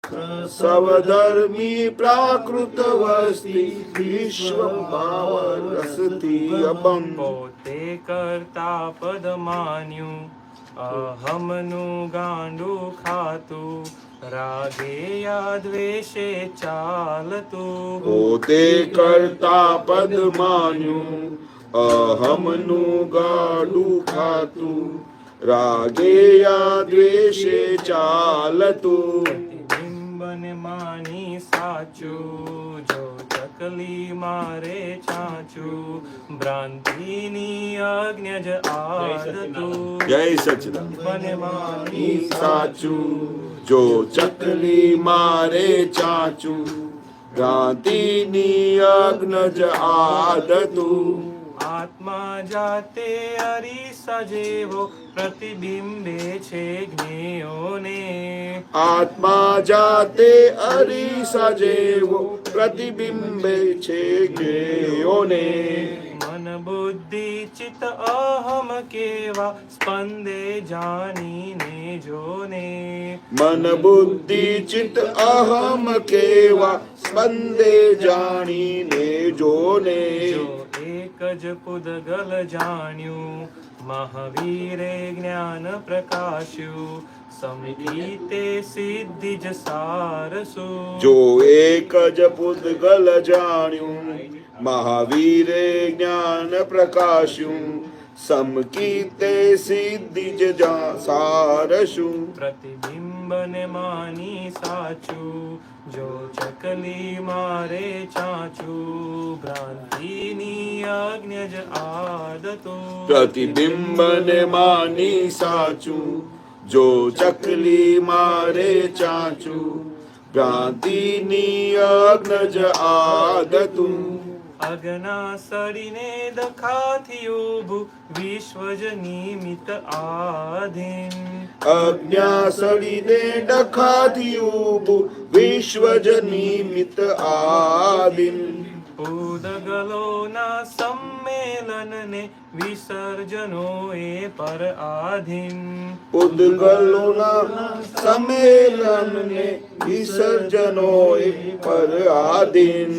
સવધર્મી પ્રાકૃત વસ્તી વિશ્વ ભાવ રસથી અબંગ. પોતે કરતા પદ માન્યું અહમનું ગાંડું ખાતું, રાગે યા દ્વેષે ચાલતું. પોતે કરતા પદ માન્યું અહમનું ગાડું ખાતું, રાગે યા દ્વેષે ચાલતું. પ્રતિબિંબને માની સાચું, જો ચકલી મારે ચાચું, ભ્રાંતિની અજ્ઞ જ આદતું. જય સચિદાન. બને માની સાચું જો ચકલી મારે ચાચું, ભ્રાંતિની અગ્ન જ આદતું. આત્મા જાતે અરીસા જેવો પ્રતિબિંબે છે જ્ઞેયોને. આત્મા જાતે અરીસા જેવો પ્રતિબિંબે છે જ્ઞેયોને. મન બુદ્ધિ ચિત્ત અહમ કેવા સ્પંદે જાણીને જોને. મન બુદ્ધિ ચિત્ત અહમ કેવા સ્પંદે જાણીને જોને. જો એક જ પુદગલ જાણ્યું, મહાવીરે જ્ઞાન પ્રકાશ્યું, સમજી તે સિદ્ધિ જ સારસું. જો એક જ પૂતગલ જાણ્યું, મહાવીરે જ્ઞાન પ્રકાશ્યું, સમકી તે સિદ્ધિ જ સારશું. પ્રતિબિંબને માની સાચું, જો ચકલી મારે ચાચું, ભ્રાંતિની અજ્ઞ જ આદતું. પ્રતિબિંબને માની સાચું, જો ચકલી મારે ચાચું, ભ્રાંતિની અગ્ન જ આદતું. અજ્ઞા સડીને દખાથી ઊભું, વિશ્વ જ નિમિત્ત આધીન. અજ્ઞા સડીને ડખાથી ઊભું, વિશ્વ જ નિમિત્ત આદિન. પૂદગલોના સંમેલનને વિસર્જનો એ પર આધીન. ઉદ્ગલોના સંમેલનને વિસર્જનો પર આધીન.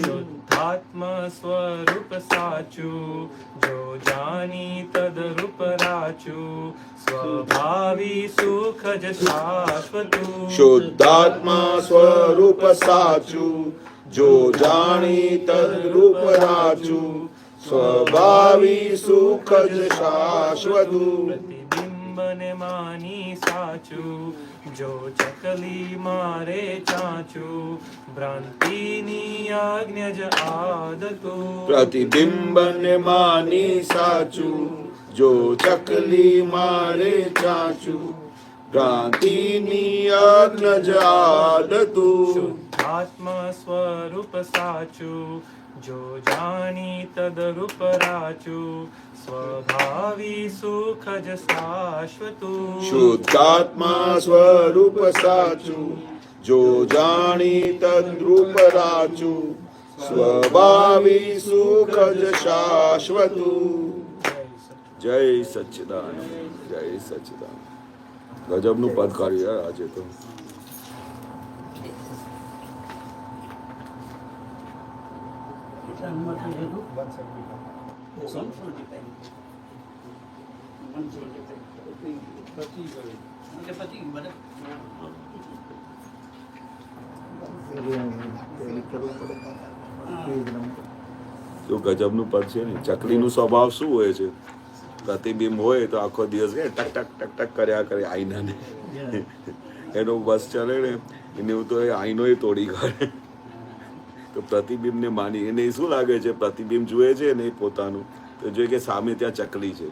આત્મ સ્વરૂપ સાચું, જો જાની તદરૂપ રાચું, સ્વભાવી સુખ જ શાશ્વતું. શુદ્ધાત્મા સ્વરૂપ સાચું, જો જાણી તદરૂપ રાચું, સ્વભાવી સુખ જ શાશ્વતું. પ્રતિબિંબને માની સાચું, જો ચકલી મારે ચાચું, ભ્રાંતિની આજ્ઞ જ આદતું. પ્રતિબિંબને માની સાચું, જો ચકલી મારે ચાચું, ભ્રાંતિની આજ્ઞ જ આદતું. આત્મ સ્વરૂપ સાચું, જો જાણી તદરૂપ રાચું, સ્વભાવી સુખ જ શાશ્વતું. શુદ્ધાત્મા સ્વરૂપ સાચું, જો જાણી તદ્રૂપ રાચું, સ્વભાવી સુખ જ શાશ્વતું. જય સચ્ચિદાનંદ, જય સચ્ચિદાનંદ. ગજબનું પદ કાઢ્યું આજે તો. જો ગજબનું પદ છે ને. ચકલીનું સ્વભાવ શું હોય છે? પ્રતિબિંબ હોય તો આખો દિવસ ટક ટક ટક ટક કર્યા કરે આઈનાને. એનો બસ ચાલે ને એને તો આઈનો તોડી કાઢે. તો પ્રતિબિંબને માની એને શું લાગે છે? પ્રતિબિંબ જુએ છે ને પોતાનું તો જોઈએ કે સામે ત્યાં ચકલી છે,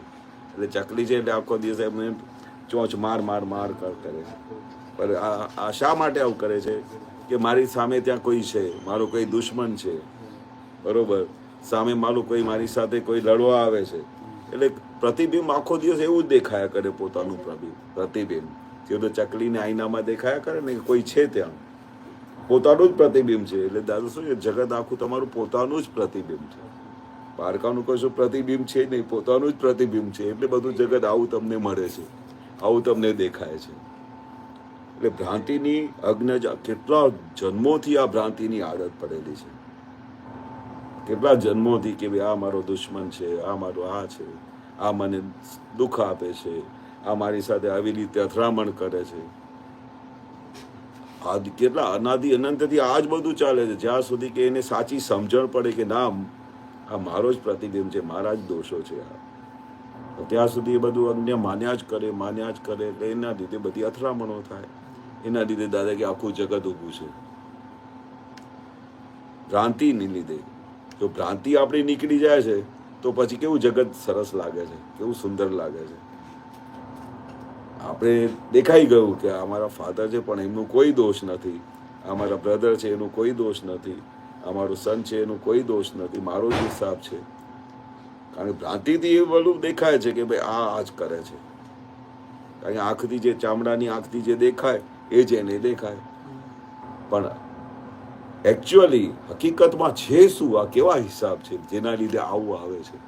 એટલે ચકલી છે એટલે આખો દિવસ એમને ચોંચ માર માર માર કરે છે. પણ આ શા માટે આવું કરે છે? કે મારી સામે ત્યાં કોઈ છે, મારો કોઈ દુશ્મન છે, બરોબર, સામે મારું કોઈ મારી સાથે કોઈ લડવા આવે છે. એટલે પ્રતિબિંબ આખો દિવસ એવું જ દેખાયા કરે પોતાનું પ્રતિબિંબ. જે તો ચકલીને આઈનામાં દેખાયા કરે ને કોઈ છે ત્યાં, પોતાનું જ પ્રતિબિંબ છે. એટલે દાદા શું છે? જગત આખું તમારું પોતાનું જ પ્રતિબિંબ છે. પારકાનું કશું પ્રતિબિંબ છે નહીં, પોતાનું જ પ્રતિબિંબ છે. એટલે બધું જગત આવું તમને મળે છે, આવું તમને દેખાય છે. એટલે ભ્રાંતિની અજ્ઞા કેટલા જન્મોથી આ ભ્રાંતિની આદત પડેલી છે, કેટલા જન્મોથી કે ભાઈ આ મારો દુશ્મન છે, આ મારો આ છે, આ મને દુઃખ આપે છે, આ મારી સાથે આવી રીતે અથડામણ કરે છે. આ કેટલા અનાદિ અનંતથી આ જ બધું ચાલે છે, જ્યાં સુધી કે એને સાચી સમજણ પડે કે ના આ મારો જ પ્રતિબિંબ છે, મારા જ દોષો છે, ત્યાં સુધી એ બધું અન્ય માન્યા જ કરે એટલે એના લીધે બધી અથડામણો થાય. એના લીધે દાદા કે આખું જગત ઊભું છે ભ્રાંતિની લીધે. જો ભ્રાંતિ આપણી નીકળી જાય છે તો પછી કેવું જગત સરસ લાગે છે, કેવું સુંદર લાગે છે. આપણે દેખાઈ ગયું કે અમારા ફાધર છે પણ એમનું કોઈ દોષ નથી, અમારા બ્રધર છે એનું કોઈ દોષ નથી, અમારું સન છે એનું કોઈ દોષ નથી, મારો જ હિસાબ છે. કારણ કે ભ્રાંતિથી એ બધું દેખાય છે કે ભાઈ આ જ કરે છે. કારણ કે આંખથી જે ચામડાની આંખથી જે દેખાય એ જ એને દેખાય, પણ એકચ્યુઅલી હકીકતમાં છે શું, આ કેવા હિસાબ છે જેના લીધે આવું આવે છે.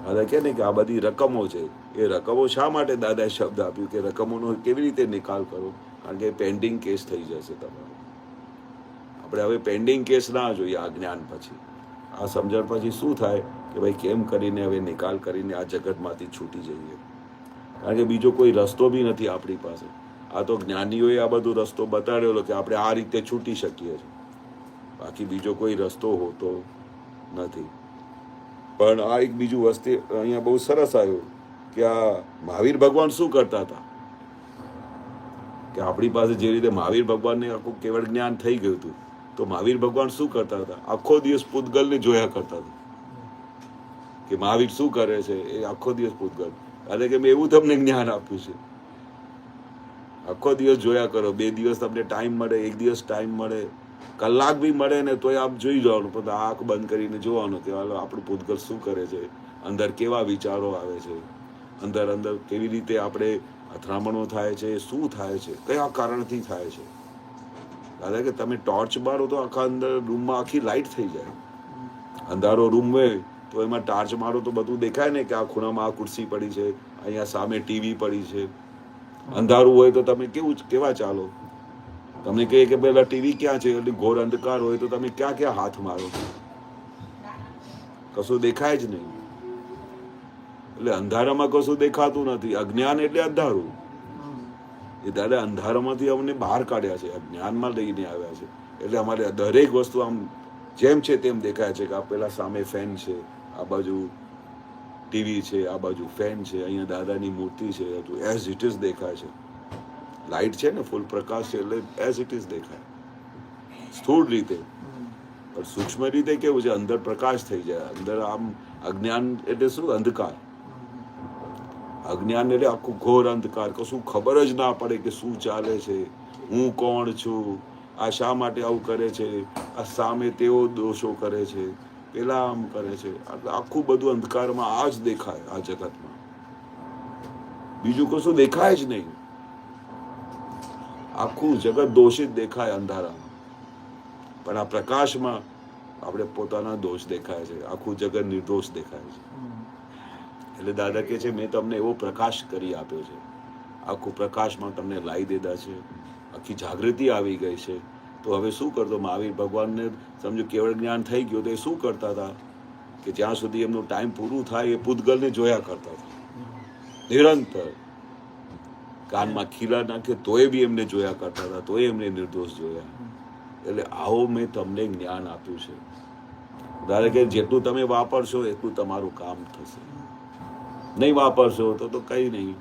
દાદા કહે ને કે આ બધી રકમો છે, એ રકમો શા માટે દાદાએ શબ્દ આપ્યું કે રકમોનો કેવી રીતે નિકાલ કરો, કારણ કે પેન્ડિંગ કેસ થઈ જશે તમારો. આપણે હવે પેન્ડિંગ કેસ ના જોઈએ આ જ્ઞાન પછી, આ સમજણ પછી શું થાય કે ભાઈ કેમ કરીને હવે નિકાલ કરીને આ જગતમાંથી છૂટી જઈએ. કારણ કે બીજો કોઈ રસ્તો બી નથી આપણી પાસે. આ તો જ્ઞાનીઓએ આ બધો રસ્તો બતાડેલો કે આપણે આ રીતે છૂટી શકીએ છીએ, બાકી બીજો કોઈ રસ્તો હોતો નથી. પણ આ એક બીજું વસ્તુ અહીંયા બહુ સરસ આવ્યું કે આ મહાવીર ભગવાન શું કરતા હતા કે આપણી પાસે જે રીતે મહાવીર ભગવાનને આખું કેવળ જ્ઞાન થઈ ગયું હતું, તો મહાવીર ભગવાન શું કરતા હતા, આખો દિવસ પૂતગલને જોયા કરતા હતા કે મહાવીર શું કરે છે. એ આખો દિવસ પૂતગલ, એટલે કે મેં એવું તમને જ્ઞાન આપ્યું છે, આખો દિવસ જોયા કરો. 2 દિવસ તમને ટાઈમ મળે, 1 દિવસ ટાઈમ મળે, કલાક બી મળે ને તોય આપ જોઈ જવાનું, પણ આંખ બંધ કરીને જોવાનું કે હાલો આપણું પૂતગલ શું કરે છે, અંદર કેવા વિચારો આવે છે, અંદર કેવી રીતે આપણે અથડામણો થાય છે, શું થાય છે, કયા કારણથી થાય છે. દાદા કે તમે ટોર્ચ મારો તો આખા અંદર રૂમમાં આખી લાઇટ થઈ જાય. અંધારો રૂમ હોય તો એમાં ટાર્ચ મારો તો બધું દેખાય ને કે આ ખૂણામાં આ ખુરશી પડી છે, અહીંયા સામે ટીવી પડી છે. અંધારું હોય તો તમે કેવા ચાલો, તમને કહે કે પેલા ટીવી ક્યાં છે, એટલે ઘોર અંધકાર હોય તો તમે ક્યાં હાથ મારો, કશું દેખાય જ નહીં. એટલે અંધારામાં કશું દેખાતું નથી. અજ્ઞાન એટલે અંધારું. એ દાદા અંધારામાંથી અમને બહાર કાઢ્યા છે, અજ્ઞાનમાં લઈને આવ્યા છે. એટલે અમારે દરેક વસ્તુ આમ જેમ છે તેમ દેખાય છે કે આ પેલા સામે ફેન છે, આ બાજુ ટીવી છે, આ બાજુ ફેન છે, અહીંયા દાદાની મૂર્તિ છે, એઝ ઇટ ઇઝ દેખાય છે. લાઇટ છે ને, ફૂલ પ્રકાશ છે, એટલે એઝ ઇટ ઇઝ દેખાય સ્થૂળ રીતે. પણ સૂક્ષ્મ રીતે કેવું છે, અંદર પ્રકાશ થઈ જાય. અંદર આમ અજ્ઞાન એટલે શું, અંધકાર. અજ્ઞાન એટલે આખું ઘોર અંધકાર, કશું ખબર જ ના પડે કે શું ચાલે છે, હું કોણ છું, આ શા માટે આવું કરે છે, આ સામે તેઓ દોષો કરે છે, પેલા આમ કરે છે. આખું બધું અંધકારમાં આ જ દેખાય. આ જગતમાં બીજું કશું દેખાય જ નહીં. આખું જગત દોષિત દેખાય અંધારામાં, પણ આ પ્રકાશમાં આપણે પોતાના દોષ દેખાય છે, આખું જગત નિર્દોષ દેખાય છે. એટલે દાદા કહે છે મેં તમને એવો પ્રકાશ કરી આપ્યો છે, આખું પ્રકાશમાં તમને લાવી દીધા છે, આખી જાગૃતિ આવી ગઈ છે. તો હવે શું કરતો મહાવીર ભગવાનને સમજો કેવળ જ્ઞાન થઈ ગયું તો એ શું કરતા હતા કે જ્યાં સુધી એમનું ટાઈમ પૂરું થાય એ પૂતગલને જોયા કરતા હતા નિરંતર. કાનમાં ખીલા નાખે તોય બી એમને જોયા કરતા હતા, તોય એમને નિર્દોષ જોયા. એટલે આવો મેં તમને જ્ઞાન આપ્યું છે. ધારે કે જેટલું તમે વાપરશો એટલું તમારું કામ થશે, નહીં વાપરશો તો કઈ નહીં.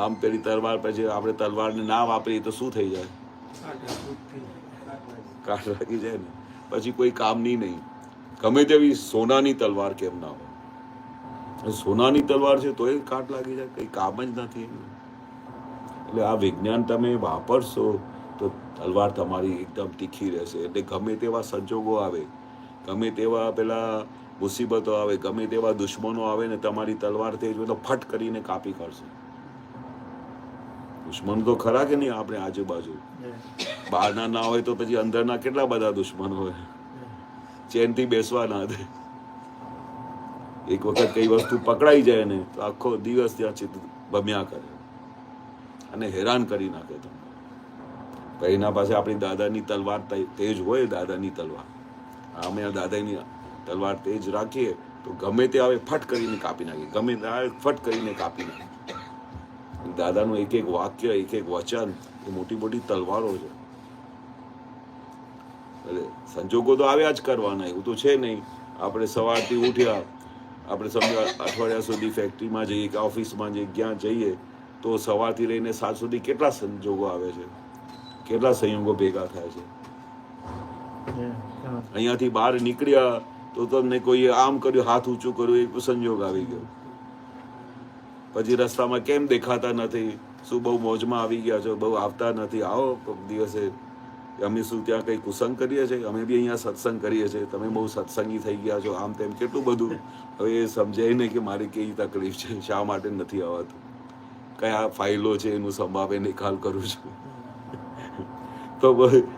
આમ પેલી તલવાર પછી આપણે તલવારને ના વાપરીએ તો શું થઈ જાય, કાટ લાગી જાય ને, પછી કોઈ કામની નહીં. ગમે તેવી સોનાની તલવાર કેમ ના હોય, સોનાની તલવાર છે તો એ કાટ લાગી જાય, કઈ કામ જ નથી. એટલે આ વિજ્ઞાન તમે વાપરશો તો તલવાર તમારી એકદમ તીખી રહેશે. એટલે ગમે તેવા સંજોગો આવે, ગમે તેવા પેલા મુસીબતો આવે, ગમે તેવા દુશ્મનો આવે ને તમારી તલવાર તે જો તો ફટ કરીને કાપી કાઢશે. દુશ્મન તો ખરા કે નહીં આપણે આજુબાજુ, બહારના ના હોય તો પછી અંદરના કેટલા બધા દુશ્મનો હોય, ચેનથી બેસવા ના દે. એક વખત કઈ વસ્તુ પકડાઈ જાય ને તો આખો દિવસ ત્યાં ભમ્યા કરે. અને હેરાન કરી નાખે તમને. પણ એના પાસે આપણી દાદાની તલવાર તેજ હોય, દાદાની તલવાર. અમે આ દાદાની તલવાર તેજ રાખીએ તો ગમે તે આવે ફટ કરીને કાપી નાખીએ, ગમે તે આવે ફટ કરીને કાપી નાખીએ. દાદાનું એક એક વાક્ય, એક એક વચન એ મોટી મોટી તલવારો છે. એટલે સંજોગો તો આવ્યા જ કરવાના, એવું તો છે નહીં. આપણે સવારથી ઉઠ્યા, આપણે સમજો અઠવાડિયા સુધી ફેક્ટરીમાં જઈએ કે ઓફિસમાં જઈએ, ક્યાં જઈએ તો સવારથી લઈને સાંજ સુધી કેટલા સંજોગો આવે છે, કેટલા સંયોગો ભેગા થાય છે. અહીંયાથી બહાર નીકળ્યા તો તમને કોઈ આમ કર્યું, હાથ ઊંચું કર્યું, એક સંજોગ આવી ગયો. પછી રસ્તામાં કેમ દેખાતા નથી, શું બહુ મોજમાં આવી ગયા છો, બહુ આવતા નથી, આવો કોઈક દિવસે. અમે શું ત્યાં કઈ કુસંગ કરીએ છીએ? અમે બી અહીંયા સત્સંગ કરીએ છીએ, તમે બહુ સત્સંગી થઈ ગયા છો, આમ તેમ કેટલું બધું. હવે એ સમજાય નહીં કે મારી કેવી તકલીફ છે, શા માટે નથી આવતું, કયા ફાઇલો છે એનું સંભાવે નિકાલ કરું છું. તો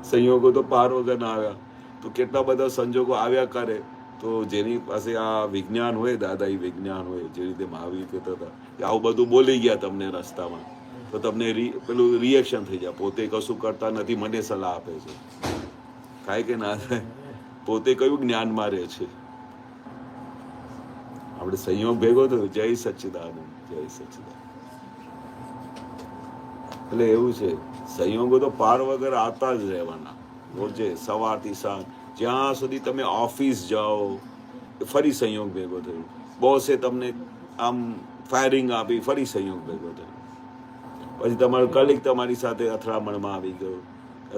સંયોગો તો પાર વગર ના આવ્યા. તો કેટલા બધા સંજોગો આવ્યા કરે. તો જેની પાસે આ વિજ્ઞાન હોય, દાદાઈ વિજ્ઞાન હોય, જે રીતે મહાવીર કહેતા હતા કે આવું બધું બોલી ગયા તમને રસ્તામાં, તો તમને પેલું રિએક્શન થઈ જાય. પોતે કશું કરતા નથી, મને સલાહ આપે છે. થાય કે ના થાય? પોતે કયું જ્ઞાનમાં રહે છે? આપણે સંયોગ ભેગો થયો. જય સચ્ચિદાનંદ, જય સચ્ચિદાનંદ. એટલે એવું છે, સંયોગો તો પાર વગર આવતા જ રહેવાના. રોજે સવારથી સાંજ, જ્યાં સુધી તમે ઓફિસ જાઓ ફરી સંયોગ ભેગો થયો. બોસે તમને આમ ફાયરિંગ આપી, ફરી સંયોગ ભેગો થયો. પછી તમારો કલીગ તમારી સાથે અથડામણમાં આવી ગયો.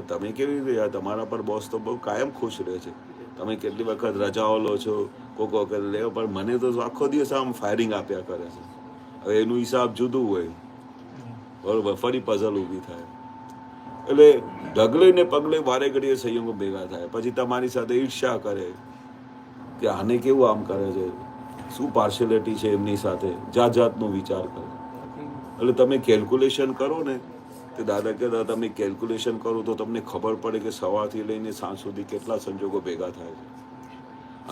તમે કેવી રીતે? તમારા પર બોસ તો બહુ કાયમ ખુશ રહે છે. તમે કેટલી વખત રજાઓ લો છો, કોક વખત લેવો, પણ મને તો આખો દિવસ આમ ફાયરિંગ આપ્યા કરે છે. હવે એનું હિસાબ જુદું હોય, બરોબર. ફરી પઝલ ઊભી થાય. એટલે ઢગલે ને પગલે વારે ઘડીએ સંયોગો ભેગા થાય. પછી તમારી સાથે ઈર્ષ્યા કરે કે આને કેવું આમ કરે છે, શું પાર્શિયાલિટી છે એમની સાથે, જાત જાતનો વિચાર કરે. એટલે તમે કેલ્ક્યુલેશન કરો ને, તે દાદા કહેતા તમે કેલ્ક્યુલેશન કરો તો તમને ખબર પડે કે સવારથી લઈને સાંજ સુધી કેટલા સંજોગો ભેગા થાય છે.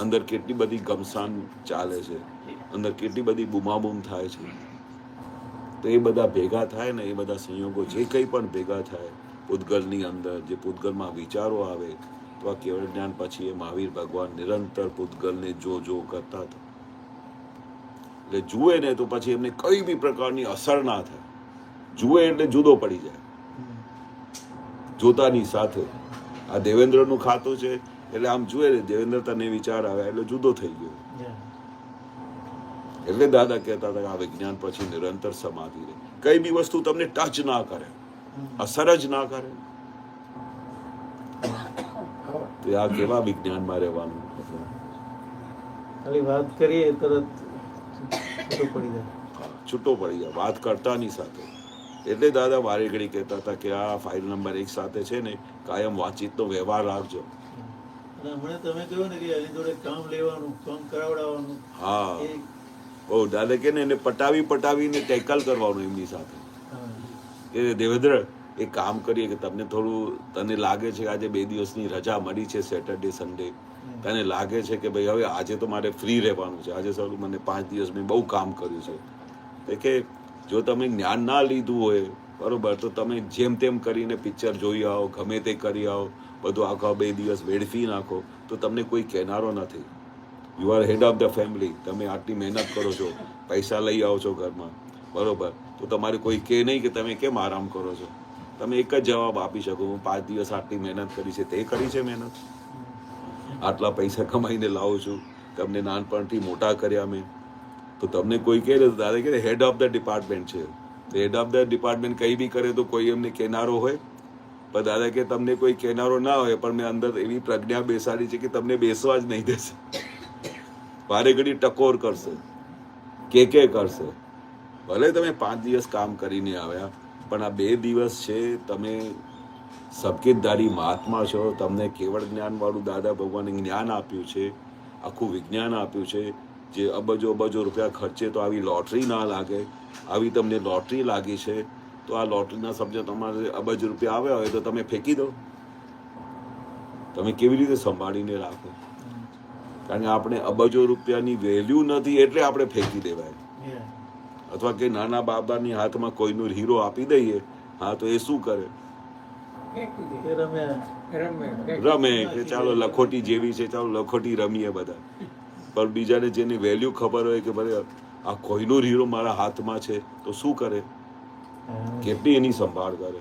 અંદર કેટલી બધી ગમસાન ચાલે છે, અંદર કેટલી બધી બૂમાબૂમ થાય છે. તો એ બધા ભેગા થાય ને, એ બધા સંયોગો જે કંઈ પણ ભેગા થાય પૂતગલની અંદર, જે પૂતગલમાં વિચારો આવે, તો આ કેવળ જ્ઞાન પછી એ મહાવીર ભગવાન નિરંતર પૂતગલને જો કરતા હતા. એટલે જુએ ને તો પછી એમને કઈ બી પ્રકારની અસર ના થાય. જુએ એટલે જુદો પડી જાય જોતાની સાથે. આ દેવેન્દ્રનું ખાતું છે એટલે આમ જુએ ને, દેવેન્દ્ર તને વિચાર આવે એટલે જુદો થઈ ગયો. એટલે દાદા કહેતા હતા કે આ વિજ્ઞાન પછી નિરંતર સમાધિ રહે. કઈ બી વસ્તુ તમને ટચ ના કરે, અસર જ ના કરે. તો આ કેવા વિજ્ઞાનમાં રહેવાનું? ખાલી વાત કરીએ તરત છૂટો પડી જાય વાત કરતાની સાથે. એટલે દાદા વારે ઘડી કહેતા હતા કે આ ફાઇલ નંબર 1 સાથે છે ને, કાયમ વાતચીતનો વ્યવહાર રાખજો. અને હમણાં તમે કહ્યું ને કે એની જોડે કામ લેવાનું, કામ કરાવડાવવાનું. હા, બહુ દાદા કે ને એને પટાવીને ટેકલ કરવાનું એમની સાથે. કે દેવેન્દ્ર એક કામ કરીએ કે તમને થોડું, તને લાગે છે આજે 2 દિવસની રજા મળી છે, સેટરડે સન્ડે, તને લાગે છે કે ભાઈ હવે આજે તો મારે ફ્રી રહેવાનું છે, આજે સારું મને 5 દિવસ મેં બહુ કામ કર્યું છે. કે જો તમે જ્ઞાન ના લીધું હોય, બરોબર, તો તમે જેમ તેમ કરીને પિક્ચર જોઈ આવો, ગમે તે કરી આવો, બધું આખા 2 દિવસ વેડફી નાખો, તો તમને કોઈ કહેનારો નથી. You are head of the family. તમે આટલી મહેનત કરો છો, પૈસા લઈ આવો છો ઘરમાં, બરોબર, તો તમારે કોઈ કહે નહીં કે તમે કેમ આરામ કરો છો. તમે એક જ જવાબ આપી શકો, હું 5 દિવસ આટલી મહેનત કરી છે. તે કરી છે મહેનત? આટલા પૈસા કમાઈને લાવું છું, તમને નાનપણથી મોટા કર્યા મેં. તો તમને કોઈ કહે તો દાદા કે હેડ ઓફ ધ ડિપાર્ટમેન્ટ છે, તો હેડ ઓફ ધ ડિપાર્ટમેન્ટ કંઈ બી કરે તો કોઈ એમને કહેનારો હોય? પણ દાદા કે તમને કોઈ કહેનારો ના હોય, પણ મેં અંદર એવી પ્રજ્ઞા બેસાડી છે કે તમને બેસવા જ નહીં દેશે. વારે ઘડી ટકોર કરશે, કે કરશે. ભલે તમે 5 દિવસ કામ કરીને આવ્યા, પણ આ 2 દિવસ છે તમે સબકેતધારી મહાત્મા છો. તમને કેવળ જ્ઞાન વાળું દાદા ભગવાને જ્ઞાન આપ્યું છે, આખું વિજ્ઞાન આપ્યું છે. જે અબજો રૂપિયા ખર્ચે તો આવી લોટરી ના લાગે. આવી તમને લોટરી લાગી છે, તો આ લોટરીના સમજો તમારે અબજ રૂપિયા આવ્યા હોય તો તમે ફેંકી દો. તમે કેવી રીતે સંભાળીને રાખો? કારણ કે આપણે અબજો રૂપિયાની વેલ્યુ નથી એટલે આપણે ફેંકી દેવાય. અથવા કે નાના બાબાની હાથમાં કોઈનો હીરો આપી દઈએ હા તો એ શું કરે? એ રમ્યા રમે કે ચાલો લખોટી જેવી છે, ચાલો લખોટી રમીએ બધા. પણ બીજાને જેની વેલ્યુ ખબર હોય કે ભાઈ આ કોહિનૂર હીરો મારા હાથમાં છે તો શું કરે? કેટલી એની સંભાળ કરે.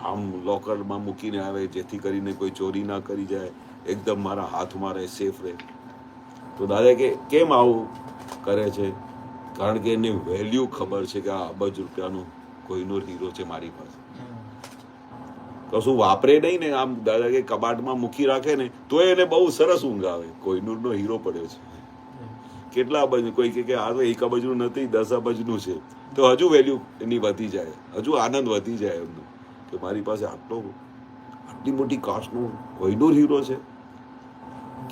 આમ લોકરમાં મૂકીને આવે જેથી કરીને કોઈ ચોરી ના કરી જાય, એકદમ મારા હાથમાં રહે, સેફ રહે. તો દાદા કે કેમ આવું કરે છે? કારણ કે એને વેલ્યુ ખબર છે કે આ અબજ રૂપિયાનો કોહિનૂર હીરો છે મારી પાસે. કશું વાપરે નહીં ને, આમ દાદા કે કબાટમાં મૂકી રાખે ને તો એને બહુ સરસ ઊંઘ આવે. કોહિનૂરનો હીરો પડ્યો છે. કેટલા અબજ? કોઈ કે આ તો 1 અબજનું નથી, 10 અબજનું છે, તો હજુ વેલ્યુ એની વધી જાય, હજુ આનંદ વધી જાય એમનો કે મારી પાસે આટલી મોટી કાસ્ટનો કોહિનૂર હીરો છે.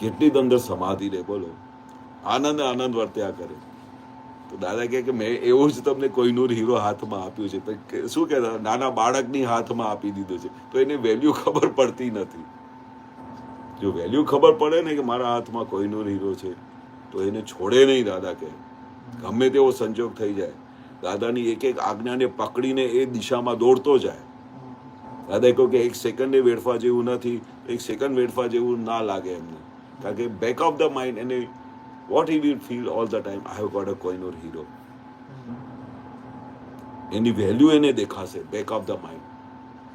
કેટલી અંદર સમાધિ રહે, બોલો. આનંદ વર્ત્યા કરે. તો દાદા કે મેં એવું જ તમને કોહિનૂર હીરો હાથમાં આપ્યું છે. પછી શું કહેતા, નાના બાળકની હાથમાં આપી દીધું છે, તો એને વેલ્યુ ખબર પડતી નથી. જો વેલ્યુ ખબર પડે ને કે મારા હાથમાં કોહિનૂર હીરો છે તો એને છોડે નહીં. દાદા કે ગમે તેવો સંજોગ થઈ જાય, દાદાની એક એક આજ્ઞાને પકડીને એ દિશામાં દોડતો જાય. દાદા કહ્યું કે 1 સેકન્ડે વેડફા જેવું નથી, 1 સેકન્ડ વેડફા જેવું ના લાગે એમને. કારણ કે બેક ઓફ ધ માઇન્ડ એને what he will feel all the time, I have got a Kohinoor hero. Any value એને દેખાશે બેક ઓફ ધ માઇન્ડ.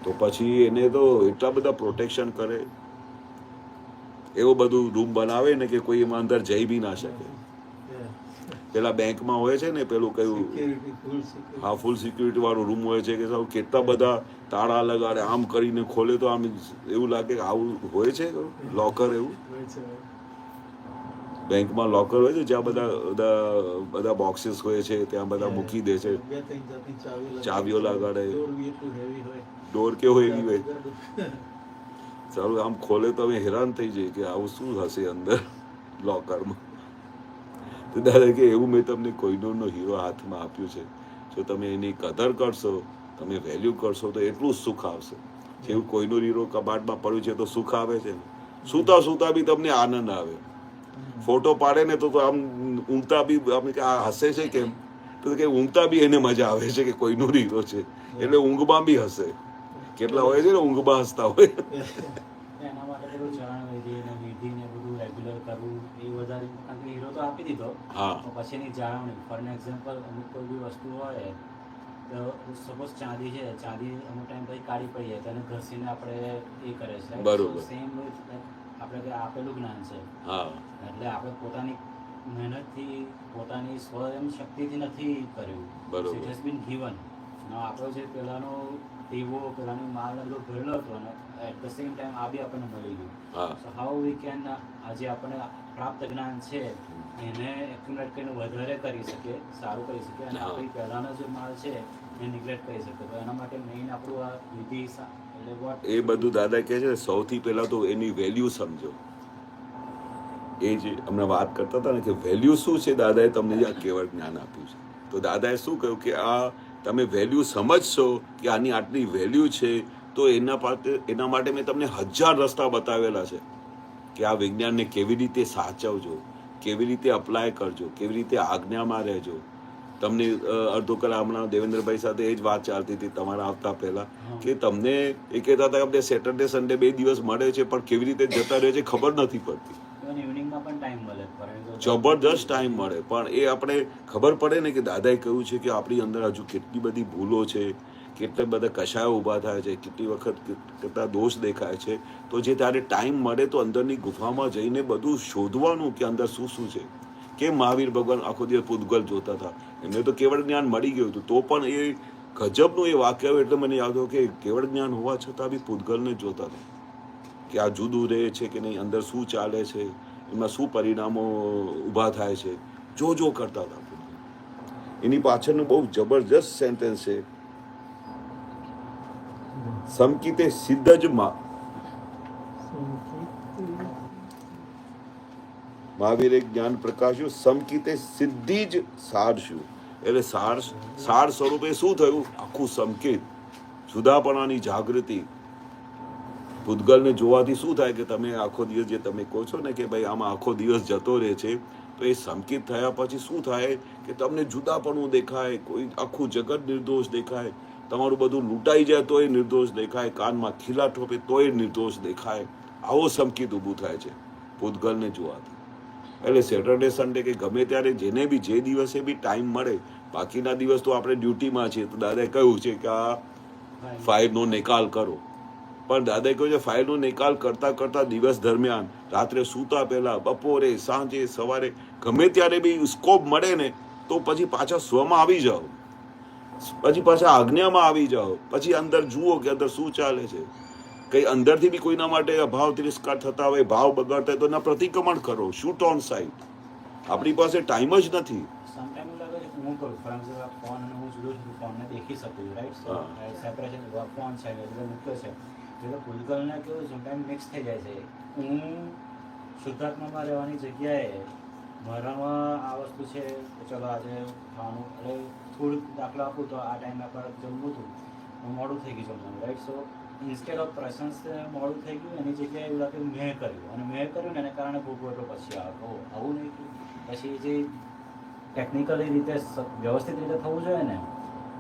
તો પછી એને તો એટલા બધા પ્રોટેક્શન કરે, એવું બધું રૂમ બનાવે ને કે કોઈ એમાં અંદર જઈ બી ના શકે. પેલા બેંકમાં હોય છે ને પેલું કયું, હા, ફૂલ સિક્યુરિટી વાળો રૂમ હોય છે કે સાવ કેટલા બધા તાળા લગાડે, આમ કરીને ખોલે તો આમ એવું લાગે કે આવું હોય છે લોકર. એવું બેંકમાં લોકર હોય છે જ્યાં બધા બોક્સીસ હોય છે, ત્યાં બધા મૂકી દે છે, ચાવીઓ લગાડે, ડોર કેવો એવી હોય. સારું, આમ ખોલે તો અમે હેરાન થઈ જઈએ કે આવું શું હશે અંદર લોકરમાં. તો દાદા કે એવું મેં તમને કોહિનૂરનો હીરો હાથમાં આપ્યું છે, જો તમે એની કદર કરશો, તમે વેલ્યુ કરશો તો એટલું જ સુખ આવશે. જેવું કોહિનૂર હીરો કબાટમાં પડ્યું છે તો સુખ આવે છે, સૂતા સૂતા બી તમને આનંદ આવે. ફોટો પાડે ને તો આમ ઊંઘતા બી આમ કે આ હસે છે કેમ, તો કે ઊંઘતા બી એને મજા આવે છે કે કોહિનૂર હીરો છે, એટલે ઊંઘમાં બી હસે. કેટલા હોય છે ને ઊંઘમાં હસતા હોય. એના માટે પેલું ચરણ વિધિ ને બધું રેગ્યુલર કરવું એ વધારે, કારણ કે હીરો તો આપી દીધો, પછી એની જાળવણી. ફોર એક્ઝામ્પલ, અમુક કોઈ બી વસ્તુ હોય તો સપોઝ ચાંદી છે, ચાંદી અમુક ટાઈમ પછી કાઢી પડી જાય તો એને ઘસીને આપણે એ કરે છે. બરોબર. સેમ આપણે આપેલું જ્ઞાન છે, એટલે આપણે પોતાની મહેનતથી, પોતાની સ્વયં શક્તિથી નથી કર્યું. બરોબર. It has been given. આપણો જે પેલાનો ટીવો, પેલાની માલ બધો ભરેલો હતો ને, એટ ધ સેમ ટાઈમ આ બી આપણને મળી ગયું. સો હાઉ વી કેન, આજે આપણને પ્રાપ્ત જ્ઞાન છે એને એક્યુમ્યુલેટ કરીને વધારે કરી શકીએ, સારું કરી શકીએ, અને આપણી પહેલાનો જે માલ છે એને નિગ્લેક્ટ કરી શકીએ. તો એના માટે મેઇન આપણું આ વિધિ, એટલે વોટ એ બધું દાદા કહે છે સૌથી પહેલા તો એની વેલ્યુ સમજો. એ જે હમણાં વાત કરતા હતા ને કે વેલ્યુ શું છે, દાદાએ તમને જે આ કેવળ જ્ઞાન આપ્યું છે, તો દાદાએ શું કહ્યું કે આ તમે વેલ્યુ સમજશો કે આની આટલી વેલ્યુ છે, તો એના માટે મેં તમને 1000 રસ્તા બતાવેલા છે કે આ વિજ્ઞાનને કેવી રીતે સાચવજો, કેવી રીતે અપ્લાય કરજો, કેવી રીતે આજ્ઞામાં રહેજો. તમને અડધો કલાક હમણાં દેવેન્દ્રભાઈ સાથે એ જ વાત ચાલતી હતી તમારા આવતા પહેલા, કે તમને એ કહેતા હતા કે આપણે સેટરડે સન્ડે 2 દિવસ મળે છે પણ કેવી રીતે જતા રહે છે ખબર નથી પડતી. ઇવનિંગમાં પણ ટાઈમ મળે, જબરદસ્ત ટાઈમ મળે, પણ એ આપણે ખબર પડે ને કે દાદાએ કહ્યું છે કે આપણી અંદર હજુ કેટલી બધી ભૂલો છે, કેટલા બધા કશાયો ઊભા થાય છે, કેટલી વખત કેટલા દોષ દેખાય છે. તો જે ત્યારે ટાઈમ મળે તો અંદરની ગુફામાં જઈને બધું શોધવાનું કે અંદર શું શું છે. કેમ મહાવીર ભગવાન આખો દિવસ પૂતગલ જોતા હતા, એમને તો કેવળ જ્ઞાન મળી ગયું હતું, તો પણ એ ગજબનું એ વાક્ય આવ્યું એટલે મને યાદ આવ્યું કે કેવળ જ્ઞાન હોવા છતાં બી પૂતગલને જોતા હતા કે આ જુદું રહે છે કે નહીં, અંદર શું ચાલે છે, એમાં શું પરિણામો ઊભા થાય છે, જો કરતા હતા. એની પાછળનું બહુ જબરજસ્ત સેન્ટેન્સ છે, સમકિતે સિદ્ધ જ મહાવીરે જ્ઞાન પ્રકાશ્યું, સમકિતે સિદ્ધિ જ સારશું. એટલે સાર સ્વરૂપે શું થયું, આખું સમકિત જુદાપણાની જાગૃતિ. પૂતગલને જોવાથી શું થાય કે તમે આખો દિવસ જે તમે કહો છો ને કે ભાઈ આમાં આખો દિવસ જતો રહે છે, તો એ સંકિત થયા પછી શું થાય કે તમને જુદાપણું દેખાય, કોઈ આખું જગત નિર્દોષ દેખાય, તમારું બધું લૂંટાઈ જાય તોય નિર્દોષ દેખાય, કાનમાં ખીલા ઠોપે તોય નિર્દોષ દેખાય. આવો સંકેત ઊભું થાય છે પૂતગલને જોવાથી. એટલે સેટરડે સન્ડે કે ગમે ત્યારે જેને બી જે દિવસે બી ટાઈમ મળે, બાકીના દિવસ તો આપણે ડ્યુટીમાં છીએ, તો દાદાએ કહ્યું છે કે આ ફાઇલનો નિકાલ કરો. પણ દાદાએ કહ્યું છે ફાઇલનો નિકાલ કરતાં કરતાં દિવસ દરમિયાન રાત્રે સૂતા પહેલા, બપોરે, સાંજે, સવારે ગમે ત્યારે બી સ્કોપ મળે ને તો પછી પાછા સ્વમાં આવી જાઓ, પછી પાછા આજ્ઞામાં આવી જાઓ, પછી અંદર જુઓ કે અંદર શું ચાલે છે. કઈ અંદરથી બી કોઈના માટે અભાવ તિરસ્કાર થતા હોય, ભાવ બગાડતા હોય તો એના પ્રતિક્રમણ કરો, શૂટ ઓન સાઇટ. આપણી પાસે ટાઈમ જ નથી. સમટાઈમ એવું લાગે છે હું કરું ફોર એક્ઝામ્પલ ફોન અને હું જુદો જુદો ફોનને દેખી શકું છું, રાઈટ? સો સેપરેશન ફોન છે એટલે મૂક્યો છે એટલે ભૂલકલને કેવું સમટાઈમ મિક્સ થઈ જાય છે. હું શુદ્ધાત્મામાં રહેવાની જગ્યાએ મારામાં આ વસ્તુ છે કે ચલો આજે ખાવાનું, એટલે થોડુંક દાખલો આપું તો આ ટાઈમે આપણે જમવું હતું, મોડું થઈ ગયું જમવાનું, રાઈટ? સો ઇન્સ્ટેડ ઓફ પ્રેસન્સ મોડું થઈ ગયું, એની જગ્યાએ એવું લાગ્યું મેં કર્યું, અને મેં કર્યું ને એને કારણે ભોગવટો પછી આવું નહીં થયું. પછી જે ટેકનિકલી રીતે વ્યવસ્થિત રીતે થવું જોઈએ ને,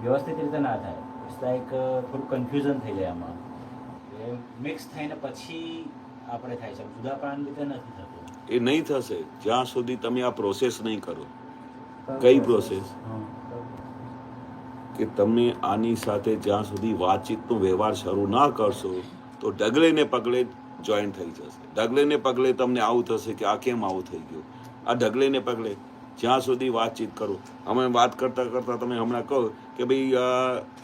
વ્યવસ્થિત રીતે ના થાય. ઇટ્સ લાઈક થોડું કન્ફ્યુઝન થઈ જાય આમાં, એ મિક્સ થઈને પછી આપણે થાય છે, જુદાપણાની રીતે નથી થતું. એ નહીં થશે જ્યાં સુધી તમે આ પ્રોસેસ નહીં કરો. કઈ પ્રોસેસ? કે તમે આની સાથે જ્યાં સુધી વાતચીતનો વ્યવહાર શરૂ ના કરશો તો ડગલે ને પગલે જોઈન થઈ જશે. ડગલે ને પગલે તમને આવું થશે કે આ કેમ આવું થઈ ગયું. આ ડગલે ને પગલે જ્યાં સુધી વાતચીત કરો, અમે વાત કરતાં કરતાં તમે હમણાં કહો કે ભાઈ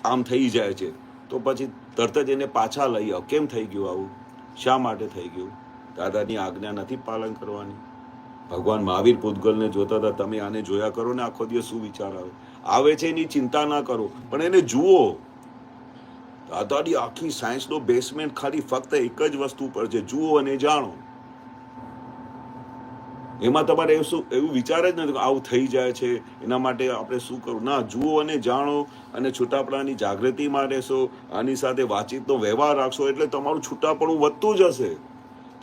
આમ થઈ જાય છે, તો પછી તરત જ એને પાછા લઈ આવો. કેમ થઈ ગયું આવું? શા માટે થઈ ગયું? દાદાની આજ્ઞા નથી પાલન કરવાની. ભગવાન મહાવીર પૂતગલને જોતા હતા, તમે આને જોયા કરો ને આખો દિવસ શું વિચાર આવે છે એની ચિંતા ના કરો, પણ એને જુઓ. દાદાની આખી સાયન્સનો બેસમેન્ટ ખાલી ફક્ત એક જ વસ્તુ પર છે, જુઓ અને જાણો. એમાં તમારે એવું વિચાર જ નથી આવું થઈ જાય છે એના માટે આપણે શું કરવું. ના, જુઓ અને જાણો અને છૂટાપણાની જાગૃતિમાં રહેશો, આની સાથે વાતચીતનો વ્યવહાર રાખશો એટલે તમારું છૂટાપણું વધતું જશે.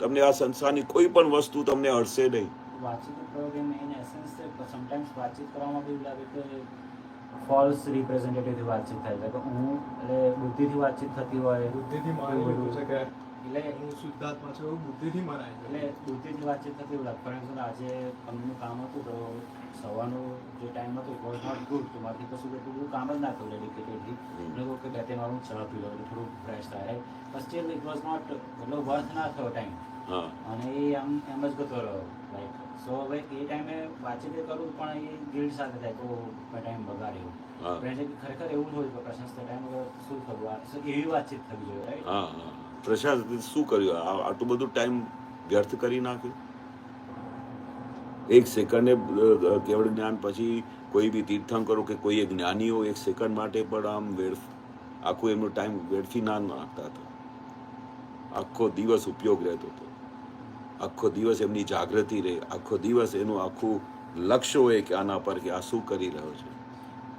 તમને આ સંસારની કોઈ પણ વસ્તુ તમને અડશે નહીં. વાતચીત કરો કે મેઇન એસેન્સ છે, સમટાઈમ્સ વાતચીત કરવામાં બી લાગે કે ફોલ્સ રિપ્રેઝેન્ટેટિવથી વાતચીત થાય છે, કે હું એટલે બુદ્ધિથી વાતચીત થતી હોય, બુદ્ધિથી માનેલું છે કે એટલે હું શુદ્ધાત્મા છું એવું બુદ્ધિથી મનાય છે. એટલે બુદ્ધિથી વાતચીત થતી એવું લાગે. ફોર એક્ઝામ્પલ આજે કંપનીનું કામ હતું તો સવારનો જે ટાઈમ હતો ઇટ વોઝ નોટ ગુડ, તો મારાથી કશું એટલું બધું કામ જ ના થયું ડેડિકેટેડલી. એટલે કહું કે 2-3 વાર હું ચા પી લઉં એટલે થોડું ફ્રેશ થાય, પણ સ્ટીલ ઇટ વોઝ નોટ એટલો વર્થ ના થયો ટાઈમ, અને એ આમ એમ જ ગતો રહ્યો લાઈક. સો હવે એ ટાઈમે વાતચીત કરું પણ એ ગિલ્ડ સાથે થાય તો મેં ટાઈમ બગાડ્યો. ખરેખર એવું હોય કે પ્રશાંત ટાઈમ શું કરવું, એવી વાતચીત થવી જોઈએ, રાઈટ? હા, પ્રશાંત શું કર્યું? આટલું બધું ટાઈમ વ્યર્થ કરી નાખ્યું. એક સેકન્ડે કેવળ જ્ઞાન પછી કોઈ બી તીર્થંકરો કે કોઈ જ્ઞાનીઓ એક સેકન્ડ માટે પણ આમ આખું એમનો ટાઈમ વેડફી ના નાખતા હતા. આખો દિવસ ઉપયોગ રહેતો હતો, આખો દિવસ એમની જાગૃતિ રહે, આખો દિવસ એનું આખું લક્ષ્ય હોય કે આના પર કે આ શું કરી રહ્યો છે.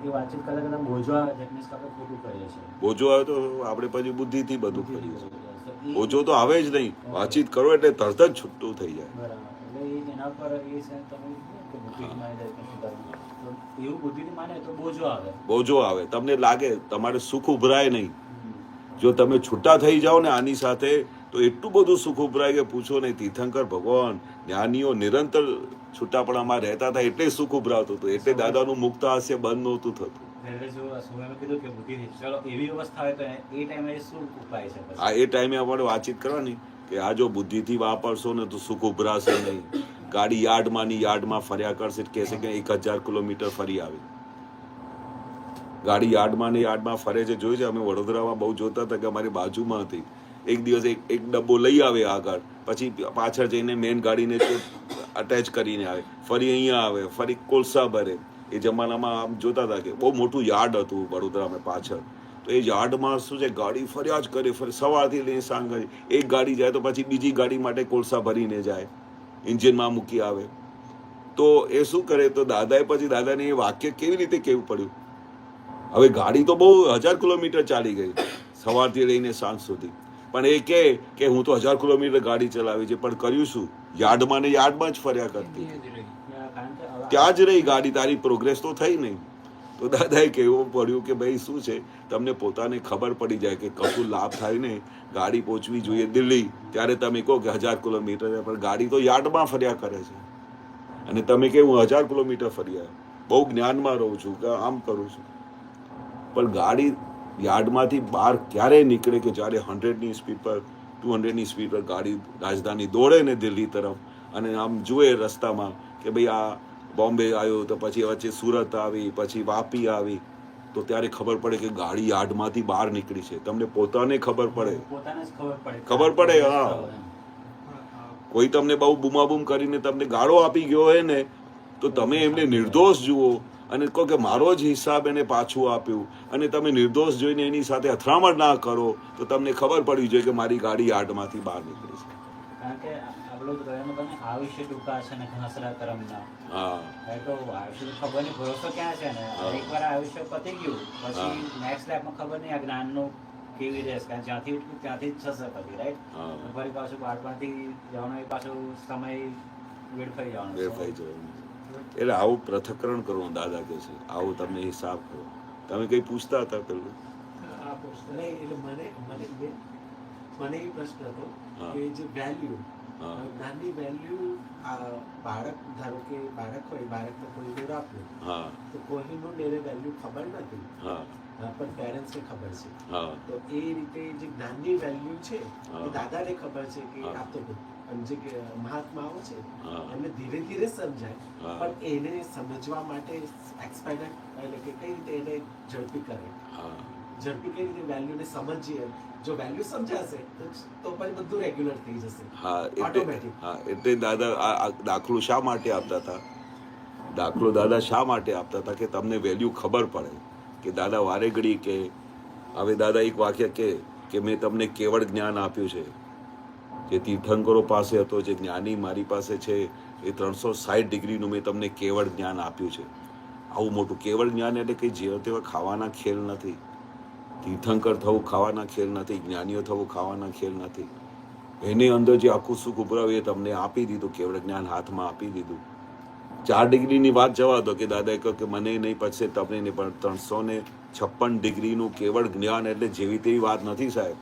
એ વાતચીત કરતા કરતા બોજો આવે છે, મીન્સ આપણે ખોટું કરીએ છીએ. બોજો આવે તો આપણે પછી બુદ્ધિથી બધું કરીએ છીએ. બોજો તો આવે જ નહીં. વાતચીત કરો એટલે તરત જ છૂટું થઈ જાય. બરાબર. એટલે એના પર એ છે તમે કે બુદ્ધિથી માની જાય કે શું કરવું. એવું બુદ્ધિથી માને તો બોજો આવે. બોજો આવે. તમને લાગે તમારે સુખ ઉભરાય નહીં. જો તમે છૂટા થઈ જાઓ ને આની સાથે તો એટલું બધું સુખ ઉભરાય કે પૂછો નહીં. તીર્થંકર ભગવાન જ્ઞાનીઓ નિરંતર છૂટાપણામાં રહેતા હતા એટલે સુખ ઉભરાવતું હતું, એટલે દાદાનું મુક્ત હાસ્ય બંધ નહોતું થતું. એટલે જો સુમેમે કીધું કે બુદ્ધિથી ચલો એવી અવસ્થા હોય તો એ ટાઈમે શું ઉપાય છે? આ એ ટાઈમે આપણે વાતચીત કરવાની કે આ જો બુદ્ધિથી વાપરશો ને તો સુખ ઉભરાશે નહીં. ગાડી યાર્ડમાં ફર્યા કરશે, કહેશે કે 1000 કિલોમીટર ફરી આવી. ગાડી યાર્ડમાં ફરે છે, જોઈ છે અમે વડોદરામાં બહુ જોતા હતા કે અમારી બાજુમાં હતી. એક દિવસ એક ડબ્બો લઈ આવે આગળ, પછી પાછળ જઈને મેઇન ગાડીને અટેચ કરીને આવે, ફરી અહીંયા આવે, ફરી કોલસા ભરે. એ જમાનામાં આમ જોતા હતા કે બહુ મોટું યાર્ડ હતું વડોદરામાં પાછળ. તો એ યાર્ડમાં શું છે, ગાડી ફર્યા જ કરે, ફરી સવારથી લઈને સાંજ કરી. એક ગાડી જાય તો પછી બીજી ગાડી માટે કોલસા ભરીને જાય, ઇન્જિનમાં મૂકી આવે. તો એ શું કરે, તો દાદાને એ વાક્ય કેવી રીતે કહેવું પડ્યું. હવે ગાડી તો બહુ 1000 કિલોમીટર ચાલી ગઈ સવારથી લઈને સાંજ સુધી, પણ એ કે હું તો 1000 કિલોમીટર ગાડી ચલાવી છે, પણ કર્યું શું? યાર્ડમાં જ ફર્યા કરતી, ત્યાં જ રહી ગાડી. તારી પ્રોગ્રેસ તો થઈ નહીં. તો દાદાએ કહેવું પડ્યું કે ભાઈ શું છે, તમને પોતાને ખબર પડી જાય કે કશું લાભ થાય ને, ગાડી પહોંચવી જોઈએ દિલ્હી, ત્યારે તમે કહો કે 1000 કિલોમીટર, પણ ગાડી તો યાર્ડમાં ફર્યા કરે છે અને તમે કે હું 1000 કિલોમીટર ફર્યા, બહુ જ્ઞાનમાં રહું છું કે આમ કરું છું, પણ ગાડી યાર્ડમાંથી બહાર ક્યારે નીકળે કે જ્યારે 100ની સ્પીડ પર 200ની સ્પીડ પર ગાડી રાજધાની દોડે ને દિલ્હી તરફ, અને આમ જુએ રસ્તામાં કે ભાઈ આ બોમ્બે આવ્યો, તો પછી વચ્ચે સુરત આવી, પછી વાપી આવી, તો ત્યારે ખબર પડે કે ગાડી યાર્ડમાંથી બહાર નીકળી છે. તમને પોતાને ખબર પડે, પોતાને જ ખબર પડે. હા, કોઈ તમને બહુ બૂમાબૂમ કરીને તમને ગાળો આપી ગયો હોય ને, તો તમે એમને નિર્દોષ જુઓ અને કહો કે મારો જ હિસાબ એને પાછું આપ્યું, અને તમે નિર્દોષ જોઈને એની સાથે અથડામણ ના કરો, તો તમને ખબર પડવી જોઈએ કે મારી ગાડી યાર્ડમાંથી બહાર નીકળી છે. કારણ કે આપણું કહેવાનું બને આયુષ્ય ટૂંકા છે ને ઘાસરા કરમના. હા, તો આયુષ્ય ખબર નહીં, ભરોસો ક્યાં છે ને, એકવાર આયુષ્ય પતી ગયું પછી નેક્સ્ટ લાઈફમાં ખબર નહીં આ જ્ઞાનનું કેવી રહેશે, કારણ જ્યાંથી ઉઠ્યું ત્યાંથી જ થશે પછી, રાઈટ? ફરી પાછું બાળપણથી જવાનું એ પાછું સમય વેડફાઈ જવાનું. એટલે આવું પૃથક્કરણ કરવું દાદા કે છે, આવું તમને હિસાબ કરો. તમે કઈ પૂછતા હતા પેલું? મને એ પ્રશ્ન હતો કે જે વેલ્યુ, જ્ઞાનની વેલ્યુ, બાળક ધારો કે બાળક હોય, બાળકને કોઈ દોર આપ્યું, તો કોહિનૂર એને વેલ્યુ ખબર નથી, પણ પેરેન્ટ્સને ખબર છે. તો એ રીતે જે જ્ઞાનની વેલ્યુ છે એ દાદાને ખબર છે કે આ તો જે મહાત્માઓ છે એમને ધીરે ધીરે સમજાય, પણ એને સમજવા માટે એક્સપેરિમેન્ટ એટલે કે કઈ રીતે એને ઝડપી કરે, ઝડપી કઈ રીતે વેલ્યુને સમજીએ. જો વેલ્યુ સમજાશે તો પછી બધું રેગ્યુલર થઈ જશે. એટલે દાદા આ દાખલો શા માટે આપતા હતા? દાખલો દાદા શા માટે આપતા હતા? કે તમને વેલ્યુ ખબર પડે. કે દાદા વારે ઘડી કે હવે દાદા એક વાક્ય કે મેં તમને કેવળ જ્ઞાન આપ્યું છે, જે તીર્થંકરો પાસે હતો, જે જ્ઞાની મારી પાસે છે, એ 360 ડિગ્રીનું મેં તમને કેવળ જ્ઞાન આપ્યું છે. આવું મોટું કેવળ જ્ઞાન એટલે કે જેવા તેવા ખાવાના ખેલ નથી. તીર્થંકર થવું ખાવાના ખેલ નથી, જ્ઞાનીઓ થવું ખાવાના ખેલ નથી. એની અંદર જે આખું સુખ ઉભરાવે એ તમને આપી દીધું, કેવળ જ્ઞાન હાથમાં આપી દીધું. 4 ડિગ્રીની વાત જવા દો કે દાદાએ કહ્યું કે મને નહીં પચશે તમને નહીં, પણ 356 ડિગ્રીનું કેવળ જ્ઞાન એટલે જેવી તેવી વાત નથી સાહેબ.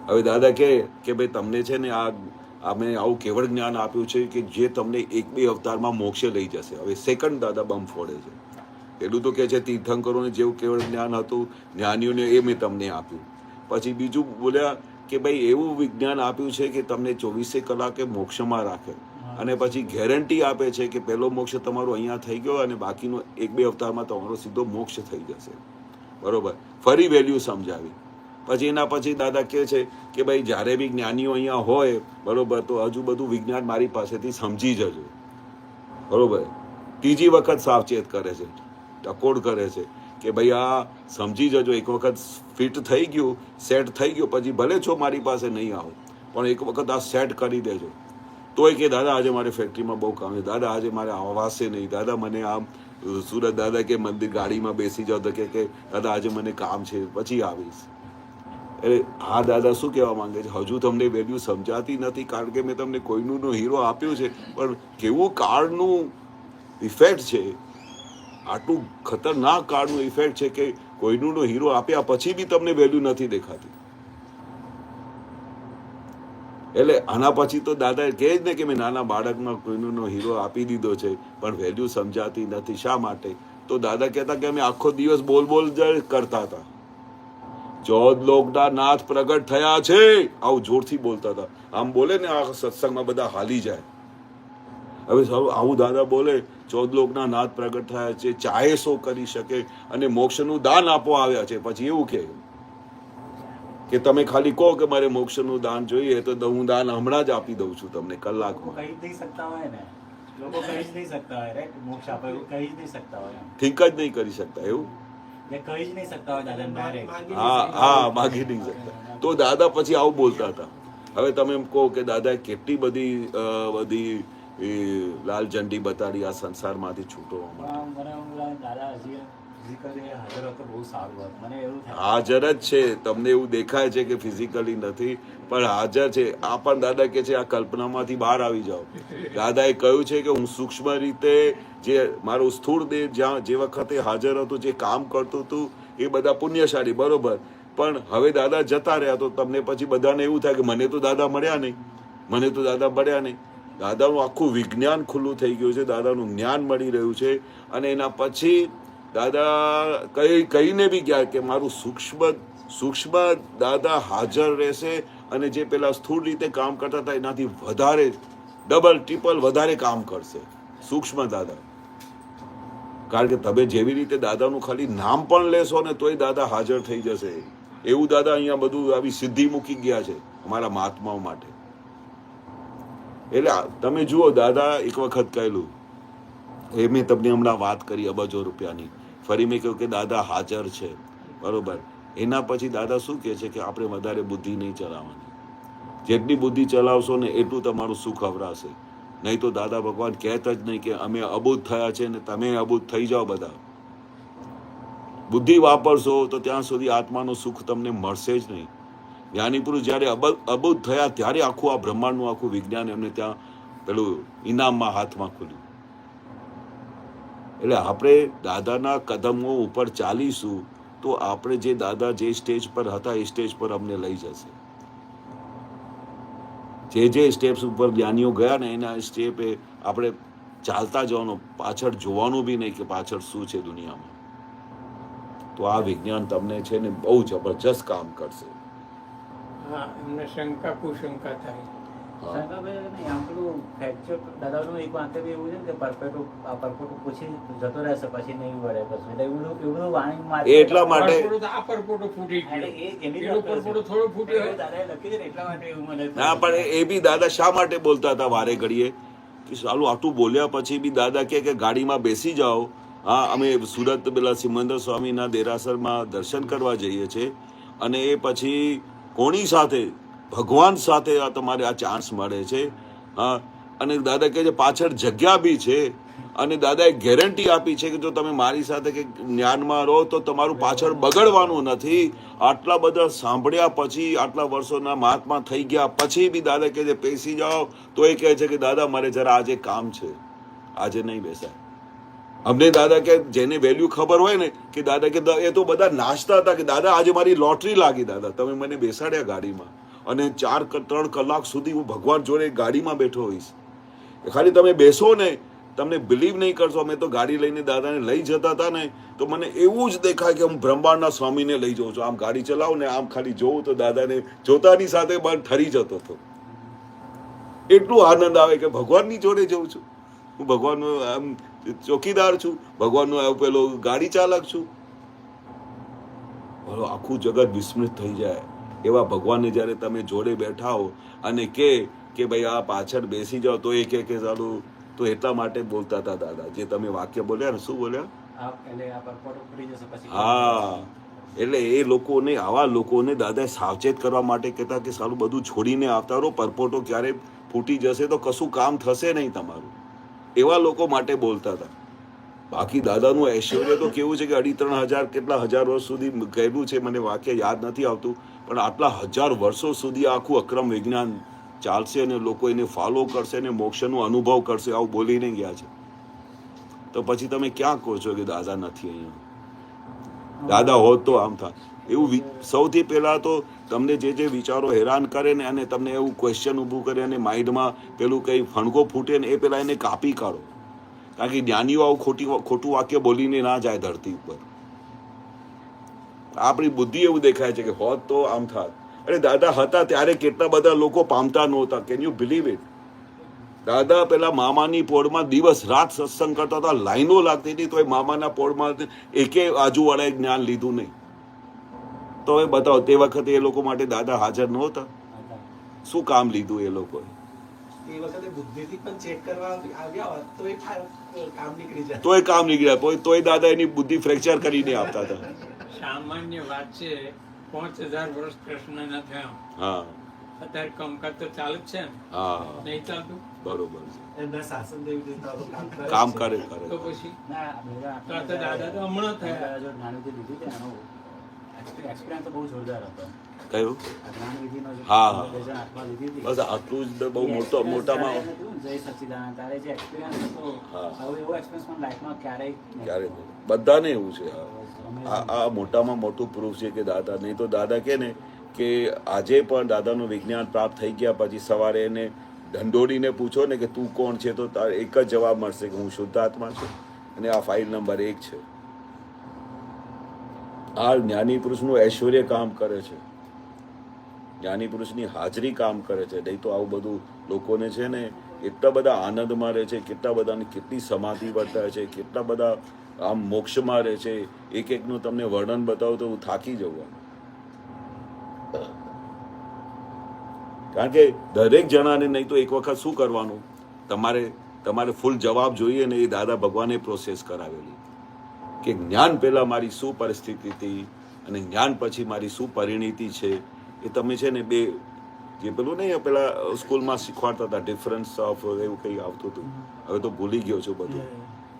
હવે દાદા કે ભાઈ તમને છે ને અમે આવું કેવળ જ્ઞાન આપ્યું છે કે જે તમને 1-2 અવતારમાં મોક્ષે લઈ જશે. હવે સેકન્ડ દાદા બમ ફોડે છે. એટલું તો કે છે તીર્થંકરોને જેવું કેવળ જ્ઞાન હતું, જ્ઞાનીઓને એ મેં તમને આપ્યું. પછી બીજું બોલ્યા કે ભાઈ એવું વિજ્ઞાન આપ્યું છે કે તમને 24 કલાકે મોક્ષમાં રાખે, અને પછી ગેરંટી આપે છે કે પહેલો મોક્ષ તમારો અહીંયા થઈ ગયો અને બાકીનો 1-2 અવતારમાં તમારો સીધો મોક્ષ થઈ જશે. બરોબર? ફરી વેલ્યુ સમજાવી. પછી એના પછી દાદા કહે છે કે ભાઈ જ્યારે બી જ્ઞાનીઓ અહીંયા હોય, બરોબર, તો હજુ બધું વિજ્ઞાન મારી પાસેથી સમજી જજો. બરોબર? ત્રીજી વખત સાવચેત કરે છે, ટકોર કરે છે કે ભાઈ આ સમજી જજો. એક વખત ફિટ થઈ ગયું, સેટ થઈ ગયું, પછી ભલે છો મારી પાસે નહીં આવો, પણ એક વખત આ સેટ કરી દેજો. તોય કે દાદા આજે મારે ફેક્ટરીમાં બહુ કામ છે, દાદા આજે મારે આવાશે નહીં, દાદા મને આમ સુરત દાદા કે મંદિર ગાડીમાં બેસી જાઓ તો કે દાદા આજે મને કામ છે, પછી આવીશ. એટલે હા દાદા શું કહેવા માંગે છે? હજુ તમને વેલ્યુ સમજાતી નથી, કારણ કે મેં તમને કોઈનું હીરો આપ્યું છે, પણ કેવું કાળનું ઇફેક્ટ છે, આટલું ખતરનાક કાળનું ઇફેક્ટ છે કે કોઈનું હીરો આપ્યા પછી બી તમને વેલ્યુ નથી દેખાતી. એટલે આના પછી તો દાદા કહે જ ને કે મેં નાના બાળકમાં કોઈનો હીરો આપી દીધો છે, પણ વેલ્યુ સમજાતી નથી. શા માટે? તો દાદા કહેતા કે અમે આખો દિવસ બોલ જ કરતા હતા. 14 લોકના નાથ પ્રગટ થયા છે, આવું જોરથી બોલતા હતા. આમ બોલે ને આ સત્સંગમાં બધા હાલી જાય. હવે આવું દાદા બોલે, 14 લોકના નાથ પ્રગટ થયા છે, ચાહે સો કરી શકે અને મોક્ષનું દાન આપવા આવ્યા છે. પછી એવું કે તમે ખાલી કહો કે મારે મોક્ષનું દાન જોઈએ તો હું દાન હમણાં જ આપી દઉં છું તમને કલાકમાં. કહી જ નહીં શકતા હોય ને લોકો, કહી જ નહીં શકતા હોય, રાઈટ? મોક્ષ આપે એવું કહી જ નહીં શકતા હોય, થિંક જ નહીં કરી શકતા. એવું કહી જ નહીં શકતા હોય દાદા ડાયરેક્ટ. હા, માગી નહીં શકતા. તો દાદા પછી આવું બોલતા હતા. હવે તમે એમ કહો કે દાદાએ કેટલી બધી લાલ ઝંડી બતાડી આ સંસારમાંથી છૂટવા માટે. મને દાદા હજી ફિઝિકલી હાજર હતો બહુ સારું હતું. મને એવું થાય હાજર જ છે. તમને એવું દેખાય છે કે ફિઝિકલી નથી, પણ હાજર છે. આ પણ દાદા કે છે આ કલ્પનામાંથી બહાર આવી જાઓ. દાદાએ કહ્યું છે કે હું સૂક્ષ્મ રીતે જે મારું સ્થૂળ દેહ જ્યાં જે વખતે હાજર હતું, જે કામ કરતું હતું, એ બધા પુણ્યશાળી, બરોબર. પણ હવે દાદા જતા રહ્યા તો તમને પછી બધાને એવું થાય કે મને તો દાદા મળ્યા નહીં, મને તો દાદા મળ્યા નહીં. દાદાનું આખું વિજ્ઞાન ખુલ્લું થઈ ગયું છે, દાદાનું જ્ઞાન મળી રહ્યું છે. અને એના પછી દાદા કહીને બી ગયા કે મારું સૂક્ષ્મ દાદા હાજર રહેશે, અને જે પેલા સ્થૂળ રીતે કામ કરતા હતા એનાથી વધારે ડબલ ટ્રિપલ વધારે કામ કરશે સૂક્ષ્મ દાદા. કારણ કે તમે જેવી રીતે દાદાનું ખાલી નામ પણ લેશો ને તોય દાદા હાજર થઈ જશે. એવું દાદા અહીંયા બધું આવી સિદ્ધિ મૂકી ગયા છે અમારા મહાત્માઓ માટે. એટલે તમે જુઓ, દાદા એક વખત કહેલું, એ મેં તમને હમણાં વાત કરી અબજો રૂપિયાની, ફરી મેં કહ્યું કે દાદા હાજર છે, બરોબર. એના પછી દાદા શું કહે છે કે આપણે વધારે બુદ્ધિ નહીં ચલાવવાની. જેટલી બુદ્ધિ ચલાવશો ને એટલું તમારું સુખ અવરાશે. નહીં તો દાદા ભગવાન કહેતા જ નહીં કે અમે અબુદ્ધ થયા છે ને તમે અબુદ્ધ થઈ જાઓ બધા. બુદ્ધિ વાપરશો તો ત્યાં સુધી આત્માનું સુખ તમને મળશે જ નહીં. જ્ઞાની પુરુષ જ્યારે અબુદ્ધ થયા ત્યારે આખું આ બ્રહ્માંડનું આખું વિજ્ઞાન એમને ત્યાં પેલું ઇનામમાં હાથમાં ખુલ્યું. એટલે આપણે દાદાના કદમો ઉપર ચાલીશું તો આપણે જે દાદા જે સ્ટેજ પર હતા એ સ્ટેજ પર અમને લઈ જશે. જે સ્ટેપ્સ ઉપર જ્ઞાનીઓ ગયા ને એના સ્ટેપે આપણે ચાલતા જવાનું, પાછળ જોવાનું બી નહીં કે પાછળ શું છે દુનિયામાં. તો આ વિજ્ઞાન તમને છે ને બહુ જબરજસ્ત કામ કરશે. હા, એમને શંકા કુશંકા થાય. શંકાભાઈ નહીં, આમ પેલું ફ્રેક્ચર દાદાનું એક વાંકે બી એવું છે ને કે પરપોટો પૂછી જતો રહેશે પછી નહીં વળે પછી, એટલે એવું વાણી મારે એટલા માટે પરપોટો તો આ પરપોટો ફૂટી ગયો, પેલો પરપોટો થોડો ફૂટ્યો હોય. દાદાએ લખી દે ને એટલા માટે એવું મને ના, પણ એ બી દાદા શા માટે બોલતા હતા વારે ઘડીએ કે સાલું આટલું બોલ્યા પછી બી દાદા કે ગાડીમાં બેસી જાઓ. હા, અમે સુરત પેલા સિમંદર સ્વામીના દેરાસરમાં દર્શન કરવા જઈએ છીએ, અને એ પછી કોની સાથે, ભગવાન સાથે આ તમારે આ ચાન્સ મળે છે. હા, અને દાદા કહે છે પાછળ જગ્યા બી છે, અને દાદાએ ગેરંટી આપી છે કે જો તમે મારી સાથે કે જ્ઞાનમાં રહો તો તમારું પાછળ બગડવાનું નથી. આટલા બધા સાંભળ્યા પછી, આટલા વર્ષોના મહાત્મા થઈ ગયા પછી બી દાદા કહે છે બેસી જાઓ, તો એ કહે છે કે દાદા મારે જરા આજે કામ છે, આજે નહીં બેસાય. અમને દાદા કે જેને વેલ્યુ ખબર હોય ને કે દાદા કે એ તો બધા નાચતા હતા કે દાદા આજે મારી લોટરી લાગી, દાદા તમે મને બેસાડ્યા ગાડીમાં, અને 4-3 કલાક સુધી હું ભગવાન જોડે ગાડીમાં બેઠો હોઈશ. ખાલી તમે બેસો ને, તમને બિલીવ નહીં કરશો. અમે તો ગાડી લઈને દાદાને લઈ જતા હતા ને તો મને એવું જ દેખાય કે હું બ્રહ્માંડના સ્વામીને લઈ જાઉં છું. આમ ગાડી ચલાવું ને આમ ખાલી જોઉં તો દાદાને જોતાની સાથે પણ ઠરી જતો હતો. એટલું આનંદ આવે કે ભગવાનની જોડે જઉં છું, હું ભગવાનનો આમ ચોકીદાર છું, ભગવાનનો પેલો ગાડી ચાલક છું. આખું જગત વિસ્મૃત થઈ જાય એવા ભગવાનને જ્યારે તમે જોડે બેઠા હો અને કે ભાઈ આ પાછળ બેસી જાઓ, તો એ કે ચાલું. તો એટલા માટે બોલતા હતા દાદા જે તમે વાક્ય બોલ્યા ને, શું બોલ્યા? હા, એટલે એ લોકોને, આવા લોકોને દાદાએ સાવચેત કરવા માટે કહેતા કે સાલું બધું છોડીને આવતા રહો, પરપોટો ક્યારે ફૂટી જશે તો કશું કામ થશે નહીં તમારું. એવા લોકો માટે બોલતા હતા. બાકી દાદાનું ઐશ્વર્ય તો કેવું છે કે 2,500 કેટલા હજાર વર્ષ સુધી કહેલું છે, મને વાક્ય યાદ નથી આવતું, પણ આટલા 1000 વર્ષો સુધી આખું અક્રમ વિજ્ઞાન ચાલશે અને લોકો એને ફોલો કરશે અને મોક્ષનો અનુભવ કરશે, આવું બોલીને ગયા છે. તો પછી તમે ક્યાં કહો છો કે દાદા નથી અહીંયા? દાદા હોત તો આમ થાય. એવું સૌથી પહેલા તો તમને જે વિચારો હેરાન કરે ને અને તમને એવું ક્વેશ્ચન ઊભું કરે અને માઇન્ડમાં પેલું કંઈ ફણકો ફૂટે ને, એ પહેલાં એને કાપી કાઢો. કારણ કે જ્ઞાનીઓ આવું ખોટું વાક્ય બોલીને ના જાય ધરતી ઉપર. આપણી બુદ્ધિ એવું દેખાય છે કે હોત તો આમ થાત. અરે દાદા હતા ત્યારે કેટલા બધા લોકો પામતા નહોતા. Can you believe it? દાદા પેલા મામાની પોળમાં દિવસ રાત સત્સંગ કરતા હતા, લાઈનો લાગતી હતી, તો એ મામાના પોળમાં એકે આજુવાળાએ જ્ઞાન લીધું નહીં. તો હવે બતાવો, તે વખતે એ લોકો માટે દાદા હાજર નહોતા? શું કામ લીધું એ લોકોએ? એ વખતે બુદ્ધિથી પણ ચેક કરવા આવ્યા હોત તો એ કામ નીકળી જાય. તોય કામ નીકળી જાય, તોય દાદા એની બુદ્ધિ ફ્રેક્ચર કરીને આપતા હતા. સામાન્ય વાત છે, 5000 વર્ષ કૃષ્ણના થયા. હા, અત્યારે કામકાજ તો ચાલુ જ છે ને હા નહીં ચાલતું બરોબર છે. એમના શાસન દેવી દેવતાઓ કામ કરે તો કરે પછી ના બધા તો આ તો દાદા તો હમણાં થયા જો જ્ઞાનવિધિ લીધી છે એનો એક્સપિરિયન્સ તો બહુ જોરદાર હતો. કયું આ જ્ઞાનવિધિનો જે હા, હા. 2008 માં લીધી હતી. બસ આટલું જ બહુ એ મોટો experience મોટામાં ત્યારે હતું ને, જય સચ્ચિદાનંદ, તારે જે experience હતો, હા. હવે એવો experience મને લાઈફમાં ક્યારેય નહીં ક્યારે થયો. બધાને એવું છે આ Amazing. આ મોટામાં મોટું પ્રૂફ છે કે દાદા નહીં તો દાદા કે ને કે આજે પણ દાદાનું વિજ્ઞાન પ્રાપ્ત થઈ ગયા પછી સવારે એને ઢંઢોળીને પૂછો ને કે તું કોણ છે તો તારે એક જ જવાબ મળશે કે હું શુદ્ધ આત્મા છું અને આ ફાઇલ નંબર 1 છે. આ જ્ઞાની પુરુષનું ઐશ્વર્ય કામ કરે છે, જ્ઞાની પુરુષની હાજરી કામ કરે છે. નહીં તો આવું બધું લોકોને છે ને એટલા બધા આનંદમાં રહે છે, કેટલા બધાની કેટલી સમાધિ વર્તાય છે, કેટલા બધા આમ મોક્ષમાં રહે છે. એક એકનું તમને વર્ણન બતાવું તો હું થાકી જવું. કારણ કે દરેક જણાને નહીં તો એક વખત શું કરવાનું, તમારે ફૂલ જવાબ જોઈએ ને એ દાદા ભગવાને પ્રોસેસ કરાવેલી કે જ્ઞાન પહેલા મારી શું પરિસ્થિતિ હતી અને જ્ઞાન પછી મારી શું પરિણીતિ છે. એ તમે છે ને બે જે પેલું નહીં પેલા સ્કૂલમાં શીખવાડતા હતા ડિફરન્સ ઓફ એવું કંઈ આવતું હતું, હવે તો ભૂલી ગયો છું બધું.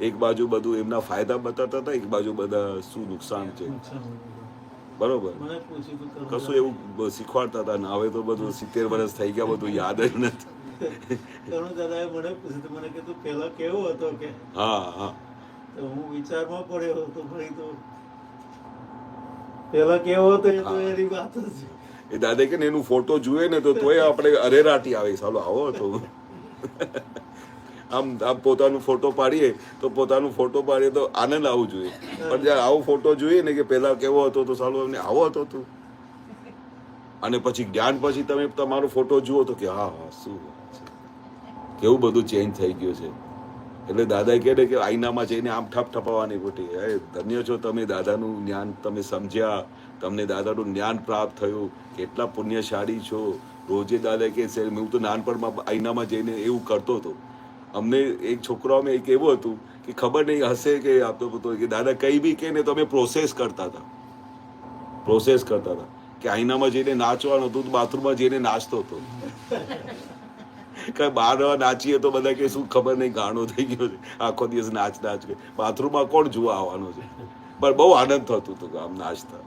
એક બાજુ બધું એમના ફાયદા બતાવતા હતા, એક બાજુ બધા શું નુકસાન છે, બરોબર મને પૂછ્યું તું કરું કશું એવું શીખવાડતા હતા ને હવે તો બધું 70 વર્ષ થઈ ગયા, બધું યાદ જ નથી. કરું દાદાએ મને પૂછ્યું તું, મને કે તું પહેલા કેવો હતો કે હા હા તો હું વિચારમાં પડ્યો હતો ફરી તો પહેલા કેવો હતો એ તો એની વાત જ છે. એ દાદા કે ને એનું ફોટો જોઈએ ને તો તોય આપણે અરેરાટી આવે, સાલો આવો હતો. આમ પોતાનું ફોટો પાડીએ તો આનંદ આવવું જોઈએ, પણ જ્યારે આવો ફોટો જોઈએ ને કે પહેલા કેવો હતો તો સાલો એમને આવો હતો તું, અને પછી જ્ઞાન પછી તમે તમારો ફોટો જુઓ તો કે હા હા શું વાત છે, કેવું બધું ચેન્જ થઈ ગયું છે. એટલે દાદા કહે ને કે આઈનામાં જઈને આમ ઠપઠપાવાની ખોટી. ધન્ય છો તમે, દાદાનું જ્ઞાન તમે સમજ્યા, તમને દાદાનું જ્ઞાન પ્રાપ્ત થયું, કેટલા પુણ્યશાળી છો. રોજે દાદા કે છે, હું તો નાનપણમાં આઈનામાં જઈને એવું કરતો હતો. અમને એક છોકરાઓમાં એક એવું હતું કે ખબર નહીં હશે કે આપતો હતો કે દાદા કંઈ બી કે ને તો અમે પ્રોસેસ કરતા હતા કે આઈનામાં જઈને નાચવાનું હતું, બાથરૂમમાં જઈને નાચતો હતો. કઈ બહાર નાચીએ તો બધા કે શું ખબર નહીં ગાણો થઈ ગયો છે, આખો દિવસ નાચ કે બાથરૂમમાં કોણ જોવા આવવાનું છે. પણ બહુ આનંદ થતું હતું આમ નાચતા.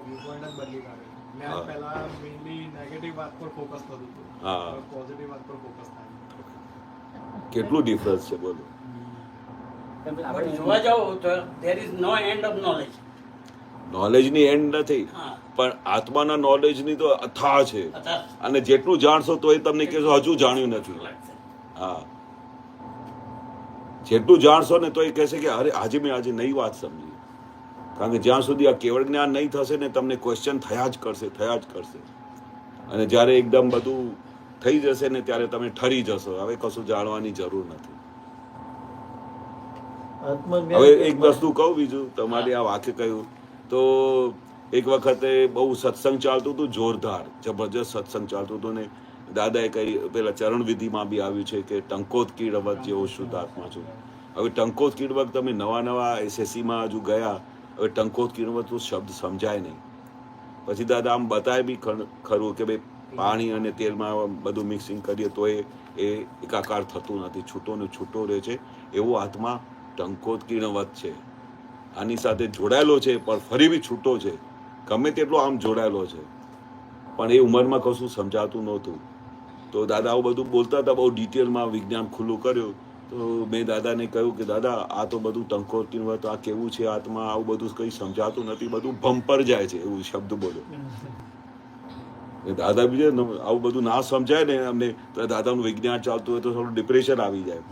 વ્યૂ પોઈન્ટ જ બદલી કાઢે. મેં હા. પહેલા મેઇનલી નેગેટિવ વાત પર ફોકસ થતું હતું, હા. પોઝિટિવ વાત પર ફોકસ થાય. કેટલું ડિફરન્સ છે બોલો. કેમ કે આપણે આપણે જોવા જાઓ તો there is no end of knowledge. નોલેજની એન્ડ નથી, હા. પણ આત્માના નોલેજની તો અથાહ છે. અથાહ. અને જેટલું જાણશો તો એ તમને કહેશો હજુ જાણ્યું નથી. હા, જેટલું જાણશો ને તો એ કહેશે કે અરે આજે મેં નવી વાત સમજી. કારણ કે જ્યાં સુધી આ કેવળ જ્ઞાન નહીં થશે ને તમને ક્વેશ્ચન થયા જ કરશે. અને જ્યારે એકદમ બધું થઈ જશે ને ત્યારે તમે ઠરી જશો, હવે કશું જાણવાની જરૂર નથી. આત્મજ્ઞાન હવે એક વસ્તુ કહું, બીજું તમારે આ વાક્ય કહ્યું તો એક વખતે બહુ સત્સંગ ચાલતું હતું, જોરદાર જબરજસ્ત સત્સંગ ચાલતું હતું ને દાદાએ કહી પેલા ચરણ વિધિમાં બી આવ્યું છે કે ટંકોત કીડવત જેવો શુદ્ધ આત્મા છું. હવે ટંકોત કીડવત તમે નવા SSCમાં હજુ ગયા, હવે ટંકોત કીડવત શબ્દ સમજાય નહીં. પછી દાદા આમ બતાય બી ખરું કે ભાઈ પાણી અને તેલમાં બધું મિક્સિંગ કરીએ તો એ એકાકાર થતું નથી, છૂટો ને છૂટો રહે છે. એવો આત્મા ટંકોત કીણવત છે, આની સાથે જોડાયેલો છે પણ ફરી બી છૂટો છે, ગમે તેટલો આમ જોડાયેલો છે, પણ એ ઉંમરમાં કશું સમજાતું નહોતું. તો દાદા આવું બધું બોલતા હતા, બહુ ડિટેલમાં વિજ્ઞાન ખુલ્લું કર્યું. તો મેં દાદાને કહ્યું કે દાદા આ તો બધું ટંકોત કીણવત, આ કેવું છે આત્મા, આવું બધું કંઈ સમજાતું નથી, બધું ભંપર જાય છે, એવું શબ્દ બોલ્યો. દાદા બી આવું બધું ના સમજાય ને અમને, તો દાદાનું વિજ્ઞાન ચાલતું હોય તો થોડું ડિપ્રેશન આવી જાય.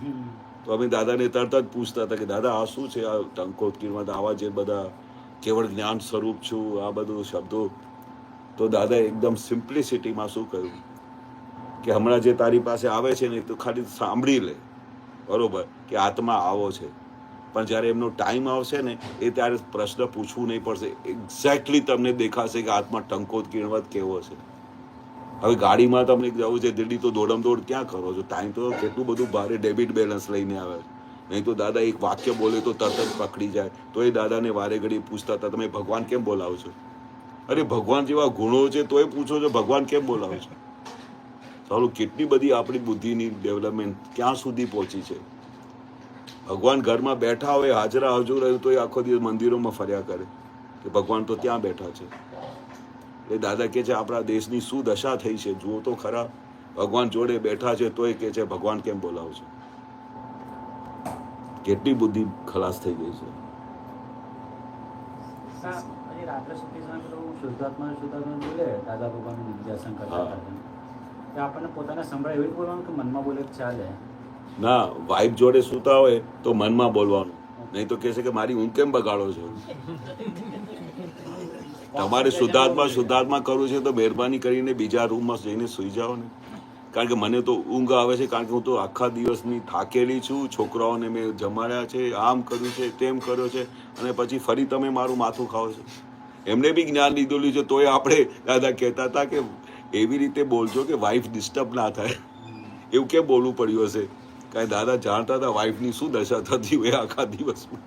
તો અમે દાદાને તરત જ પૂછતા હતા કે દાદા આ શું છે, આ ટંકોત કીણવત, આવા જે બધા કેવળ જ્ઞાન સ્વરૂપ છું, આ બધું શબ્દો. તો દાદા એકદમ સિમ્પ્લિસિટીમાં શું કહ્યું કે હમણાં જે તારી પાસે આવે છે ને તો ખાલી સાંભળી લે, બરોબર, કે આત્મા આવો છે, પણ જ્યારે એમનો ટાઈમ આવશે ને એ ત્યારે પ્રશ્ન પૂછવું નહીં પડશે, એક્ઝેક્ટલી તમને દેખાશે કે આત્મા ટંકોત કીણવત કેવો છે. હવે ગાડીમાં તમને જવું છે દિલ્હી તો દોડ ક્યાં કરો છો, ટાઈમ તો કેટલું બધું ભારે ડેબિટ બેલેન્સ લઈને આવે છે. નહીં તો દાદા એક વાક્ય બોલે તો તરત જ પકડી જાય. તો એ દાદાને વારે ઘડી પૂછતા હતા તમે ભગવાન કેમ બોલાવો છો? અરે ભગવાન જેવા ગુણો છે તોય પૂછો છો ભગવાન કેમ બોલાવો છો? ચાલો કેટલી બધી આપણી બુદ્ધિની ડેવલપમેન્ટ ક્યાં સુધી પહોંચી છે. ભગવાન ઘરમાં બેઠા હોય, હાજરા હજુર હોય તો એ આખો દિવસ મંદિરોમાં ફર્યા કરે કે ભગવાન તો ત્યાં બેઠા છે. એ દાદા કહે છે આપણા દેશની શું દશા થઈ છે જુઓ તો ખરા. ભગવાન જોડે બેઠા છે તોય કહે છે ભગવાન કેમ બોલાવશો. કેટલી બુદ્ધિ ખલાસ થઈ ગઈ છે. રાત્રે સુધી શુદ્ધાત્મા બોલે દાદા ભગવાનનું નિર્દેશન કરતા હતા કે આપણને પોતાને સંભળાય એવું બોલવાનું કે મનમાં બોલે ચાલે ના. વાઇફ જોડે સૂતા હોય તો મનમાં બોલવાનું, નહીં તો કહેશે કે મારી ઊંઘ કેમ બગાડો છો. તમારે શુદ્ધાત્મા કરવું છે તો મહેરબાની કરીને બીજા રૂમમાં જઈને સૂઈ જાઓ ને. કારણ કે મને તો ઊંઘ આવે છે, કારણ કે હું તો આખા દિવસની થાકેલી છું. છોકરાઓને મેં જમાડ્યા છે, આમ કર્યું છે, તેમ કર્યો છે, અને પછી ફરી તમે મારું માથું ખાઓ છો. એમને બી જ્ઞાન લીધેલું છે તોય આપણે દાદા કહેતા હતા કે એવી રીતે બોલજો કે વાઈફ ડિસ્ટર્બ ના થાય. એવું કેમ બોલવું પડ્યું હશે? કારણ દાદા જાણતા હતા વાઈફની શું દશા થતી હોય આખા દિવસમાં.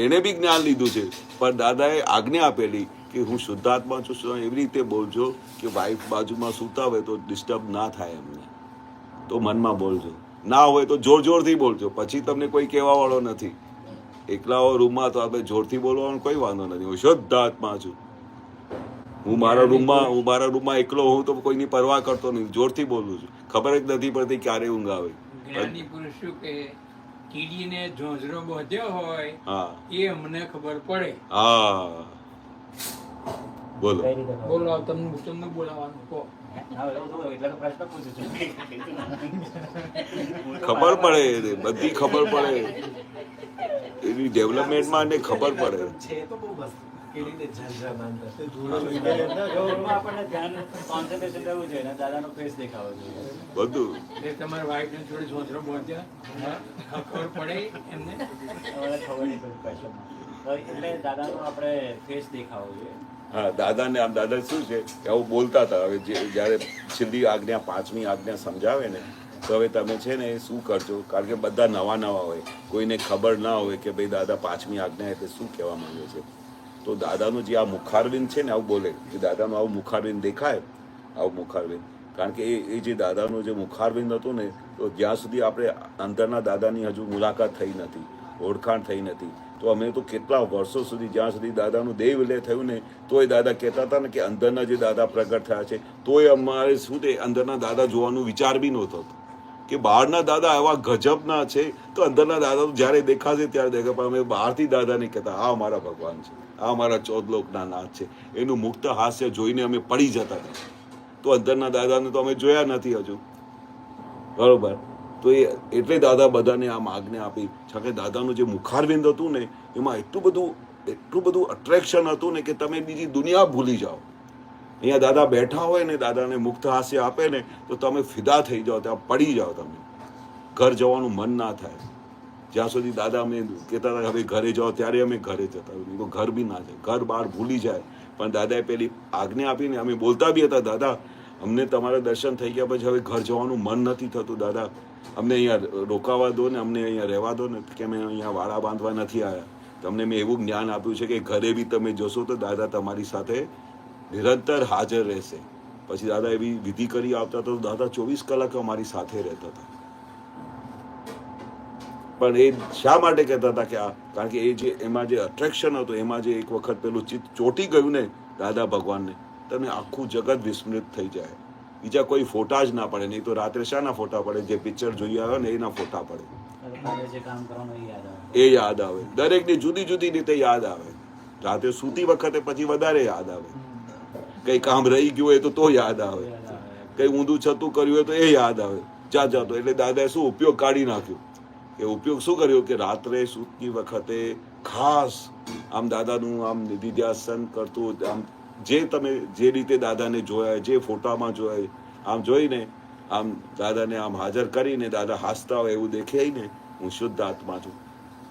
એને બી જ્ઞાન લીધું છે, પણ દાદાએ આજ્ઞા આપેલી કે હું શુદ્ધાત્મા છું, એવી રીતે બોલજો કે વાઈફ બાજુમાં સૂતા હોય તો ડિસ્ટર્બ ના થાય એમને. તો મનમાં બોલજો, ના હોય તો જોર જોરથી બોલજો. પછી તમને કોઈ કહેવા વાળો નથી. એકલા રૂમમાં તો આપણે જોરથી બોલવાનો કોઈ વાંધો નથી. હું શુદ્ધાત્મા છું, હું મારા રૂમમાં એકલો હું તો કોઈની પરવા કરતો નથી, જોરથી બોલું છું. ખબર જ નથી પડતી ક્યારે ઊંઘ આવે. જ્ઞાની પુરુષ શું કે કીડીને ઝોઝરો બાંધ્યો હોય એ અમને ખબર પડે. હા બોલો બોલો તમને બોલાવાનું કહો. ખબર પડે, બધી ખબર પડે. એની ડેવલપમેન્ટમાં ને ખબર પડે. છે તો બહુ મસ્ત કીડીને ઝાંઝરા બાંધતા. આપણને ધ્યાન કોન્સન્ટ્રેશન કરવું જોઈએ ને દાદાનો ફેસ દેખાવો જોઈએ બધું. એટલે તમારા વાઈફને થોડી ઝોઝરો બાંધ્યા ખબર પડે એમને. ખબર નહીં પડે એટલે દાદાનો આપણે ફેસ દેખાવો જોઈએ. હા, દાદાને આમ દાદા શું છે કે આવું બોલતા હતા. હવે જ્યારે છેલ્લી આજ્ઞા, 5મી આજ્ઞા સમજાવે ને તો હવે તમે છે ને શું કરજો, કારણ કે બધા નવા હોય, કોઈને ખબર ના હોય કે ભાઈ દાદા 5મી આજ્ઞા એટલે શું કહેવા માંગે છે. તો દાદાનું જે આ મુખારવિંદ છે ને આવું બોલે કે દાદાનું આવું મુખારવિંદ દેખાય, આવું મુખારવિંદ. કારણ કે એ જે દાદાનું જે મુખારવિંદ હતું ને તો જ્યાં સુધી આપણે અંદરના દાદાની હજુ મુલાકાત થઈ નથી, ઓળખાણ થઈ નથી, તો અમે તો કેટલા વર્ષો સુધી જ્યાં સુધી દાદાનું દેહ વિલય થયું ને તોય દાદા કહેતા હતા ને કે અંદરના જે દાદા પ્રગટ થયા છે તોય અમારે શું તે અંદરના દાદા જોવાનું વિચાર બી નહોતો કે બહારના દાદા એવા ગજબના છે તો અંદરના દાદા તો જ્યારે દેખાશે ત્યારે દેખા. પણ અમે બહારથી દાદાને કહેતા આ અમારા ભગવાન છે, આ અમારા 14 લોકના નાથ છે. એનું મુક્ત હાસ્ય જોઈને અમે પડી જતા હતા. તો અંદરના દાદાને તો અમે જોયા નથી હજુ, બરોબર. તો એ એટલે દાદા બધાને આમ આજ્ઞા આપી. કારણ કે દાદાનું જે મુખારવિંદ હતું ને એમાં એટલું બધું અટ્રેક્શન હતું ને કે તમે બીજી દુનિયા ભૂલી જાઓ. અહીંયા દાદા બેઠા હોય ને, દાદાને મુક્ત હાસ્ય આપે ને તો તમે ફિદા થઈ જાઓ, ત્યાં પડી જાઓ. તમે ઘર જવાનું મન ના થાય. જ્યાં સુધી દાદા અમે કહેતા હતા હવે ઘરે જાઓ ત્યારે અમે ઘરે જતા, તો ઘર બી ના જાય, ઘર બહાર ભૂલી જાય. પણ દાદાએ પેલી આજ્ઞા આપીને અમે બોલતા બી હતા દાદા અમને તમારા દર્શન થઈ ગયા પછી હવે ઘર જવાનું મન નથી થતું, દાદા અમને અહીંયા રોકાવા દો ને, અમને અહીંયા રહેવા દો ને, કે અમે અહીંયા વાળા બાંધવા નથી આવ્યા. તમને મેં એવું જ્ઞાન આપ્યું છે કે ઘરે બી તમે જશો તો દાદા તમારી સાથે નિરંતર હાજર રહેશે. પછી દાદા એવી વિધિ કરી આવતા તો દાદા 24 કલાક અમારી સાથે રહેતા હતા. પણ એ શા માટે કહેતા હતા કે કારણ કે એ જે એમાં જે અટ્રેક્શન હતું, એમાં જે એક વખત પેલું ચિત્ત ચોટી ગયું ને દાદા ભગવાનને, તમને આખું જગત વિસ્મૃત થઈ જાય. બીજા કોઈ ફોટા જ ના પડે. નહીં તો રાત્રે શાના ફોટા પડે? જે પિક્ચર જોઈ આવ્યો ને એના ફોટા પડે. એ યાદ આવે, દરેકની જુદી જુદી રીતે યાદ આવે. રાતે સૂતી વખતે પછી વધારે યાદ આવે. કઈ કામ રહી ગયું હોય તો યાદ આવે, કઈ ઊંધું છતું કર્યું હોય તો એ યાદ આવે. જાતો એટલે દાદાએ શું ઉપયોગ કાઢી નાખ્યો કે ઉપયોગ શું કર્યો કે રાત્રે સૂતી વખતે ખાસ આમ દાદાનું આમ નિધિધ્યાસન કરતું, આમ જે તમે જે રીતે દાદાને જોયા, જે ફોટામાં જોયા, આમ જોઈને આમ દાદાને આમ હાજર કરીને દાદા હાસતા હોય એવું દેખાય ને હું શુદ્ધ આત્મા છું.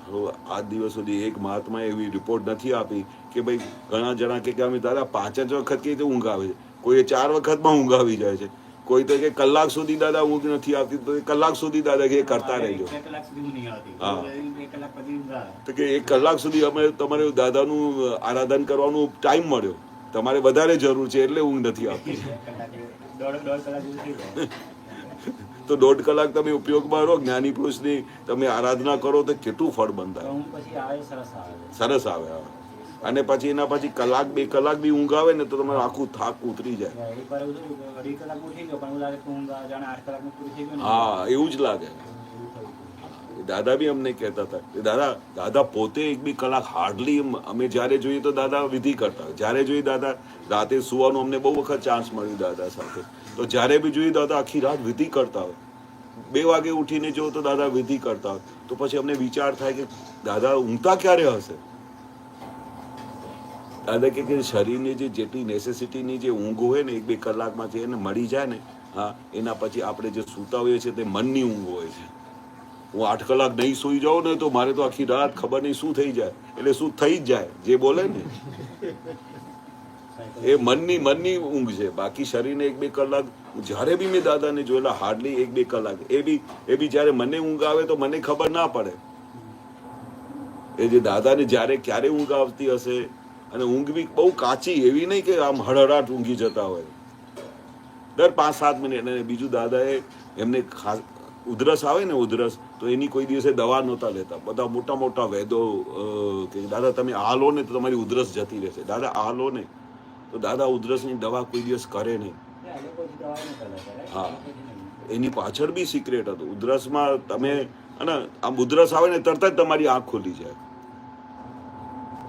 હવે આજ દિવસ સુધી એક મહાત્માએ એવી રિપોર્ટ નથી આપી કે ભાઈ ઘણા જણા કે અમે દાદા 5 જ વખત કેવી રીતે ઊંઘ આવે છે, કોઈએ 4 વખતમાં ઊંઘ આવી જાય છે, કોઈ તો કે કલાક સુધી દાદા ઊંઘ નથી આવતી તો કલાક સુધી દાદા કે કરતા રહેજો. હા, તો કે 1 કલાક સુધી અમે તમારે દાદાનું આરાધન કરવાનું ટાઈમ મળ્યો તમારે વધારે જરૂર છે એટલે ઊંઘ નથી આવતી. દોઢ કલાક જેવું થઈ જાય. તો 1.5 કલાક તમે ઉપયોગમાં રહો, જ્ઞાની પુરુષની તમે આરાધના કરો તો કેટલું ફળ બંધાય. ઊંઘ પછી આવે સરસ આવે. સરસ આવે. અને પછી એના પછી 1-2 કલાક બી ઊંઘ આવે ને તો તમારું આખું થાક ઉતરી જાય. એક વાર એવું થયું કે 2.5 કલાક ઉઠી ગયો પણ એવું લાગે કે ઊંઘ જાણે 8 કલાકનું પૂરું થઈ ગયું ને. હા, એવું જ લાગે. દાદા બી અમને કહેતા હતા કે દાદા પોતે 1-2 કલાક હાર્ડલી, અમે જ્યારે જોઈએ તો દાદા વિધિ કરતા હોય. જ્યારે જોઈએ દાદા રાતે સુવાનું અમને બહુ વખત ચાન્સ મળ્યું દાદા સાથે, તો જ્યારે બી જોઈએ દાદા આખી રાત વિધિ કરતા હોય. 2 વાગે ઉઠીને જો તો દાદા વિધિ કરતા હોય. તો પછી અમને વિચાર થાય કે દાદા ઊંઘતા ક્યારે હશે. દાદા કે શરીરની જે જેટલી નેસેસિટીની જે ઊંઘ હોય ને 1-2 કલાકમાંથી એને મળી જાય ને, હા, એના પછી આપણે જે સૂતા હોઈએ છીએ તે મનની ઊંઘ હોય છે. હું 8 કલાક નહીં સૂઈ જાઉં ને તો મારે તો આખી રાત ખબર નહીં શું થઈ જાય. એટલે શું થઈ જ જાય જે બોલે ને એ મનની ઊંઘ છે. બાકી શરીરને 1-2 કલાક જ્યારે બી મેં દાદાને જોયેલા હાર્ડલી 1-2 કલાક, એ બી જ્યારે મને ઊંઘ આવે તો મને ખબર ના પડે. એ જે દાદાને જ્યારે ક્યારે ઊંઘ આવતી હશે, અને ઊંઘ બી બહુ કાચી, એવી નહીં કે આમ હળહળાટ ઊંઘી જતા હોય દર 5-7 મિનિટ. અને બીજું દાદાએ એમને ખાસ ઉધરસ આવે ને, ઉધરસ તો એની કોઈ દિવસે દવા નહોતા લેતા. બધા મોટા મોટા વૈદો કે દાદા તમે આ લો ને તો તમારી ઉધરસ જતી રહેશે. દાદા આ લો ને તો દાદા ઉધરસની દવા કોઈ દિવસ કરે નહીં. હા, એની પાછળ બી સિક્રેટ હતું. ઉધરસમાં તમે અને આમ ઉધરસ આવે ને તરત જ તમારી આંખ ખુલી જાય.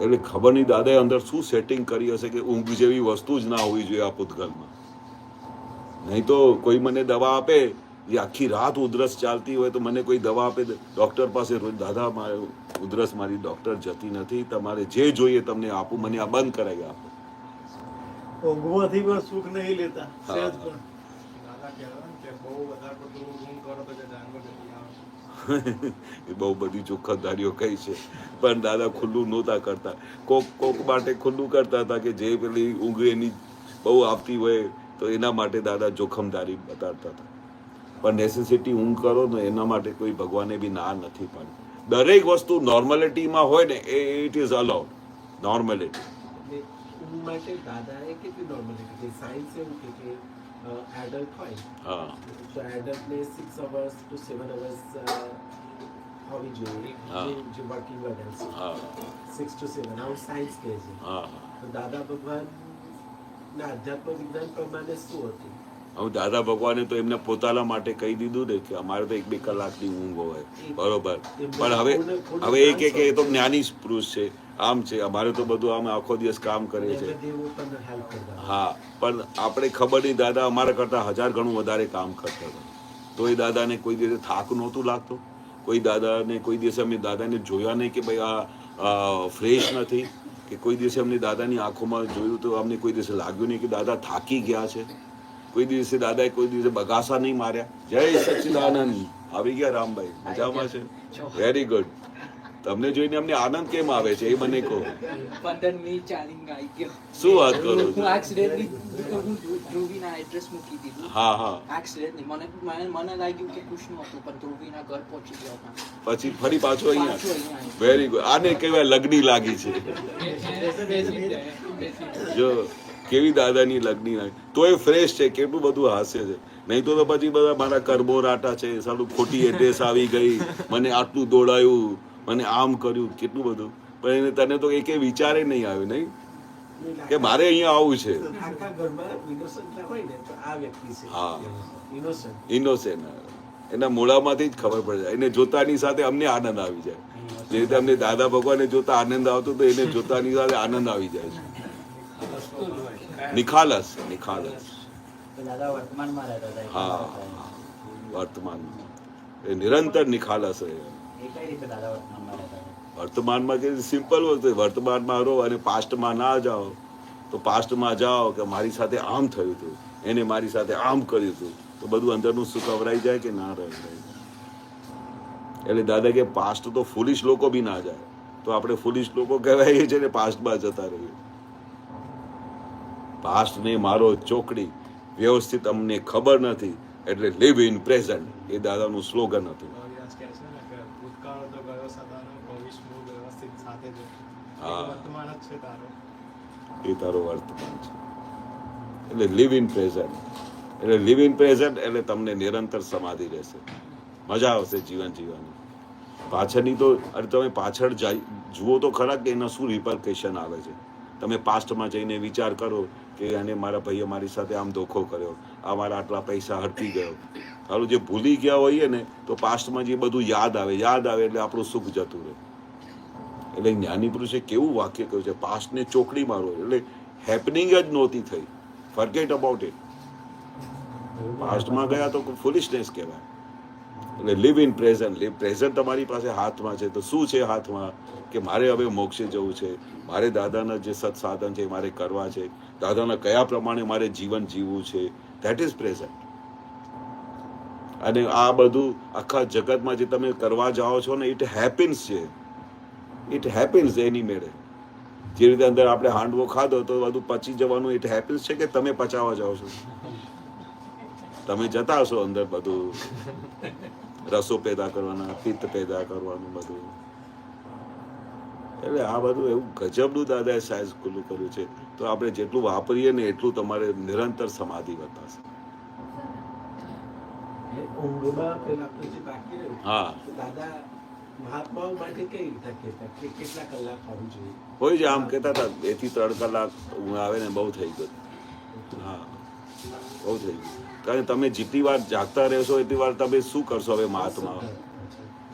એટલે ખબર નહીં દાદાએ અંદર શું સેટિંગ કરી હશે કે ઊંઘ જેવી વસ્તુ જ ના હોવી જોઈએ આ પૂતગલમાં. નહીં તો કોઈ મને દવા આપે, જે આખી રાત ઉધરસ ચાલતી હોય તો મને કોઈ દવા આપે ડૉક્ટર પાસે રોજ, દાદા મારે ઉધરસ મારી ડૉક્ટર જતી નથી, તમારે જે જોઈએ તમને આપું, મને આ બંધ કરાવી આપો. ઊંઘવાથી પણ સુખ નહીં લેતા સહેજ પણ. દાદા કહેવાય ને કે બહુ વધારે પડતું ઊંઘ કરો તો કે જાનવર જતી આવે. એ બહુ બધી ચોખ્ખતદારીઓ કહી છે, પણ દાદા ખુલ્લું નહોતા કરતા. કોક માટે ખુલ્લું કરતા હતા કે જે પેલી ઊંઘ એની બહુ આવતી હોય તો એના માટે દાદા જોખમદારી બતાડતા હતા. પણ નેસેસિટી ઊંઘ કરો ને એના માટે કોઈ ભગવાને બી ના નથી પાડી. દરેક વસ્તુ નોર્માલિટીમાં હોય ને ઇટ ઇઝ અલાઉડ. નોર્માલિટી ઊંઘ માટે દાદાએ કેટલી નોર્માલિટી કે સાયન્સ એવું કે એડલ્ટ હોય, હા, તો એડલ્ટને 6 hours to 7 hours હોવી જોઈએ, જે વર્કિંગ એડલ્ટ, હા, 6 to 7 આવું સાયન્સ કહે છે. હા. તો દાદા ભગવાન ના અધ્યાત્મ વિજ્ઞાન પ્રમાણે શું હતું? હવે દાદા ભગવાને તો એમને પોતાના માટે કહી દીધું ને કે અમારે તો 1-2 કલાકની ઊંઘ હોય, બરોબર. પણ હવે એ કે એ તો જ્ઞાની પુરુષ છે, આમ છે, અમારે તો બધું આમ આખો દિવસ કામ કરે છે. હા, પણ આપણે ખબર નહીં, દાદા અમારા કરતા 1000 ગણું વધારે કામ કરતા હતા. તો એ દાદાને કોઈ દિવસે થાક નહોતું લાગતો. કોઈ દિવસે અમે દાદાને જોયા નહીં કે ભાઈ આ ફ્રેશ નથી, કે કોઈ દિવસે અમને દાદાની આંખોમાં જોયું તો અમને કોઈ દિવસે લાગ્યું નહીં કે દાદા થાકી ગયા છે. કોઈ દિવસે દાદાએ કોઈ દિવસે બગાસા નહીં માર્યા. જય સચ્ચિદાનંદ. આવી ગયા રામભાઈ, મજામાં છે? Very good. તમને જોઈને અમને આનંદ કેમ આવે છે એ મને કહો. 15 મિનિટ ચાલીને આવી ગયો. શું વાત કરો છો? હું એક્સિડન્ટલી હું ધ્રુવીના એડ્રેસ મૂકી દીધું. હા, હા. એક્સિડન્ટલી મને લાગ્યું કે કુછનું હતું, પણ ધ્રુવીના ઘર પહોંચી ગયો હતા. પછી ફરી પાછો અહીંયા. Very good. આને કહેવાય લગ્ની લાગી છે. જો કેવી દાદાની લગ્ની લાગી, તો એ ફ્રેશ છે, કેટલું બધું હાસ્ય છે. નહીં તો પછી બધા મારા કરબો રાટા છે, સાલું ખોટી એડ્રેસ આવી ગઈ, મને આટલું દોડાયું, મને આમ કર્યું, કેટલું બધું. પણ એને તને તો એકે વિચારે નહીં આવ્યું નહીં કે મારે અહીંયા આવું છે. આખા ઘરમાં innocent હોય ને તો આ વ્યક્તિ છે. હા, innocent. ઇનોસેન્ટ. એના મોઢામાંથી જ ખબર પડી જાય. એને જોતાની સાથે અમને આનંદ આવી જાય. જે રીતે અમને દાદા ભગવાનને જોતા આનંદ આવતો તો એને જોતાની સાથે આનંદ આવી જાય છે. નિખાલસ. દાદા વર્તમાનમાં રહેતા હતા. હા, વર્તમાનમાં એ નિરંતર નિખાલસ રહે. એ કઈ રીતે દાદા વર્તમાનમાં રહેતા હતા? વર્તમાનમાં કે સિમ્પલ વસ્તુ, વર્તમાનમાં રહો અને પાસ્ટમાં ના જાઓ. તો પાસ્ટમાં જાઓ કે મારી સાથે આમ થયું હતું, એને મારી સાથે આમ કર્યું હતું, તો બધું અંદરનું સુખ અવરાઈ જાય કે ના રહે. એટલે દાદા કે પાસ્ટ તો ફૂલિશ લોકો બી ના જાય. તો આપણે ફૂલિશ લોકો કહેવાય છે ને પાસ્ટમાં જતા રહીએ. પાસ્ટને મારો ચોકડી, વ્યવસ્થિત અમને ખબર નથી, એટલે લિવ ઇન પ્રેઝન્ટ. એ દાદાનું સ્લોગન હતું. કવિરાજ કહે છે ને કે ભૂતકાળ તો ગયો સદાનો, ભવિષ્ય વ્યવસ્થિત સાથે જ. હા. વર્તમાન જ છે તારો. એ તારો વર્તમાન છે. એટલે લિવ ઇન પ્રેઝન્ટ. એટલે લિવ ઇન પ્રેઝન્ટ એટલે તમને નિરંતર સમાધિ રહેશે, મજા આવશે જીવન જીવવાની. પાછળની તો અરે તમે પાછળ જુઓ તો ખરા કે એના શું રિપરકેશન આવે છે. તમે પાસ્ટમાં જઈને વિચાર કરો કે અને મારા ભાઈએ મારી સાથે આમ ધોખો કર્યો, આ મારા આટલા પૈસા હડપી ગયો. સારું, જે ભૂલી ગયા હોઈએ ને તો પાસ્ટમાં જે બધું યાદ આવે એટલે આપણું સુખ જતું રહે. એટલે જ્ઞાની પુરુષે કેવું વાક્ય કહ્યું છે, પાસ્ટને ચોકડી મારો, એટલે હેપનિંગ જ નહોતી થઈ, ફર્ગેટ અબાઉટ ઇટ. પાસ્ટમાં ગયા તો ફુલિશનેસ કહેવાય. એટલે live in present. Live present તમારી પાસે હાથમાં છે. તો શું છે હાથમાં? કે મારે હવે મોક્ષે જવું છે, મારે દાદાના જે સત્સાધન છે મારે કરવા છે, દાદાના કયા પ્રમાણે મારે જીવન જીવવું છે, ધેટ ઇઝ પ્રેઝન્ટ. અને આ બધું આખા જગતમાં જે તમે કરવા જાઓ છો ને, ઇટ હેપન્સ છે. ઇટ હેપન્સ એની મેળે. જે રીતે અંદર આપણે હાંડવો ખાધો તો બધું પચી જવાનું, ઇટ હેપન્સ છે કે તમે પચાવવા જાઓ છો? તમે જતા હશો અંદર બધું રસો પેદા કરવાના, પિત્ત પેદા કરવાનું બધું. એટલે આ બધું એવું ગજબનું દાદાએ સાયન્સ ખુલ્લું કર્યું છે. તો આપણે જેટલું વાપરીએ ને એટલું તમારે નિરંતર સમાધિ વધશે. ઊંઘમાં પેલા આપણે જે બાકી રહ્યું, હા, તો દાદા મહાત્માઓ માટે કઈ રીતે કહેતા કે કેટલા કલાક હોવું જોઈએ? હોય છે આમ કહેતા હતા 2 થી 3 કલાક ઊંઘ આવે ને બહુ થઈ ગયું. હા, બહુ થઈ ગયું. કારણ કે તમે જેટલી વાર જાગતા રહેશો એટલી વાર તમે શું કરશો? હવે મહાત્મા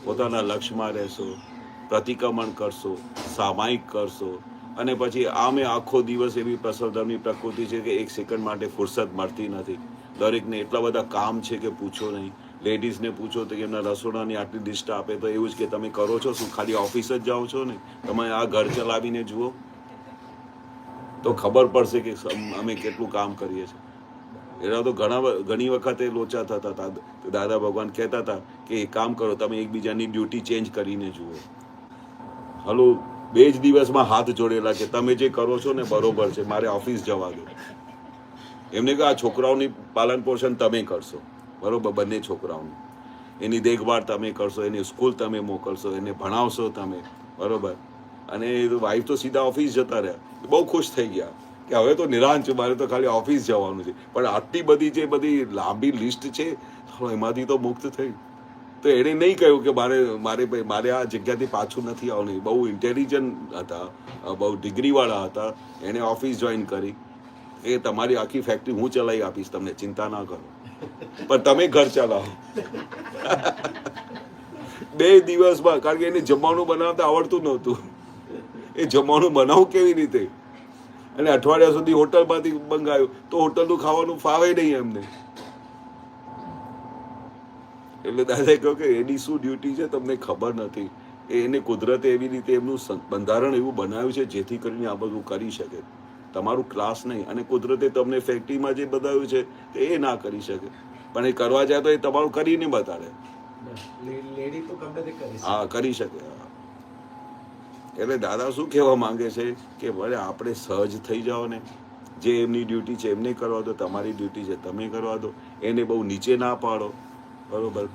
પોતાના લક્ષ્યમાં રહેશો, પ્રતિક્રમણ કરશો, સામાયિક કરશો, અને પછી આમે આખો દિવસ એવી પ્રસવધર્મની પ્રકૃતિ છે કે 1 સેકન્ડ માટે ફુરસદ મળતી નથી. દરેકને એટલા બધા કામ છે કે પૂછો નહીં. લેડીઝને પૂછો તો એમના રસોડાની આટલી લિસ્ટ આપે તો એવું જ કે તમે કરો છો શું? ખાલી ઓફિસ જ જાઓ છો ને? તમે આ ઘર ચલાવીને જુઓ તો ખબર પડશે કે અમે કેટલું કામ કરીએ છીએ. એના તો ઘણી વખતે લોચા થતા હતા. દાદા ભગવાન કહેતા હતા કે એક કામ કરો, તમે એકબીજાની ડ્યુટી ચેન્જ કરીને જુઓ. હલો, 2 જ દિવસમાં હાથ જોડેલા કે તમે જે કરો છો ને બરોબર છે, મારે ઓફિસ જવા દો. એમને કહે આ છોકરાઓની પાલન પોષણ તમે કરશો, બરોબર, બંને છોકરાઓનું, એની દેખભાળ તમે કરશો, એની સ્કૂલ તમે મોકલશો, એને ભણાવશો તમે, બરોબર. અને વાઈફ તો સીધા ઓફિસ જતા રહ્યા. બહુ ખુશ થઈ ગયા કે હવે તો નિરાંત છે, મારે તો ખાલી ઓફિસ જવાનું છે. પણ આટલી બધી જે બધી લાંબી લિસ્ટ છે એમાંથી તો મુક્ત થઈ. તો એણે નહીં કહ્યું કે મારે આ જગ્યાથી પાછું નથી આવવાનું. બહુ ઇન્ટેલિજન્ટ હતા, બહુ ડિગ્રીવાળા હતા. એણે ઓફિસ જોઈન કરી એ તમારી આખી ફેક્ટરી હું ચલાવી આપીશ, તમને ચિંતા ના કરો, પણ તમે ઘર ચલાવો. 2 દિવસમાં, કારણ કે એને જમવાનું બનાવતા આવડતું નહોતું. એ જમવાનું બનાવું કેવી રીતે? અને અઠવાડિયા સુધી હોટલમાંથી મંગાવ્યું તો હોટલનું ખાવાનું ફાવે નહીં એમને. એટલે દાદાએ કહ્યું કે એની શું ડ્યુટી છે તમને ખબર નથી. એને કુદરતે એવી રીતે એમનું બંધારણ એવું બનાવ્યું છે જેથી કરીને આ બધું કરી શકે. તમારું ક્લાસ નહીં. અને કુદરતે તમને ફેક્ટરીમાં જે બતાવ્યું છે એ ના કરી શકે, પણ એ કરવા જાય તો એ તમારું કરીને બતાડે. લેડી તો ગમે તે કરી શકે. હા, કરી શકે. એટલે દાદા શું કહેવા માંગે છે કે ભલે આપણે સહજ થઈ જાઓ ને, જે એમની ડ્યુટી છે એમને કરવા દો, તમારી ડ્યુટી છે તમે કરવા દો. એને બહુ નીચે ના પાડો, બરોબર.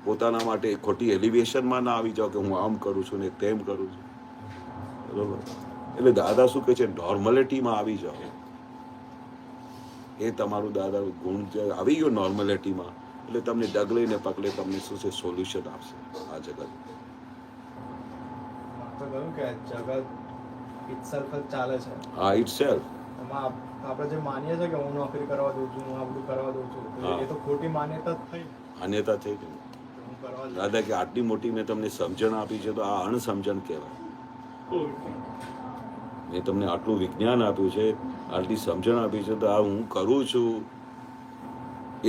પોતાના માટે ખોટી એલિવેશનમાં ના આવી જાઓ કે હું આમ કરું છું ને તેમ કરું છું, બરોબર. એટલે દાદા શું કહે છે, નોર્મલિટીમાં આવી જાઓ. એ તમારું દાદા ગુણ જે આવી ગયો નોર્મલિટીમાં, એટલે તમને ડગલે ને પગલે તમને શું છે સોલ્યુશન આપશે આ જગત. તો કહ્યું કે જગત itself જ ચાલે છે. હા, ઇટસેલ્ફ. એમાં આપણે જે માનીએ છીએ કે હું નોકરી કરવા દઉં છું, હું આ બધું કરવા દઉં છું, હા. એ તો ખોટી માન્યતા જ થઈ. માન્યતા થઈ ગઈ. હું કરવા દઉં. દાદા કે આટલી મોટી મેં તમને સમજણ આપી છે તો આ અણસમજણ કહેવાય. મેં તમને આટલું વિજ્ઞાન આપ્યું છે, આટલી સમજણ આપી છે તો આ હું કરું છું,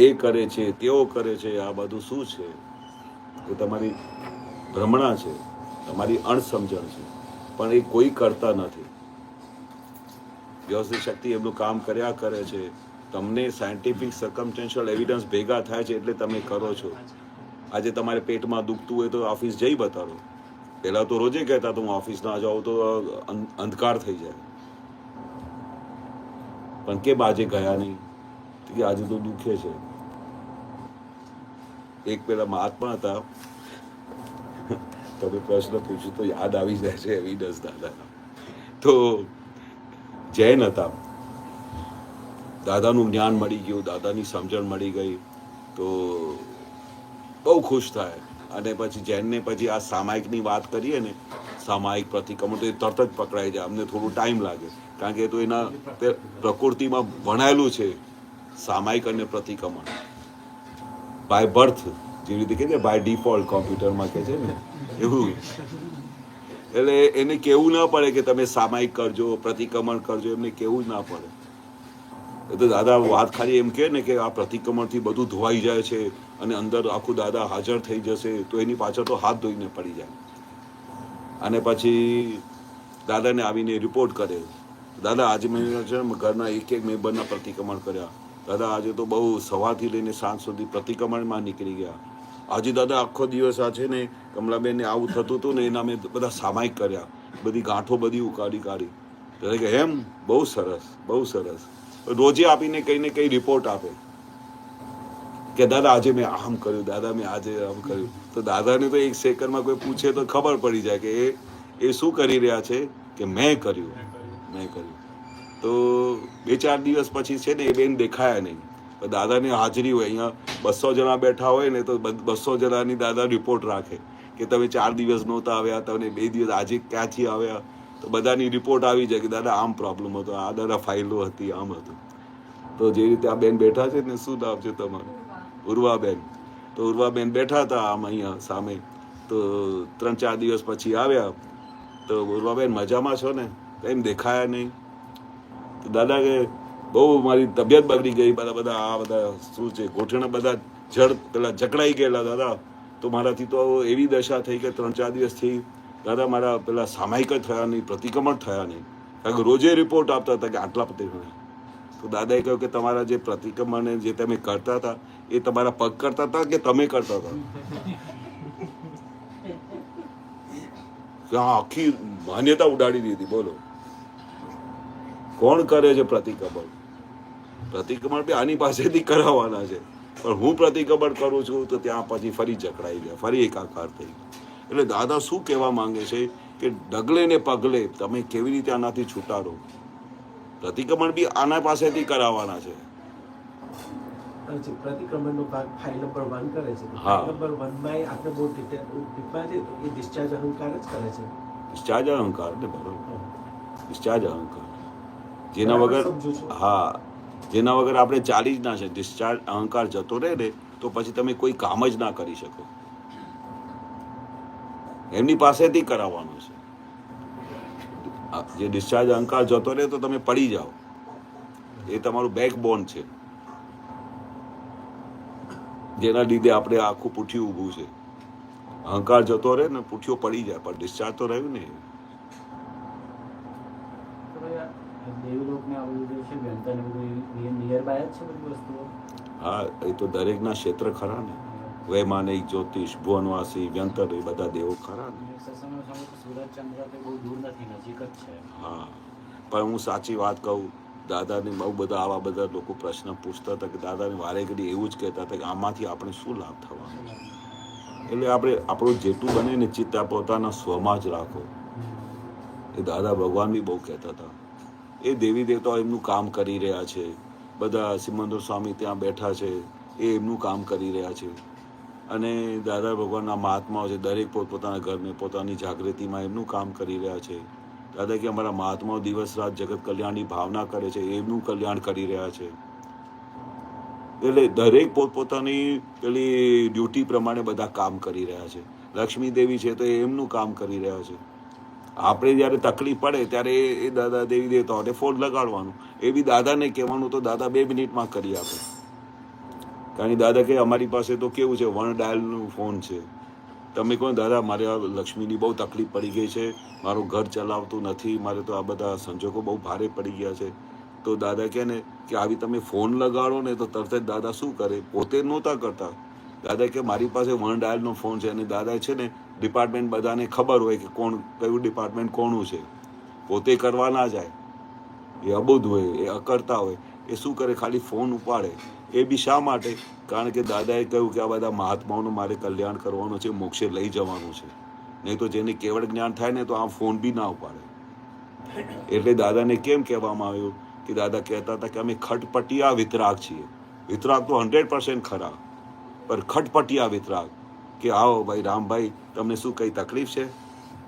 એ કરે છે, તેઓ કરે છે, આ બધું શું છે? એ તમારી ભ્રમણા છે, તમારી અણસમજણ છે. પણ એ કોઈ કરતા નથી. વ્યવસ્થિત શક્તિ એમનું કામ કર્યા કરે છે. તમને સાયન્ટિફિક સર્કમસ્ટેન્શિયલ એવિડન્સ ભેગા થાય છે એટલે તમે કરો છો. આજે તમારે પેટમાં દુખતું હોય તો ઓફિસ જઈ બતાડો. પહેલા તો રોજે કહેતા તો હું ઓફિસ ના જાઉં તો અંધકાર થઈ જાય, પણ કેમ આજે ગયા નહીં? કે આજે તો દુખે છે. એક પેલા મહાત્મા હતા, તમે પ્રશ્ન પૂછ્યું તો યાદ આવી જાય છે એવિડન્સ દાદા. તો જૈન હતા, દાદાનું જ્ઞાન મળી ગયું, દાદાની સમજણ મળી ગઈ તો બહુ ખુશ થાય. અને પછી જૈનને પછી આ સામાયિકની વાત કરીએ ને, સામાયિક પ્રતિક્રમણ, તો એ તરત જ પકડાઈ જાય. અમને થોડું ટાઈમ લાગે કારણ કે એ તો એના પ્રકૃતિમાં ભણાયેલું છે સામાયિક અને પ્રતિક્રમણ બાય બર્થ, જેવી રીતે કહે છે બાય ડિફોલ્ટ કોમ્પ્યુટરમાં કહે છે ને એવું. એટલે એને કહેવું ના પડે કે તમે સામાયિક કરજો, પ્રતિક્રમણ કરજો, એમને કહેવું જ ના પડે. એ તો દાદા વાત ખાલી એમ કહે ને કે આ પ્રતિક્રમણથી બધું ધોવાઈ જાય છે અને અંદર આખું દાદા હાજર થઈ જશે, તો એની પાછળ તો હાથ ધોઈને પડી જાય. અને પછી દાદાને આવીને રિપોર્ટ કરે, દાદા આજે મેં ઘરના એક મેમ્બરના પ્રતિક્રમણ કર્યા, દાદા આજે તો બહુ સવારથી લઈને સાંજ સુધી પ્રતિક્રમણમાં નીકળી ગયા. આજે દાદા આખો દિવસ આ છે ને કમલાબેનને આવું થતું હતું ને એના મેં બધા સામાયિક કર્યા, બધી ગાંઠો બધી ઉકાળી કાઢી. એટલે કે એમ બહુ સરસ, બહુ સરસ. રોજે આપીને કંઈ ને કંઈ રિપોર્ટ આપે કે દાદા આજે મેં આમ કર્યું, દાદા મેં આજે આમ કર્યું. તો દાદાને તો એક સેકન્ડમાં કોઈ પૂછે તો ખબર પડી જાય કે એ શું કરી રહ્યા છે કે મેં કર્યું. તો 2-4 દિવસ પછી છે ને એ બેન દેખાયા નહીં. દાદાની હાજરી હોય, અહીંયા 200 જણા બેઠા હોય ને તો 200 જણાની દાદા રિપોર્ટ રાખે કે તમે 4 દિવસ નહોતા આવ્યા, તમે 2 દિવસ આજે ક્યાંથી આવ્યા. તો બધાની રિપોર્ટ આવી જાય કે દાદા આમ પ્રોબ્લેમ હતો, આ દાદા ફાઇલો હતી, આમ હતું. તો જે રીતે આ બેન બેઠા છે ને, શું નામ છે તમારું? ઉર્વાબેન. તો ઉર્વાબેન બેઠા હતા આમ અહીંયા સામે, તો 3-4 દિવસ પછી આવ્યા. તો ઉર્વાબેન મજામાં છો ને? એમ દેખાયા નહીં. તો દાદા કે બહુ મારી તબિયત બગડી ગઈ, બધા આ બધા શું છે ગોઠણા બધા પેલા જકડાઈ ગયેલા દાદા. તો મારાથી તો એવી દશા થઈ કે 3-4 દિવસથી દાદા મારા પેલા સામાયિક જ થયા નહીં, પ્રતિક્રમણ થયા નહીં. કારણ કે રોજે રિપોર્ટ આપતા હતા કે આટલા પ્રતિક્રમણ. તો દાદાએ કહ્યું કે તમારા જે પ્રતિક્રમણ જે તમે કરતા હતા એ તમારા પગ કરતા હતા કે તમે કરતા હતા? આખી માન્યતા ઉડાડી દીધી. બોલો કોણ કરે છે પ્રતિક્રમણ? પ્રતિક્રમણ બી આની પાસેથી કરાવવાના છે, પણ હું પ્રતિક્રમણ કરું છું તો ત્યાં પછી ફરી જકડાઈ ગયા, ફરી એકાકાર થઈ ગયા. એટલે દાદા શું કહેવા માંગે છે કે ડગલે ને પગલે તમે કેવી રીતે આનાથી છૂટાડો. પ્રતિક્રમણ બી આના પાસેથી કરાવવાના છે. પ્રતિક્રમણનો ભાગ ફાઇલ નંબર 1 કરે છે. હા. ફાઇલ નંબર 1 માં આપણે બહુ ડીપમાં છે, એ ડિસ્ચાર્જ અહંકાર જ કરે છે. ડિસ્ચાર્જ અહંકાર ને, બરોબર. ડિસ્ચાર્જ અહંકાર જેના વગર, હા, જેના વગર આપણે ચાલી જ ના છે. ડિસ્ચાર્જ અહંકાર જતો રહે ને તો પછી તમે કોઈ કામ જ ના કરી શકો. એમની પાસેથી કરાવવાનું છે. જે ડિસ્ચાર્જ અહંકાર જતો રહે તો તમે પડી જાઓ, એ તમારું બેકબોન છે, જેના લીધે આપણે આખું પૂઠ્યું ઊભું છે. અહંકાર જતો રહે ને પૂઠ્યો પડી જાય, પણ ડિસ્ચાર્જ તો રહ્યું ને. હા, એ તો દરેકના ક્ષેત્ર ખરા ને. વૈમાનિક, જ્યોતિષ, ભુવનવાસી, વ્યંતર, એ બધા દેવો ખરા ને. હા, પણ હું સાચી વાત કહું, દાદાને બહુ બધા આવા બધા લોકો પ્રશ્ન પૂછતા હતા કે દાદાને વારે ઘડી એવું જ કહેતા હતા કે આમાંથી આપણે શું લાભ થવાનો. એટલે આપણે આપણું જેટલું બને ને ચિત્ત પોતાના સ્વમાં જ રાખો. એ દાદા ભગવાન બી બહુ કહેતા હતા. એ દેવી દેવતાઓ એમનું કામ કરી રહ્યા છે. બધા સિમંદર સ્વામી ત્યાં બેઠા છે, એ એમનું કામ કરી રહ્યા છે. અને દાદા ભગવાનના મહાત્માઓ છે, દરેક પોતપોતાના ઘરને પોતાની જાગૃતિમાં એમનું કામ કરી રહ્યા છે. દાદા કે અમારા મહાત્માઓ દિવસ રાત જગત કલ્યાણની ભાવના કરે છે, એમનું કલ્યાણ કરી રહ્યા છે. એટલે દરેક પોતપોતાની પેલી ડ્યુટી પ્રમાણે બધા કામ કરી રહ્યા છે. લક્ષ્મી દેવી છે તો એમનું કામ કરી રહ્યા છે. આપણે જ્યારે તકલીફ પડે ત્યારે એ દાદા દેવી દેવતાઓને ફોન લગાડવાનું, એ બી દાદાને કહેવાનું, તો દાદા 2 મિનિટમાં કરી આપે. કારણ કે દાદા કે અમારી પાસે તો કેવું છે, 1 ડાયલનું ફોન છે. તમે કહો દાદા મારે આ લક્ષ્મીની બહુ તકલીફ પડી ગઈ છે, મારું ઘર ચલાવતું નથી, મારે તો આ બધા સંજોગો બહુ ભારે પડી ગયા છે. તો દાદા કહે ને કે આવી તમે ફોન લગાડો ને તો તરત જ દાદા શું કરે, પોતે નહોતા કરતા. દાદા કે મારી પાસે 1 ડાયલનો ફોન છે, અને દાદા છે ને ડિપાર્ટમેન્ટ બધાને ખબર હોય કે કોણ કયું ડિપાર્ટમેન્ટ કોનું છે. પોતે કરવા ના જાય, એ અબુધ હોય, એ અકર્તા હોય, એ શું કરે, ખાલી ફોન ઉપાડે. એ બી શા માટે? કારણ કે દાદાએ કહ્યું કે આ બધા મહાત્માઓનું મારે કલ્યાણ કરવાનું છે, મોક્ષે લઈ જવાનું છે. નહીં તો જેને કેવળ જ્ઞાન થાય ને તો આ ફોન બી ના ઉપાડે. એટલે દાદાને કેમ કહેવામાં આવ્યું કે દાદા કહેતા હતા કે અમે ખટપટિયા વિતરાગ છીએ. વિતરાગ તો 100% ખરા, પર ખટપટિયા વિતરાગ કે આવો ભાઈ રામભાઈ, તમને શું કઈ તકલીફ છે?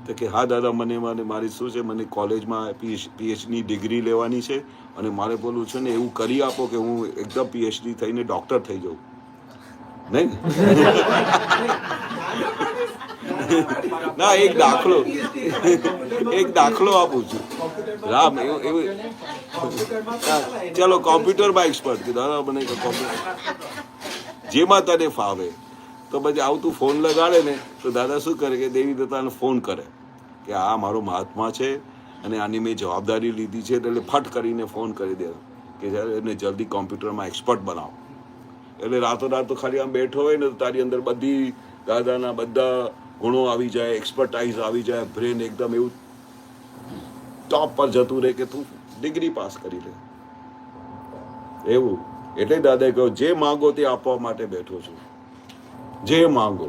તો કે હા દાદા, મને મારી શું છે, મને કોલેજમાં પીએચડી ડિગ્રી લેવાની છે અને મારે બોલવું છે ને એવું કરી આપો કે હું એકદમ પીએચડી થઈને ડૉક્ટર થઈ જાઉં. નહીં ના, એક દાખલો આપું છું રામ, એવું ચલો કોમ્પ્યુટરમાં એક્સપર્ટ કે દાદા મને કોમ્પ્યુટર જેમાં તને ફાવે. તો પછી આવતું ફોન લગાડે ને તો દાદા શું કરે કે દેવી દત્તાને ફોન કરે કે આ મારો મહાત્મા છે અને આની મેં જવાબદારી લીધી છે, એટલે ફટ કરીને ફોન કરી દે કે જ્યારે એને જલ્દી કોમ્પ્યુટરમાં એક્સપર્ટ બનાવો. એટલે રાતોરાત તો ખાલી આમ બેઠો હોય ને તો તારી અંદર બધી દાદાના બધા ગુણો આવી જાય, એક્સપર્ટાઇઝ આવી જાય, બ્રેન એકદમ એવું ટોપ પર જતું રહે કે તું ડિગ્રી પાસ કરી લે એવું. એટલે દાદાએ કહ્યું જે માંગો તે આપવા માટે બેઠો છું, જે માંગો.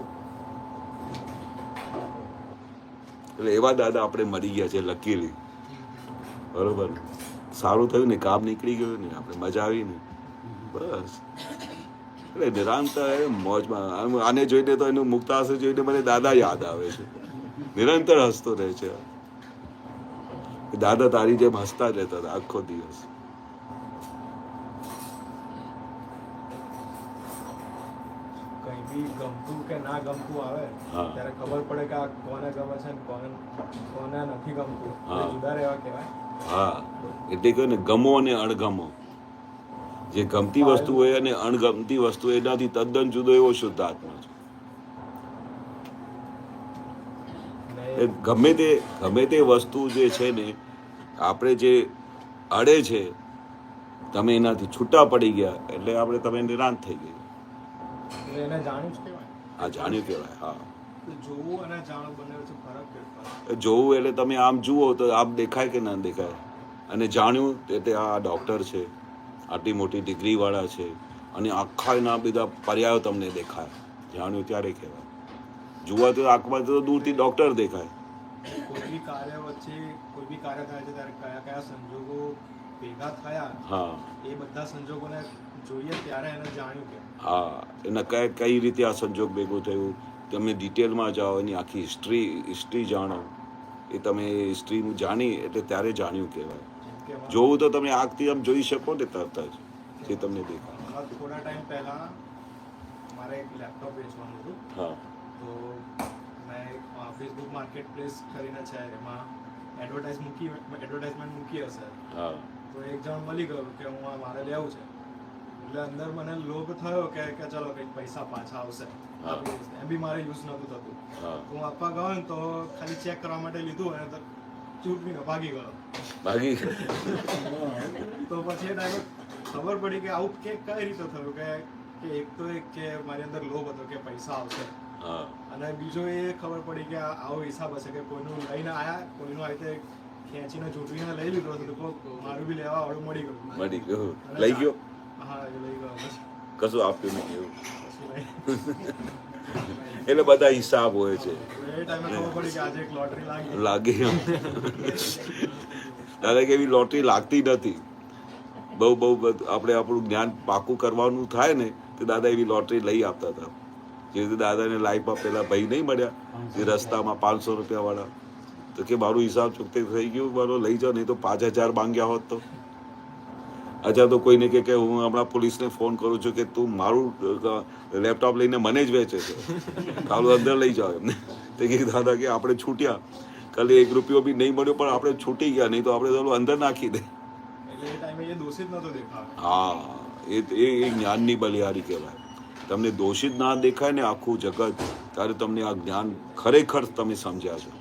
એટલે એવા દાદા આપણે મળી ગયા છે લકીલી. બરોબર, સારું થયું ને, કામ નીકળી ગયું ને, આપણે મજા આવી ને, બસ. એટલે નિરંતર મોજમાં. આને જોઈને તો એનું મુક્ત હાસ્ય જોઈને મને દાદા યાદ આવે છે, નિરંતર હસતો રહે છે. દાદા તારી જેમ હસતા જ રહેતા હતા આખો દિવસ. કઈ બી ગમતું કે ના ગમતું આવે ત્યારે ખબર પડે કે આ કોને ગમે છે ને કોને નથી ગમતું, જુદા રહેવા કહેવાય. હા, એટલે કહ્યું ને, ગમો અને અણગમો. જે ગમતી વસ્તુ હોય અને અણગમતી વસ્તુ એનાથી તદ્દન જુદો એવો શુદ્ધ આત્મા છે. ગમે તે વસ્તુ જે છે ને, આપણે જે અડે છે, તમે એનાથી છૂટા પડી ગયા એટલે આપણે તમે નિરાંત થઈ ગઈ. એને જાણ્યું જ કહેવાય. હા, જાણ્યું કહેવાય. હા, જોવું અને જાણવું બંને વચ્ચે ફરક કેટલો? જોવું એટલે તમે આમ જુઓ તો આપ દેખાય કે ના દેખાય, અને જાણ્યું તે આ ડૉક્ટર છે, આટલી મોટી ડિગ્રી વાળા છે, અને આખા એના બધા પર્યાયો તમને દેખાય. જાણ્યું ત્યારે કહેવાય. જોવા તો આંખમાં તો દૂરથી ડૉક્ટર દેખાય. કોઈ બી કાર્ય વચ્ચે કોઈ બી કાર્ય થાય છે ત્યારે કયા કયા સંજોગો ભેગા થયા, હા, એ બધા સંજોગોને જોઈએ ત્યારે એને જાણ્યું કે હા, એના કઈ રીતે આ સંજોગ ભેગું થયું, તમે ડિટેલમાં જાઓ, એની આખી હિસ્ટ્રી જાણો. એ તમે હિસ્ટ્રી જાણી એટલે ત્યારે જાણ્યું કહેવાય. જોવું તો તમે આંખથી આમ જોઈ શકો ને તરત જ, જે તમને દેખાય. થોડા ટાઈમ પહેલા મારે એક લેપટોપ વેચવાનું હતું. હા, તો મેં ફેસબુક માર્કેટ પ્લેસ કરીને છે, એમાં એડવર્ટાઇઝમેન્ટ મૂકી હશે. હા, તો એક જણ મળી ગયો કે હું આ મારે લેવું છે. એટલે અંદર મને લોભ થયો કે ચલો કંઈક પૈસા પાછા આવશે, એમ બી મારે યુઝ નહોતું થતું. હું આપવા ગયો ને તો ખાલી ચેક કરવા માટે લીધું અને ચૂંટણીનો ભાગી ગયો. તો પછી એ ટાઈમે ખબર પડી કે આવું કઈ રીતે થયું કે એક તો કે મારી અંદર લોભ હતો કે પૈસા આવશે, અને બીજો એ ખબર પડી કે આવો હિસાબ હશે કે કોઈનું લઈને આયા, કોઈનું આ રીતે ખેંચીને ચૂંટણીને લઈ લીધો હતો, મારું બી લેવા વાળું મળી ગયું. લઈ ગયો. હા, એ લઈ ગયો. કશું આપ્યું નહીં એવું. એટલે બધા હિસાબ હોય છે. એ ટાઈમે ખબર પડી કે આજે એક લોટરી લાગી. દાદા કે એવી લોટરી લાગતી નથી. બહુ આપણે આપણું જ્ઞાન પાકું કરવાનું થાય ને તો દાદા એવી લોટરી લઈ આપતા હતા. જે રીતે દાદાને લાઈફમાં પેલા ભાઈ નહીં મળ્યા એ રસ્તામાં 500 રૂપિયા વાળા, તો કે મારું હિસાબ ચૂકતે થઈ ગયું, મારો લઈ જાઓ, નહીં તો 5000 માંગ્યા હોત તો. અચ્છા, તો કોઈને કે હું હમણાં પોલીસને ફોન કરું છું કે તું મારું લેપટોપ લઈને મને જ વેચે છે, કાલું અંદર લઈ જાઓ એમને. તો કે દાદા કે આપણે છૂટ્યા, કાલે 1 રૂપિયો બી નહીં મળ્યો, પણ આપણે છૂટી ગયા, નહીં તો આપણે ચાલો અંદર નાખી દે. હા, એ જ્ઞાનની બલિહારી કહેવાય. તમને દોષિત ના દેખાય ને આખું જગત, ત્યારે તમને આ જ્ઞાન ખરેખર તમે સમજ્યા છો,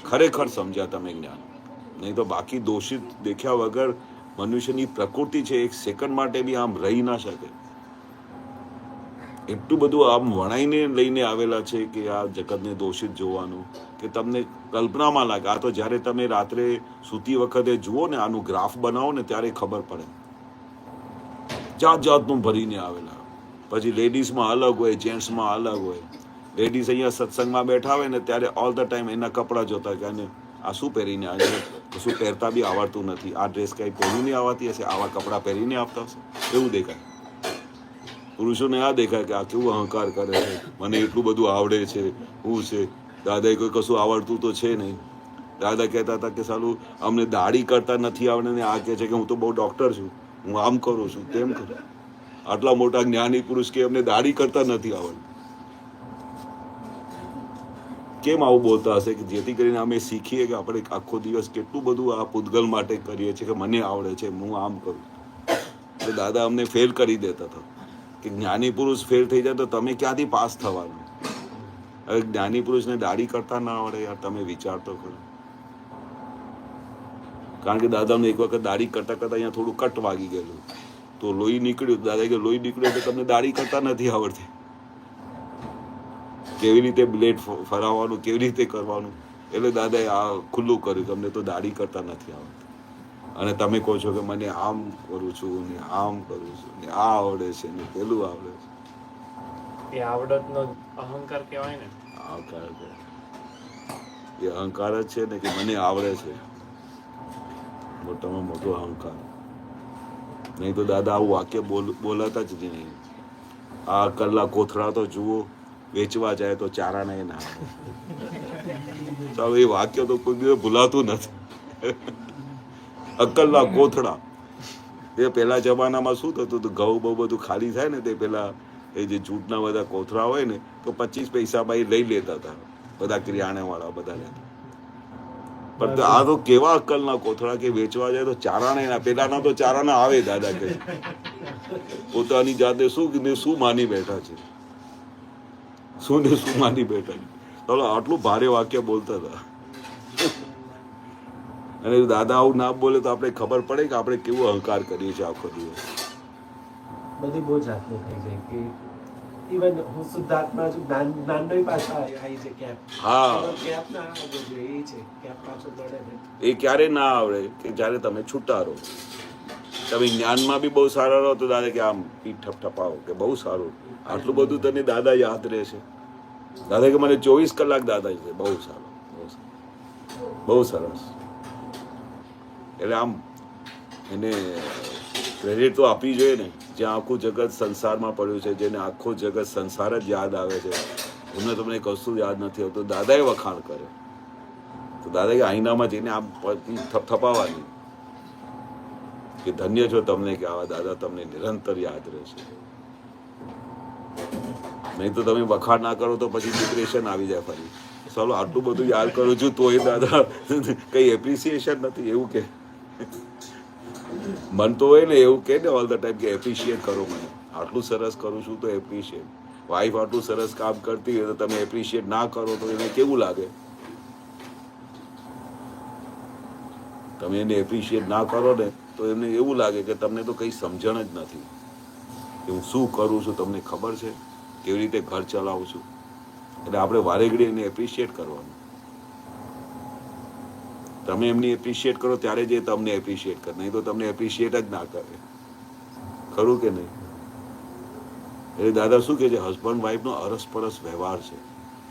ખરેખર સમજ્યા તમે જ્ઞાન. નહીં તો બાકી દોષિત દેખ્યા વગર મનુષ્યની પ્રકૃતિ છે, 1 સેકન્ડ માટે બી આમ રહી ના શકે. એટલું બધું આમ વણાઈને લઈને આવેલા છે કે આ જગતને દોષિત જોવાનું કે તમને કલ્પનામાં લાગે. આ તો જ્યારે તમે રાત્રે સૂતી વખતે જુઓ ને, આનું ગ્રાફ બનાવો ને, ત્યારે ખબર પડે. જાતનું ભરીને આવેલા. પછી લેડીઝમાં અલગ હોય, જેન્ટ્સમાં અલગ હોય. લેડીઝ અહીંયા સત્સંગમાં બેઠા હોય ને ત્યારે ઓલ ધ ટાઈમ એના કપડાં જોતા કે આ શું પહેરીને આજે કશું પહેરતા બી આવડતું નથી, આ ડ્રેસ કંઈ પહેરીને આવતી હશે, આવા કપડાં પહેરીને આવતા હશે, એવું દેખાય. પુરુષોને આ દેખાય કે આ કેવું અહંકાર કરે છે, મને એટલું બધું આવડે છે, શું છે, દાદાએ કોઈ કશું આવડતું તો છે નહીં. દાદા કહેતા હતા કે સાલું અમને દાઢી કરતા નથી આવડે ને આ કહે છે કે હું તો બહુ ડૉક્ટર છું, હું આમ કરું છું તેમ કરું. આટલા મોટા જ્ઞાની પુરુષ કે અમને દાઢી કરતા નથી આવડતું. કેમ આવું બોલતા હશે? કે જેથી કરીને અમે શીખીએ કે આપણે આખો દિવસ કેટલું બધું આ પૂતગલ માટે કરીએ છીએ કે મને આવડે છે, હું આમ કરું. એટલે દાદા અમને ફેલ કરી દેતા હતા કે જ્ઞાની પુરુષ ફેલ થઈ જાય તો તમે ક્યાંથી પાસ થવાનું? હવે જ્ઞાની પુરુષને દાઢી કરતા ના આવડે યાર, તમે વિચાર તો કરો. કારણ કે દાદાને એક વખત દાઢી કરતા કરતા અહીંયા થોડું કટ વાગી ગયેલું તો લોહી નીકળ્યું. દાદા કે લોહી નીકળ્યું એટલે તમને દાઢી કરતા નથી આવડતી, કેવી રીતે બ્લેડ ફરાવવાનું, કેવી રીતે કરવાનું. એટલે દાદાએ આ ખુલ્લું કર્યું કે અમને તો દાઢી કરતા નથી આવડતી, અને તમે કહો છો કે મને આમ કરું છું ને આમ કરું છું ને આ આવડે છે ને પેલું આવડે છે. એ આવડતનો અહંકાર કહેવાય ને. અહંકાર એ અહંકાર જ છે ને કે મને આવડે છે, મોટામાં મોટો અહંકાર. નહીં તો દાદા આવું વાક્ય બોલાતા જ નહીં. આ કલાક કોથળા તો જુઓ, વેચવા જાય તો ચારા નહીં ના. એ વાક્ય તો કોઈ દિવસ ભૂલાતું નથી. અકલ્લા કોથળા એ પેલા જમાનામાં શું થતું હતું, ઘઉં બહુ બધું ખાલી થાય ને તે પેલા એ જે જૂટના બધા કોથળા હોય ને તો 25 પૈસામાં એ લઈ લેતા હતા બધા કિરાણા વાળા બધા લેતા. પણ આ તો કેવા અક્કલના કોથળા કે વેચવા જાય તો ચારાણા ના. પેલાના તો ચારાના આવે. દાદા કે પોતાની જાતે શું માની બેઠા છે, શું માની બેઠા છે. ચાલો આટલું ભારે વાક્ય બોલતા હતા. અને દાદા આવું ના બોલે તો આપણે ખબર પડે કે આપણે કેવું અહંકાર કરીએ છીએ આખો દિવસ. બધી બહુ જાતનું થઈ જાય કે ઇવન હું શુદ્ધાત્મા છું, જ્ઞાનનો પાછા આવી છે કેપ. હા, કેપ ના આવવો જોઈએ, એ છે કેપ પાછો લડે ને. એ ક્યારે ના આવડે કે જ્યારે તમે છૂટા રહો. તમે જ્ઞાનમાં બી બહુ સારા રહો તો દાદા કે આમ પીઠ ઠપઠપાવો કે બહુ સારું. આટલું બધું તને દાદા યાદ રહેશે. દાદા કે મને 24 કલાક દાદા છે. બહુ સારું, બહુ સરસ. એટલે આમ એને ક્રેડિટ તો આપવી જોઈએ ને. જ્યાં આખું જગત સંસારમાં પડ્યું છે, જેને આખું જગત સંસાર જ યાદ આવે છે, એમને તમને કશું યાદ નથી આવતું, દાદાએ વખાણ કરે તો દાદા કે આઈનામાં જઈને આમ થપાવવાની કે ધન્ય છો તમને કે આવા દાદા તમને નિરંતર યાદ રહેશે. નહીં તો તમે વખાણ ના કરો તો પછી ડિપ્રેશન આવી જાય ફરી. ચાલો આટલું બધું યાદ કરું છું તોય દાદા કઈ એપ્રિસિએશન નથી, એવું કે મન તો હોય ને એવું કે ને ઓલ ધ ટાઈમ કે એપ્રિશિએટ કરો મને. આટલું સરસ કરું છું તો એપ્રિશિએટ. વાઈફ આટલું સરસ કામ કરતી હોય તો તમે એપ્રિશિએટ ના કરો તો એને કેવું લાગે? તમે એને એપ્રિશિએટ ના કરો ને તો એમને એવું લાગે કે તમને તો કંઈ સમજણ જ નથી કે હું શું કરું છું. તમને ખબર છે કેવી રીતે ઘર ચલાવું છું? એટલે આપણે વારે ઘડી એને એપ્રિશિએટ કરવાનું. તમે એમની એપ્રિશિએટ કરો ત્યારે જ એ તમને એપ્રિશિએટ કરે, નહીં તો તમને એપ્રિશિએટ જ ના કરે. ખરું કે નહીં? એટલે દાદા શું કહે છે, હસબન્ડ વાઈફનો અરસપરસ વ્યવહાર છે,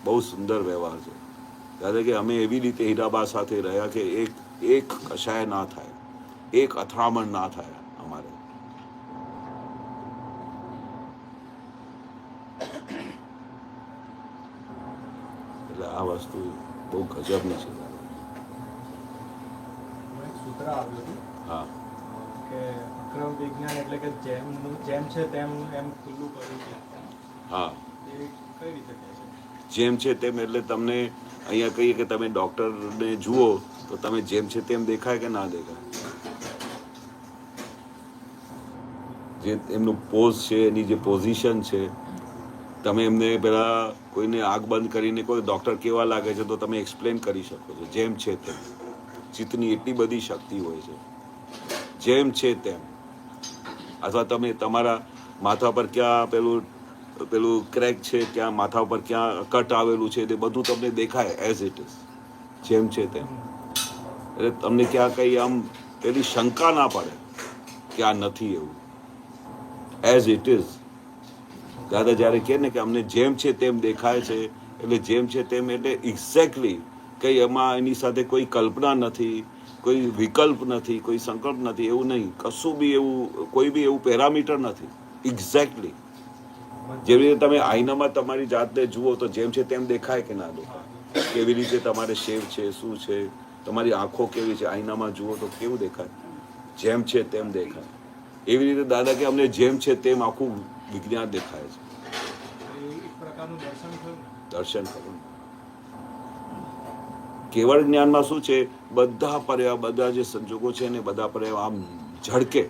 બહુ સુંદર વ્યવહાર છે. દાદા કે અમે એવી રીતે હીરાબા સાથે રહ્યા કે એક કશાય ના થાય, એક અથડામણ ના થાય અમારે. એટલે આ વસ્તુ બહુ ગજબની છે. સૂત્ર આવ્યું હતું હા, કે અક્રમ વિજ્ઞાન એટલે કે જેમ છે તેમ એમ ખુલ્લું કર્યું છે. હા, એ કઈ રીતે કહે છે? જેમ છે તેમ એટલે તમને અહીંયા કહીએ કે તમે ડૉક્ટરને જુઓ તો તમે જેમ છે તેમ દેખાય કે ના દેખાય? જે એમનું પોઝ છે, એની જે પોઝિશન છે, તમે એમને પેલા કોઈને આંખ બંધ કરીને કોઈ ડૉક્ટર કેવા લાગે છે તો તમે એક્સપ્લેન કરી શકો છો. જેમ છે તેમ ચિત્તની એટલી બધી શક્તિ હોય છે. જેમ છે તેમ. અથવા તમે તમારા માથા પર ક્યાં પેલું ક્રેક છે, ક્યાં માથા પર ક્યાં કટ આવેલું છે, તે બધું તમને દેખાય એઝ ઇટ ઇઝ. જેમ છે તેમ. એટલે તમને ક્યાં કંઈ આમ પેલી શંકા ના પડે કે આ નથી એવું. As it is. દાદા જ્યારે કહે ને કે અમને જેમ છે તેમ દેખાય છે, એટલે જેમ છે તેમ એટલે એક્ઝેક્ટલી કંઈ એમાં એની સાથે કોઈ કલ્પના નથી, કોઈ વિકલ્પ નથી, કોઈ સંકલ્પ નથી, એવું નહીં. કશું બી એવું, કોઈ બી એવું પેરામીટર નથી. એક્ઝેક્ટલી જેવી રીતે તમે આઈનામાં તમારી જાતને જુઓ તો જેમ છે તેમ દેખાય કે ના દેખાય? કેવી રીતે તમારે શેપ છે, શું છે, તમારી આંખો કેવી છે, આઈનામાં જુઓ તો કેવું દેખાય? જેમ છે તેમ દેખાય. એવી રીતે દાદા કે અમને જેમ છે તેમ આખું વિજ્ઞાન દેખાય છે. એક પ્રકારનું દર્શન થયું ને. દર્શન કરવું. કેવળ જ્ઞાનમાં શું છે? બધા પર્યાય, બધા જે સંજોગો છે ને બધા પર્યાય આમ ઝડકે.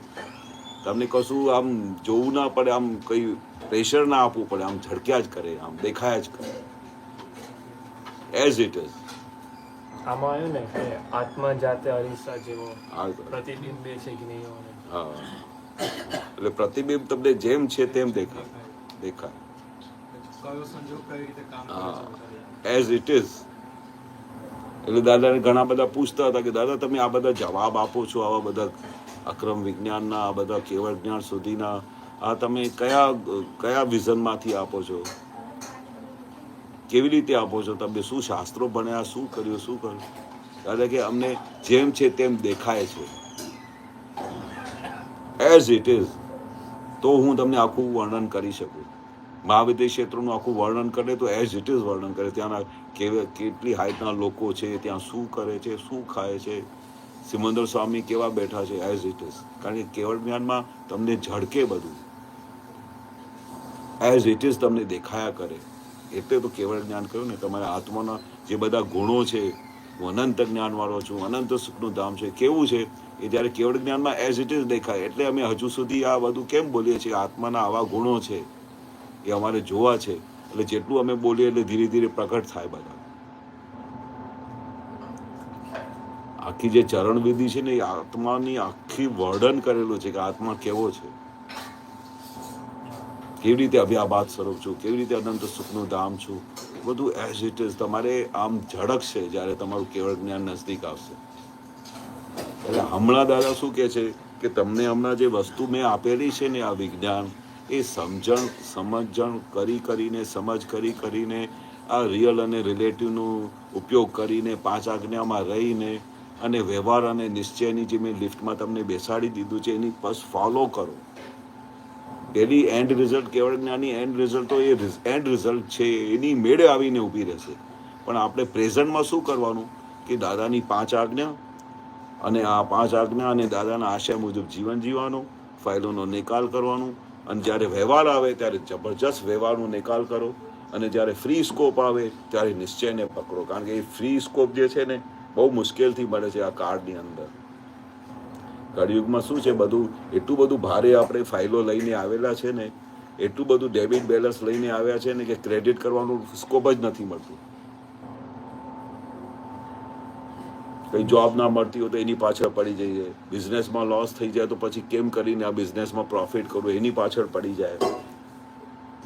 તમને કશું આમ જોવું ના પડે, આમ કઈ પ્રેશર ના આપવું પડે, આમ ઝડક્યા જ કરે, આમ દેખાયા જ કરે, એઝ ઇટ ઇઝ. આમાં આવ્યું ને કે આત્મા જાતે અરીસા જેવો પ્રતિબિંબ છે કે નહીં? હા, એટલે પ્રતિબિંબ તમને જેમ છે તેમ દેખાય. કયો સંજોગ કઈ રીતે કામ કરે હા, છે એઝ ઇટ ઇઝ. એટલે દાદાને ઘણા બધા પૂછતા હતા કે દાદા તમે આ બધા જવાબ આપો છો, આવા બધા અક્રમ વિજ્ઞાનના, આ બધા કેવળ જ્ઞાન સુધીના, આ તમે કયા વિઝનમાંથી આપો છો? કેવી રીતે આપો છો? તમે શું શાસ્ત્રો ભણ્યા, શું કર્યું? દાદા કે અમને જેમ છે તેમ દેખાય છે, એઝ ઇટ ઇઝ. તો હું તમને આખું વર્ણન કરી શકું. મહાવિદ્ય ક્ષેત્રનું આખું વર્ણન કરે તો એઝ ઇટ ઇઝ વર્ણન કરે. ત્યાંના કેટલી હાઈટના લોકો છે, ત્યાં શું કરે છે, શું ખાય છે, સિમંદર સ્વામી કેવા બેઠા છે, એઝ ઇટ ઇઝ. કારણ કે કેવળ જ્ઞાનમાં તમને ઝડકે બધું, એઝ ઇટ ઇઝ તમને દેખાયા કરે. એટલે તો કેવળ જ્ઞાન કહ્યું ને. તમારા આત્માના જે બધા ગુણો છે, હું અનંત જ્ઞાનવાળો છું, અનંત સુખનું ધામ છે, કેવું છે એ જ્યારે કેવળ જ્ઞાનમાં એઝ ઇટ ઇઝ દેખાય. એટલે અમે હજુ સુધી આ બધું કેમ બોલીએ છીએ? આત્માના આવા ગુણો છે એ અમારે જોવા છે. એટલે જેટલું અમે બોલીએ એટલે ધીરે ધીરે પ્રકટ થાય બધા. આખી જે ચરણ વિધિ છે ને એ આત્માની આખી વર્ણન કરેલું છે કે આત્મા કેવો છે, કેવી રીતે અભ્યાભાત સ્વરૂપ છું, કેવી રીતે અનંત સુખનું ધામ છું, બધું એઝ ઇટ ઇઝ તમારે આમ ઝડકશે જ્યારે તમારું કેવળ જ્ઞાન નજદીક આવશે. એટલે હમણાં દાદા શું કહે છે કે તમને હમણાં જે વસ્તુ મેં આપેલી છે ને, આ વિજ્ઞાન, એ સમજણ કરીને આ રિયલ અને રિલેટિવનો ઉપયોગ કરીને 5 આજ્ઞામાં રહીને અને વ્યવહાર અને નિશ્ચયની જે મેં લિફ્ટમાં તમને બેસાડી દીધું છે એની બસ ફોલો કરો. પેલી એન્ડ રિઝલ્ટ, કેવળ જ્ઞાની એન્ડ રિઝલ્ટ તો એ એન્ડ રિઝલ્ટ છે, એની મેળે આવીને ઊભી રહેશે. પણ આપણે પ્રેઝન્ટમાં શું કરવાનું કે દાદાની 5 આજ્ઞા અને આ 5 આજ્ઞા અને દાદાના આશય મુજબ જીવન જીવવાનું, ફાઇલોનો નિકાલ કરવાનું. અને જ્યારે વ્યવહાર આવે ત્યારે જબરજસ્ત વ્યવહારનો નિકાલ કરો. અને જ્યારે ફ્રી સ્કોપ આવે ત્યારે નિશ્ચયને પકડો. કારણ કે એ ફ્રી સ્કોપ જે છે ને બહુ મુશ્કેલથી મળે છે આ કાર્ડની અંદર. કળિયુગમાં શું છે, બધું એટલું બધું ભારે આપણે ફાઇલો લઈને આવેલા છે ને, એટલું બધું ડેબિટ બેલેન્સ લઈને આવ્યા છે ને કે ક્રેડિટ કરવાનું સ્કોપ જ નથી મળતું. કઈ જોબ ના મળતી હોય તો એની પાછળ પડી જઈએ, બિઝનેસમાં લોસ થઈ જાય તો પછી કેમ કરીને આ બિઝનેસમાં પ્રોફિટ કરવું એની પાછળ પડી જાય.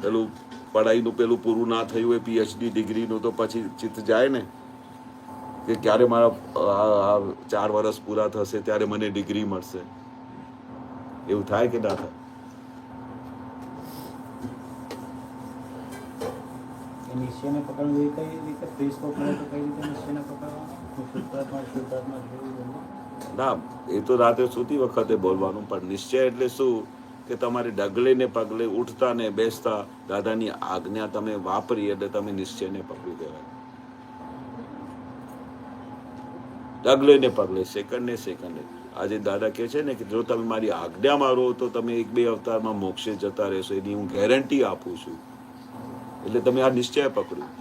પેલું પઢાઈનું પેલું પૂરું ના થયું હોય PhD ડિગ્રીનું તો પછી ચિત્ત જાય ને કે ક્યારે મારા 4 વર્ષ પૂરા થશે ત્યારે મને ડિગ્રી મળશે. એવું થાય કે ના થાય? નિશ્ચયને પકડવું એ કઈ રીતે ફ્રી સ્કોપ મળે તો કઈ રીતે નિશ્ચયને પકડવાનું? ના, એ તો રાતે સૂતી વખતે બોલવાનું. પણ નિશ્ચય એટલે શું કે તમારે ડગલે ને પગલે, ઉઠતા ને બેસતા દાદાની આજ્ઞા તમે વાપરી એટલે તમે નિશ્ચયને પકડી દેવાય. ડગલે ને પગલે, સેકન્ડ ને સેકન્ડે. આજે દાદા કહે છે ને કે જો તમે મારી આજ્ઞામાં રહો તો તમે 1-2 અવતારમાં મોક્ષે જતા રહેશો, એની હું ગેરંટી આપું છું. એટલે તમે આ નિશ્ચય પકડ્યું.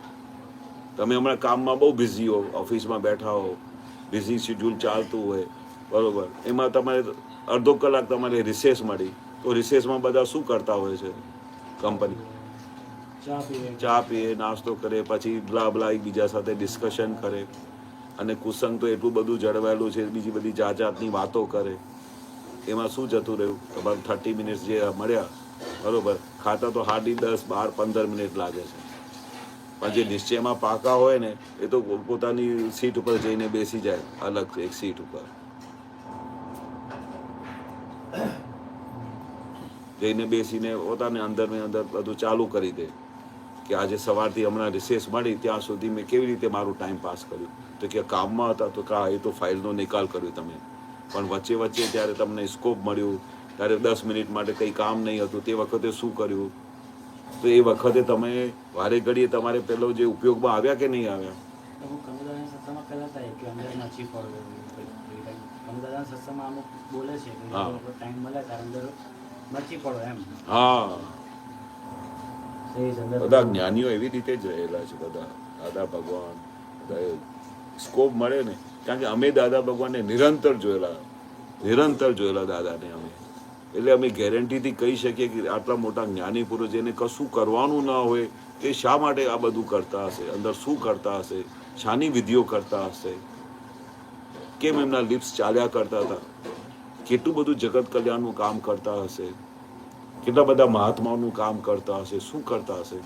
તમે હમણાં કામમાં બહુ બિઝી હો, ઓફિસમાં બેઠા હો, બિઝી શેડ્યુલ ચાલતું હોય, બરોબર, એમાં તમારે અડધો કલાક તમારે રિસેસ મળી તો રિસેસમાં બધા શું કરતા હોય છે? કંપની ચા પીએ, નાસ્તો કરે, પછી બ્લા એકબીજા સાથે ડિસ્કશન કરે. અને કુસંગ તો એટલું બધું જળવાયેલું છે, બીજી બધી જાતની વાતો કરે. એમાં શું જતું રહ્યું? તમારે 30 મિનિટ જે મળ્યા, બરોબર, ખાતા તો હાર્ડલી 10, 12, 15 મિનિટ લાગે છે. પણ જે નિશ્ચયમાં પાકા હોય ને એ તો પોતાની સીટ ઉપર જઈને બેસી જાય, અલગ એક સીટ ઉપર જઈને બેસીને પોતાને અંદર ને અંદર બધું ચાલુ કરી દે કે આજે સવારથી હમણાં રિસેસ મળી ત્યાં સુધી મેં કેવી રીતે મારું ટાઈમ પાસ કર્યું, તો કે કામમાં હતા તો એ તો ફાઇલનો નિકાલ કર્યો તમે, પણ વચ્ચે વચ્ચે જ્યારે તમને સ્કોપ મળ્યું ત્યારે 10 મિનિટ માટે કંઈ કામ નહીં હતું તે વખતે શું કર્યું, તો એ વખતે તમે વારે ઘડીએ તમારે પેલો જે ઉપયોગમાં આવ્યા કે નહીં આવ્યા? અમુક કનુદાદાના સત્સંગમાં પહેલા થાય કે અંદર નથી પડવું, કનુદાદાના સત્સંગમાં અમુક બોલે છે કે ટાઈમ મળે ત્યારે અંદર નથી પડો એમ. હા, બધા જ્ઞાનીઓ એવી રીતે જ રહેલા છે, બધા દાદા ભગવાન બધા સ્કોપ મળે ને, કારણ કે અમે દાદા ભગવાનને નિરંતર જોયેલા દાદાને અમે, એટલે અમે ગેરંટીથી કહી શકીએ કે આટલા મોટા જ્ઞાની પુરુષ જેને કશું કરવાનું ના હોય તે શા માટે આ બધું કરતા હશે, અંદર શું કરતા હશે, શાની વિધિઓ કરતા હશે, કેમ એમના લિપ્સ ચાલ્યા કરતા હતા, કેટલું બધું જગત કલ્યાણનું કામ કરતા હશે, કેટલા બધા મહાત્માઓનું કામ કરતા હશે, શું કરતા હશે.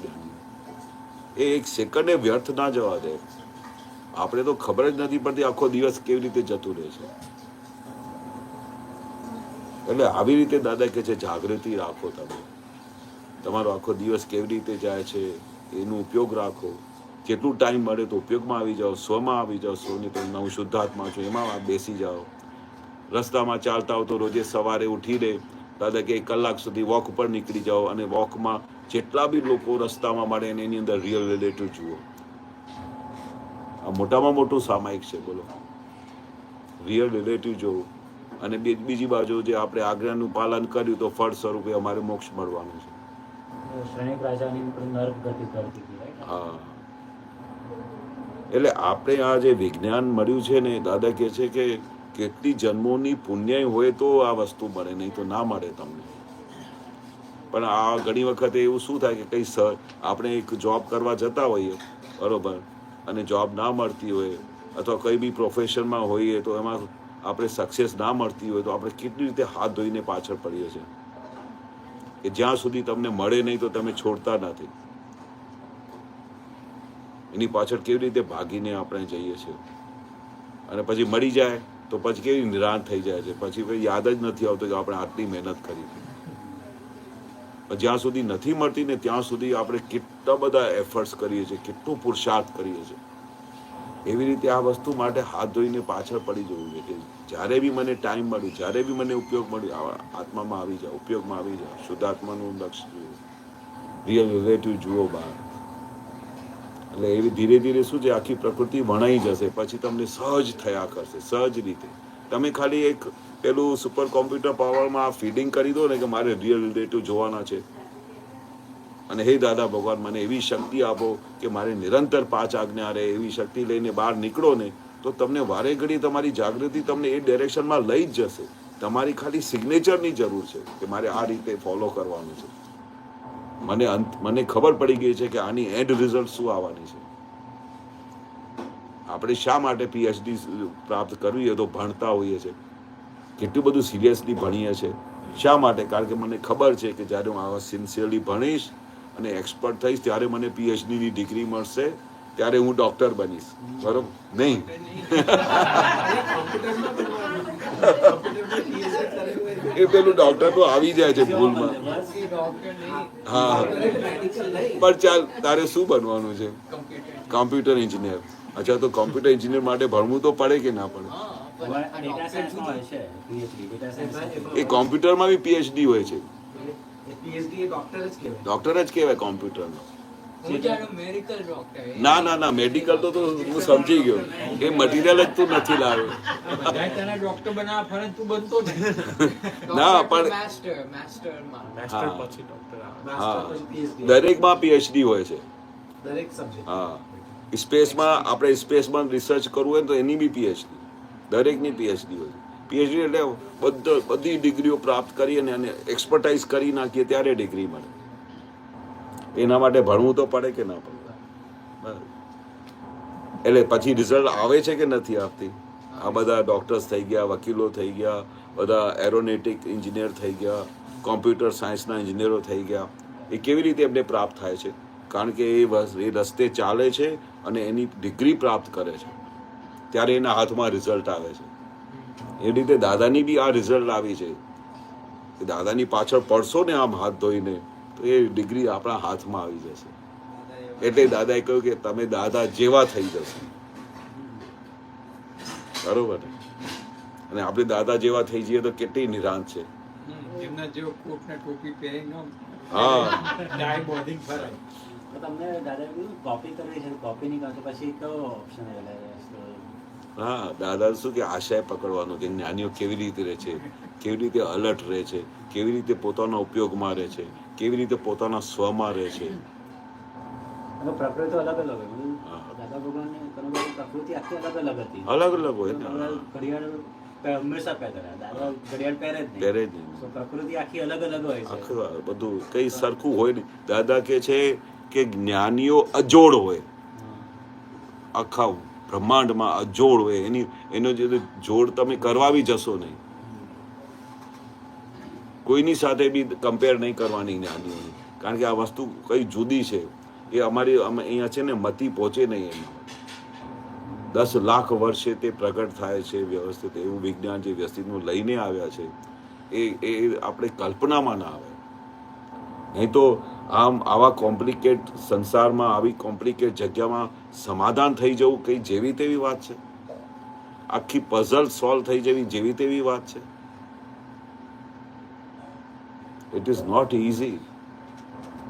એ એક સેકન્ડે વ્યર્થ ના જવા દે. આપણે તો ખબર જ નથી પડતી આખો દિવસ કેવી રીતે જતું રહે છે. એટલે આવી રીતે દાદા કહે છે જાગૃતિ રાખો, તમે તમારો આખો દિવસ કેવી રીતે જાય છે એનો ઉપયોગ રાખો, કેટલું ટાઈમ મળે તો ઉપયોગમાં આવી જાઓ, સ્વમાં આવી જાઓ, સ્વની તો હું શુદ્ધાત્મા છું એમાં બેસી જાઓ. રસ્તામાં ચાલતા હો તો રોજે સવારે ઉઠીને દાદા કે 1 કલાક સુધી વોક ઉપર નીકળી જાઓ, અને વોકમાં જેટલા બી લોકો રસ્તામાં મળે એની અંદર રિયલ રિલેટિવ જુઓ. આ મોટામાં મોટું સામાયિક છે, બોલો. રિયલ રિલેટિવ જોવું, અને બીજી બાજુ જે આપણે આજ્ઞાનું પાલન કર્યું તો ફળ સ્વરૂપે અમારે મોક્ષ મળવાનું છે. હા, એટલે આપણે આ જે વિજ્ઞાન મળ્યું છે ને, દાદા કહે છે કે કેટલી જન્મોની પુણ્ય હોય તો આ વસ્તુ મળે, નહીં તો ના મળે તમને. પણ આ ઘણી વખતે એવું શું થાય કે કંઈ આપણે એક જોબ કરવા જતા હોઈએ, બરોબર, અને જોબ ના મળતી હોય અથવા કંઈ બી પ્રોફેશનમાં હોઈએ તો એમાં આપણે સક્સેસ ના મળતી હોય તો આપણે કેટલી રીતે હાથ ધોઈને પાછળ પડીએ છીએ કે જ્યાં સુધી તમને મળે નહીં તો તમે છોડતા નથી. એની પાછળ કેવી રીતે ભાગીને આપણે જઈએ છીએ, અને પછી મળી જાય તો પછી કેવી નિરાશ થઈ જાય છે, પછી યાદ જ નથી આવતું કે આપણે આટલી મહેનત કરી. જ્યાં સુધી નથી મળતી ને ત્યાં સુધી આપણે કેટલા બધા એફર્ટ્સ કરીએ છીએ, કેટલો પુરુષાર્થ કરીએ છીએ. એવી રીતે આ વસ્તુ માટે હાથ ધોઈને પાછળ પડી જવું છે કે જ્યારે બી મને ટાઈમ મળ્યું, જ્યારે બી મને ઉપયોગ મળ્યો, આત્મામાં આવી જાઓ, ઉપયોગમાં આવી જાઓ, શુદ્ધાત્માનું લક્ષ્ય જુઓ, રિયલ રિલેટિવ જુઓ બહાર. એટલે એવી ધીરે ધીરે શું છે, આખી પ્રકૃતિ વણાઈ જશે, પછી તમને સહજ થયા કરશે, સહજ રીતે. તમે ખાલી એક પેલું સુપર કોમ્પ્યુટર પાવરમાં ફીડિંગ કરી દો ને કે મારે રિયલ રિલેટિવ જોવાના છે, અને હે દાદા ભગવાન મને એવી શક્તિ આપો કે મારે નિરંતર 5 આજ્ઞા રહે, એવી શક્તિ લઈને બહાર નીકળો ને તો તમને વારે ઘડી તમારી જાગૃતિ તમને એ ડાયરેક્શનમાં લઈ જ જશે. તમારી ખાલી સિગ્નેચરની જરૂર છે કે મારે આ રીતે ફોલો કરવાનું છે. મને ખબર પડી ગઈ છે કે આની એન્ડ રિઝલ્ટ શું આવવાની છે. આપણે શા માટે PhD પ્રાપ્ત કરવી હોય તો ભણતા હોઈએ છીએ, કેટલું બધું સિરિયસલી ભણીએ છીએ. શા માટે? કારણ કે મને ખબર છે કે જ્યારે હું આવા સિન્સિયરલી ભણીશ અને એક્સપર્ટ થઈશ ત્યારે મને PhD ની ડિગ્રી મળશે, ત્યારે હું ડોક્ટર બનીશ, બરોબર? નહીં એ પેલું ડોક્ટર તો આવી જાય છે ભૂલમાં. હા, પણ ચાલ તારે શું બનવાનું છે? Computer engineer. અચ્છા, તો કોમ્પ્યુટર એન્જિનિયર માટે ભણવું તો પડે કે ના પડે? એ કોમ્પ્યુટરમાં બી PhD હોય છે. ડોક્ટર જ કહેવાય કોમ્પ્યુટરનો. ના મેડિકલ તો હું સમજી ગયો એ મટીરિયલ જ તું નથી લાવ્યો. ના પણ દરેકમાં PhD હોય છે. હા, સ્પેસમાં આપણે સ્પેસમાં રિસર્ચ કરવું હોય તો એની બી PhD, દરેકની PhD હોય. PhD એટલે બધી ડિગ્રીઓ પ્રાપ્ત કરી અને એક્સપર્ટાઇઝ કરી નાખીએ ત્યારે ડિગ્રી મળે. એના માટે ભણવું તો પડે કે ના પડે? એટલે પછી રિઝલ્ટ આવે છે કે નથી આવતી? આ બધા ડોક્ટર્સ થઈ ગયા, વકીલો થઈ ગયા, બધા એરોનોટિક એન્જિનિયર થઈ ગયા, કોમ્પ્યુટર સાયન્સના એન્જિનિયરો થઈ ગયા. એ કેવી રીતે એમને પ્રાપ્ત થાય છે? કારણ કે એ રસ્તે ચાલે છે અને એની ડિગ્રી પ્રાપ્ત કરે છે ત્યારે એના હાથમાં રિઝલ્ટ આવે છે. એ રીતે દાદાની બી આ રિઝલ્ટ આવી છે. દાદાની પાછળ પડશો ને આમ હાથ ધોઈને તો એ ડિગ્રી આપણા હાથમાં આવી જશે. એટલે દાદાએ કહ્યું કે તમે દાદા જેવા થઈ જશો, બરોબર ને? અને આપણે દાદા જેવા થઈ જઈએ તો કેટલી નિરાંત છે. એમના જેવો કોટ ને ટોપી પહેરીને હા, ટાઈ બોર્ડિંગ ફરાય. તો તમને દાદા કીધું કોપી કરવી છે, કોપી નહીં કરો તો પછી કયો ઓપ્શન હા, દાદા શું કે આશય પકડવાનું કે જ્ઞાનીઓ કેવી રીતે રહે છે, કેવી રીતે અલર્ટ રહે છે, કેવી રીતે પોતાના ઉપયોગમાં રહે છે, કેવી રીતે પોતાના સ્વમાં રહે છે. પ્રકૃતિ અલગ અલગ હોય. દાદા ભગવાનની પ્રકૃતિ આખી અલગ અલગ હતી. અલગ અલગ હોય ને. ઘડિયાળ હંમેશા પહેરે, દાદા ઘડિયાળ પહેરે જ નહીં. પહેરે જ નહીં. તો પ્રકૃતિ આખી અલગ અલગ હોય છે. આખું બધું કઈ સરખું હોય નહીં. દાદા કે છે કે જ્ઞાનીઓ અજોડ હોય, આખા બ્રહ્માંડમાં અજોડ હોય. એનો જે જોડ તમે કરવા બી જશો નહીં, કોઈની સાથે બી કમ્પેર નહીં કરવાની જ્ઞાનીઓની, કારણ કે આ વસ્તુ કઈ જુદી છે. એ અમારી અહીંયા છે ને મતિ પહોંચે નહીં એમાં. 10 લાખ વર્ષે તે પ્રગટ થાય છે વ્યવસ્થિત. એવું વિજ્ઞાન જે વ્યવસ્થિતનું લઈને આવ્યા છે એ આપણે કલ્પનામાં ના આવે. નહીં તો આવા કોમ્પ્લિકેટ સંસારમાં, આવી કોમ્પ્લિકેટ જગ્યામાં સમાધાન થઈ જવું કઈ જેવી તેવી વાત છે? આખી પઝલ સોલ્વ થઈ જવી જેવી તેવી વાત છે? It is not easy.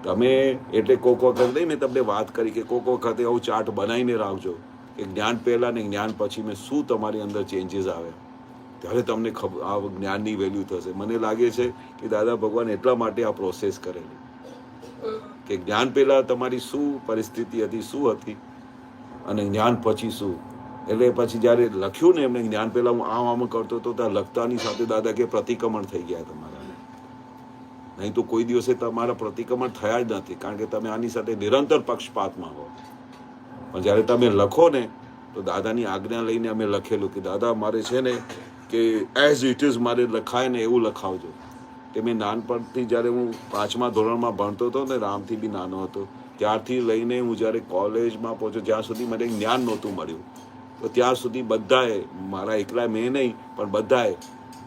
તમે એટલે કોક વખત નહીં, મેં તમને વાત કરી કે કોક વખતે આવું ચાર્ટ બનાવીને રાખજો કે જ્ઞાન પહેલા ને જ્ઞાન પછી મેં શું તમારી અંદર ચેન્જીસ આવે, ત્યારે તમને આ જ્ઞાનની વેલ્યુ થશે. મને લાગે છે કે દાદા ભગવાન એટલા માટે આ પ્રોસેસ કરેલી કે જ્ઞાન પહેલા તમારી શું પરિસ્થિતિ હતી, શું હતી, અને જ્ઞાન પછી શું. એટલે પછી જ્યારે લખ્યું ને એમને જ્ઞાન પહેલા હું આમ કરતો હતો, ત્યાં લખતાની સાથે દાદા કે પ્રતિક્રમણ થઈ ગયા તમારા. નહીં તો કોઈ દિવસે તમારા પ્રતિક્રમણ થયા જ નથી, કારણ કે તમે આની સાથે નિરંતર પક્ષપાતમાં હો. પણ જ્યારે તમે લખો ને તો દાદાની આજ્ઞા લઈને અમે લખેલું કે દાદા મારે છે ને કે એઝ ઇટ ઇઝ મારે લખાય ને એવું લખાવજો. કે મેં નાનપણથી જ્યારે હું 5મા ધોરણમાં ભણતો હતો ને, રામથી બી નાનો હતો, ત્યારથી લઈને હું જ્યારે કોલેજમાં પહોંચ્યો, જ્યાં સુધી મને જ્ઞાન નહોતું મળ્યું, તો ત્યાં સુધી બધાએ, મારા એકલા મેં નહીં પણ બધાએ,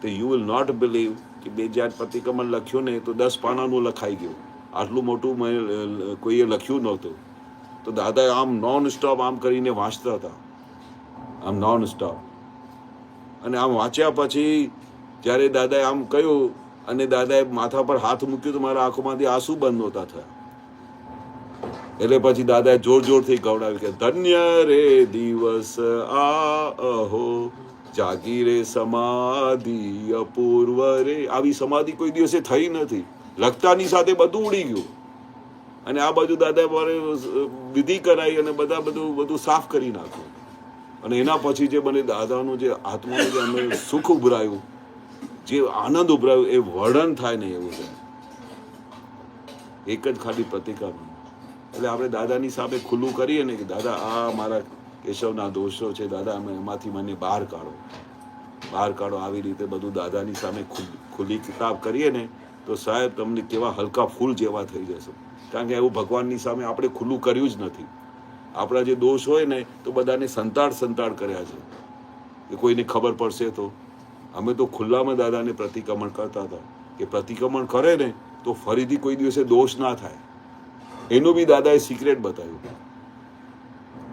તો યુ વિલ નોટ બિલીવ કે બે જ્યારે પ્રતિક્રમણ લખ્યું ને તો 10 પાનાનું લખાઈ ગયું. આટલું મોટું કોઈએ લખ્યું નહોતું. તો દાદા આમ નોન સ્ટોપ આમ કરીને વાંચતા હતા, આમ નોન સ્ટોપ. અને આમ વાંચ્યા પછી જ્યારે દાદાએ આમ કહ્યું અને દાદાએ માથા પર હાથ મૂક્યું તો મારા આંખોમાંથી આંસુ બંધ નહોતા થયા. એટલે પછી દાદાએ જોરથી ગવડાવ્યું કે ધન્ય રે દિવસ આહો, જાગી રે સમાધિ અપૂર્વ રે. આવી સમાધિ કોઈ દિવસે થઈ નથી. લખતાની સાથે બધું ઉડી ગયું. અને આ બાજુ દાદાએ મારે વિધિ કરાવી અને બધું સાફ કરી નાખ્યું. અને એના પછી જે મને દાદાનું જે આત્માનું જે અમે સુખ ઉભરાયું, જે આનંદ ઉભરાયો, એ વર્ણન થાય ને એવું છે. એક જ ખાલી પ્રતિક્રમણ. એટલે આપણે દાદાની સામે ખુલ્લું કરીએ ને કે દાદા આ મારા કેશવના દોષો છે, દાદા અમે એમાંથી મને બહાર કાઢો. આવી રીતે બધું દાદાની સામે ખુલ્લી કિતાબ કરીએ ને તો સાહેબ તમને કેવા હલકા ફૂલ જેવા થઈ જશે. કારણ કે એવું ભગવાનની સામે આપણે ખુલ્લું કર્યું જ નથી. આપણા જે દોષ હોય ને તો બધાને સંતાડ કર્યા છે કે કોઈને ખબર પડશે તો. અમે તો ખુલ્લામાં દાદાને પ્રતિક્રમણ કરતા હતા કે પ્રતિક્રમણ કરે ને તો ફરીથી કોઈ દિવસે દોષ ના થાય. એનું બી દાદાએ સિક્રેટ બતાવ્યું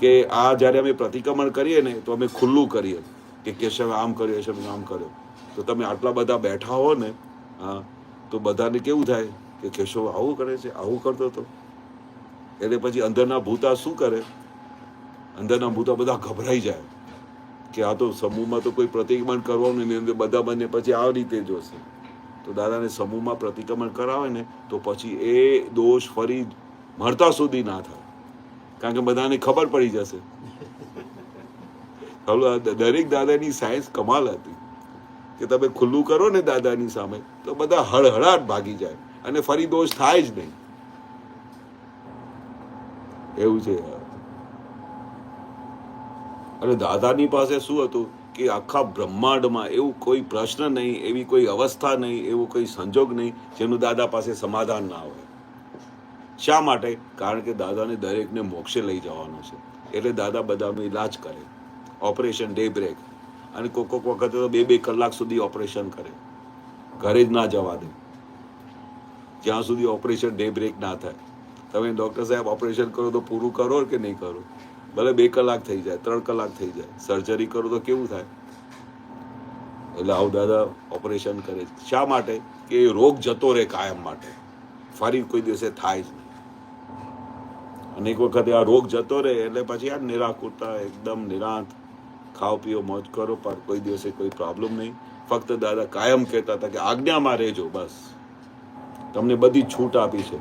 કે આ જ્યારે અમે પ્રતિક્રમણ કરીએ ને તો અમે ખુલ્લું કરીએ કે કેશવ આમ કર્યો, કેશવ આમ કર્યો. તો તમે આટલા બધા બેઠા હો ને, હા, તો બધાને કેવું થાય કે કેશવ આવું કરે છે, આવું કરતો હતો. એટલે પછી અંદરના ભૂતા શું કરે? અંદરના ભૂતા બધા ગભરાઈ જાય કે આ તો સમૂહમાં તો કોઈ પ્રતિક્રમણ કરવાનું નહીં, અંદર બધા બને પછી આ રીતે જોશે. તો દાદાને સમૂહમાં પ્રતિક્રમણ કરાવે ને તો પછી એ દોષ ફરી મળતા સુધી ના થાય, કારણ કે બધાને ખબર પડી જશે. દરેક દાદાની સાયન્સ કમાલ હતી કે તમે ખુલ્લું કરો ને દાદાની સામે તો બધા હળહળાટ ભાગી જાય અને ફરી દોષ થાય જ નહીં. એવું છે. અને દાદાની પાસે શું હતું કે આખા બ્રહ્માંડમાં એવું કોઈ પ્રશ્ન નહીં, એવી કોઈ અવસ્થા નહીં, એવો કોઈ સંજોગ નહીં જેનું દાદા પાસે સમાધાન ના હોય. શા માટે? કારણ કે દાદાને દરેકને મોક્ષે લઈ જવાનો છે. એટલે દાદા બધાનો ઈલાજ કરે, ઓપરેશન ડે બ્રેક. અને કોક વખતે તો 2 કલાક સુધી ઓપરેશન કરે, ઘરે જ ના જવા દે જ્યાં સુધી ઓપરેશન ડે બ્રેક ના થાય. તમે ડૉક્ટર સાહેબ ઓપરેશન કરો તો પૂરું કરો કે નહીં કરો, ભલે 2 કલાક થઈ જાય, 3 કલાક થઈ જાય, સર્જરી કરો તો કેવું થાય? એટલે આવું દાદા ઓપરેશન કરે. શા માટે? કે એ રોગ જતો રહે કાયમ માટે, ફરી કોઈ દિવસે થાય જ નહીં. અને એક વખત આ રોગ જતો રહે એટલે પછી આ નિરાકુરતા, એકદમ નિરાંત, ખાઓ પીઓ મોજ કરો, પણ કોઈ દિવસે કોઈ પ્રોબ્લેમ નહીં. ફક્ત દાદા કાયમ કહેતા હતા કે આજ્ઞામાં રહેજો, બસ તમને બધી છૂટ આપી છે.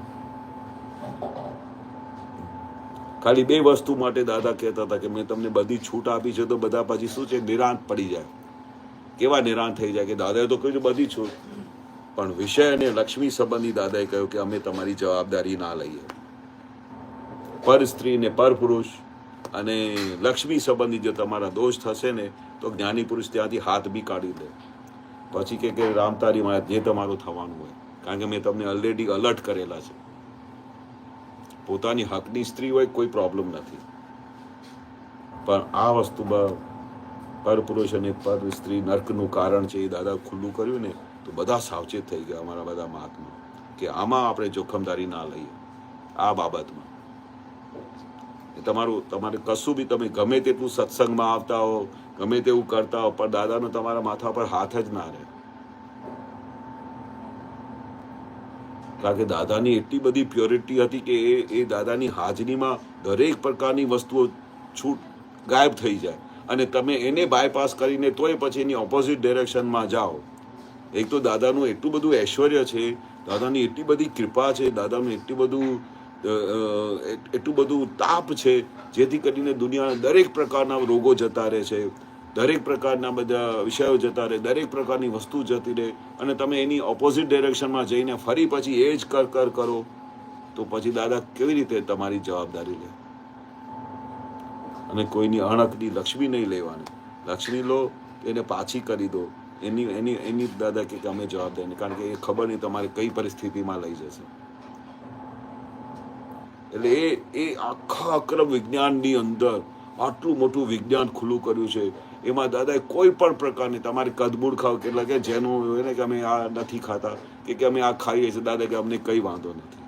ખાલી 2 વસ્તુ માટે દાદા કહેતા હતા કે મેં તમને બધી છૂટ આપી છે. તો બધા પછી શું છે, નિરાંત પડી જાય. કેવા નિરાંત થઈ જાય કે દાદાએ તો કહ્યું બધી છૂટ, પણ વિષય અને લક્ષ્મી સંબંધી દાદાએ કહ્યું કે અમે તમારી જવાબદારી ના લઈએ. પર સ્ત્રી ને પર પુરુષ અને લક્ષ્મી સંબંધી જો તમારા દોષ થશે ને તો જ્ઞાની પુરુષ ત્યાંથી હાથ બી કાઢી દે. પછી કે રામતારી માં જે તમારું થવાનું હોય, કારણ કે મેં તમને ઓલરેડી અલર્ટ કરેલા છે. પોતાની હકની સ્ત્રી હોય કોઈ પ્રોબ્લેમ નથી, પણ આ વસ્તુમાં પર પુરુષ અને પર સ્ત્રી નર્કનું કારણ છે એ દાદા ખુલ્લું કર્યું ને તો બધા સાવચેત થઈ ગયા અમારા બધા મહાત્મા કે આમાં આપણે જોખમદારી ના લઈએ. આ બાબતમાં તમારે કશું બી, તમે ગમે તેટલું સત્સંગમાં આવતા હો, ગમે તેવું કરતા હો, પણ દાદાનો તમારા માથા પર હાથ જ ના રહે. કારણ કે દાદાની એટલી બધી પ્યોરિટી હતી કે એ દાદાની હાજરીમાં દરેક પ્રકારની વસ્તુઓ છૂટ ગાયબ થઈ જાય, અને તમે એને બાયપાસ કરીને તોય પછી એની ઓપોઝિટ ડિરેક્શનમાં જાઓ. એક તો દાદાનું એટલું બધું ઐશ્વર્ય છે, દાદાની એટલી બધી કૃપા છે, દાદાનું એટલું બધું તાપ છે, જેથી કરીને દુનિયાના દરેક પ્રકારના રોગો જતા રહે છે, દરેક પ્રકારના બધા વિષયો જતા રહે, દરેક પ્રકારની વસ્તુ જતી રહે, અને તમે એની ઓપોઝિટ ડિરેક્શનમાં જઈને ફરી પછી એ જ કરો તો પછી દાદા કેવી રીતે તમારી જવાબદારી લે? અને કોઈની અણકની લક્ષ્મી નહીં લેવાની. લક્ષ્મી લો એને પાછી કરી દો, એની દાદા કે અમે જવાબદારી નહીં, કારણ કે એ ખબર નહીં તમારે કઈ પરિસ્થિતિમાં લઈ જશે. એટલે એ આખા અક્રમ વિજ્ઞાનની અંદર આટલું મોટું વિજ્ઞાન ખુલ્લું કર્યું છે. એમાં દાદાએ કોઈ પણ પ્રકારની તમારે કદમૂળ ખાવ, કેટલા કે જેનું હોય ને કે અમે આ નથી ખાતા કે અમે આ ખાઈએ છીએ, દાદા કે અમને કઈ વાંધો નથી,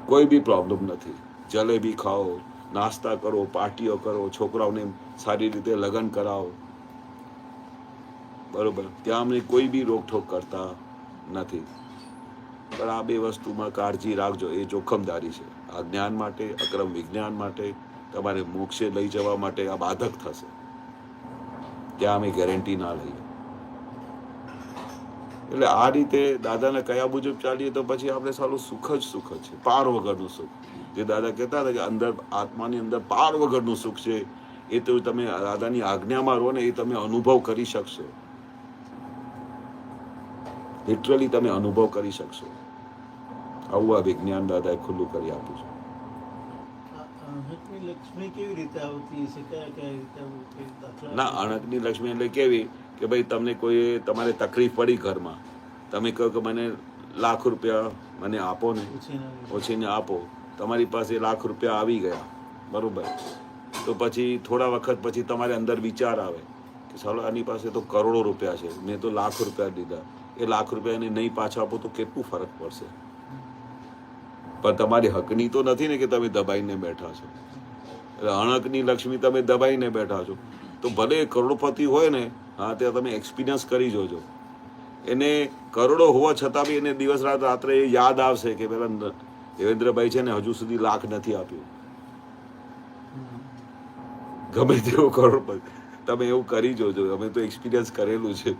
કોઈ બી પ્રોબ્લેમ નથી. જલેબી ખાઓ, નાસ્તા કરો, પાર્ટીઓ કરો, છોકરાઓને સારી રીતે લગ્ન કરાવો, બરોબર, ત્યાં અમને કોઈ બી રોકઠોક કરતા નથી. પણ આ 2 વસ્તુમાં કાળજી રાખજો, એ જોખમદારી છે. આ જ્ઞાન માટે, અક્રમ વિજ્ઞાન માટે, તમારે મોક્ષે લઈ જવા માટે આ બાધક થશે. ત્યાં અમે ગેરંટી ના લઈએ. એટલે આ રીતે દાદાને કયા મુજબ ચાલીએ તો પછી આપણે સારું સુખ જ સુખ છે, પાર વગરનું સુખ. જે દાદા કહેતા હતા કે અંદર આત્માની અંદર પાર વગરનું સુખ છે, એ તો તમે દાદાની આજ્ઞામાં રહો ને એ તમે અનુભવ કરી શકશો. લિટરલી તમે અનુભવ કરી શકશો. આવું આ વિજ્ઞાન દાદાએ ખુલ્લું કરી આપ્યું છે. લક્ષ્મી કેવી રીતે આવતી છે? કયા રીતે? ના, અણકની લક્ષ્મી એટલે કેવી કે ભાઈ તમને કોઈ તમારે તકલીફ પડી ઘરમાં, તમે કહો કે મને લાખ રૂપિયા મને આપો ને, ઓછીને આપો, તમારી પાસે લાખ રૂપિયા આવી ગયા, બરોબર, તો પછી થોડા વખત પછી તમારે અંદર વિચાર આવે કે ચાલો આની પાસે તો કરોડો રૂપિયા છે, મેં તો લાખ રૂપિયા દીધા, એ લાખ રૂપિયા એને નહીં પાછા આપો તો કેટલું ફરક પડશે? પણ તમારી હકની તો નથી ને કે તમે દબાઈને બેઠા છો. એટલે અણકની લક્ષ્મી તમે દબાઈને બેઠા છો, તો ભલે કરોડપતિ હોય ને, હા, ત્યાં તમે એક્સપિરિયન્સ કરી જોજો. એને કરોડો હોવા છતાં બી એને દિવસ રાત રાત્રે એ યાદ આવશે કે પેલા દેવેન્દ્રભાઈ છે ને હજુ સુધી લાખ નથી આપ્યું. ગમે તેવો કરોડપતિ, તમે એવું કરી જોજો, અમે તો એક્સપિરિયન્સ કરેલું છે.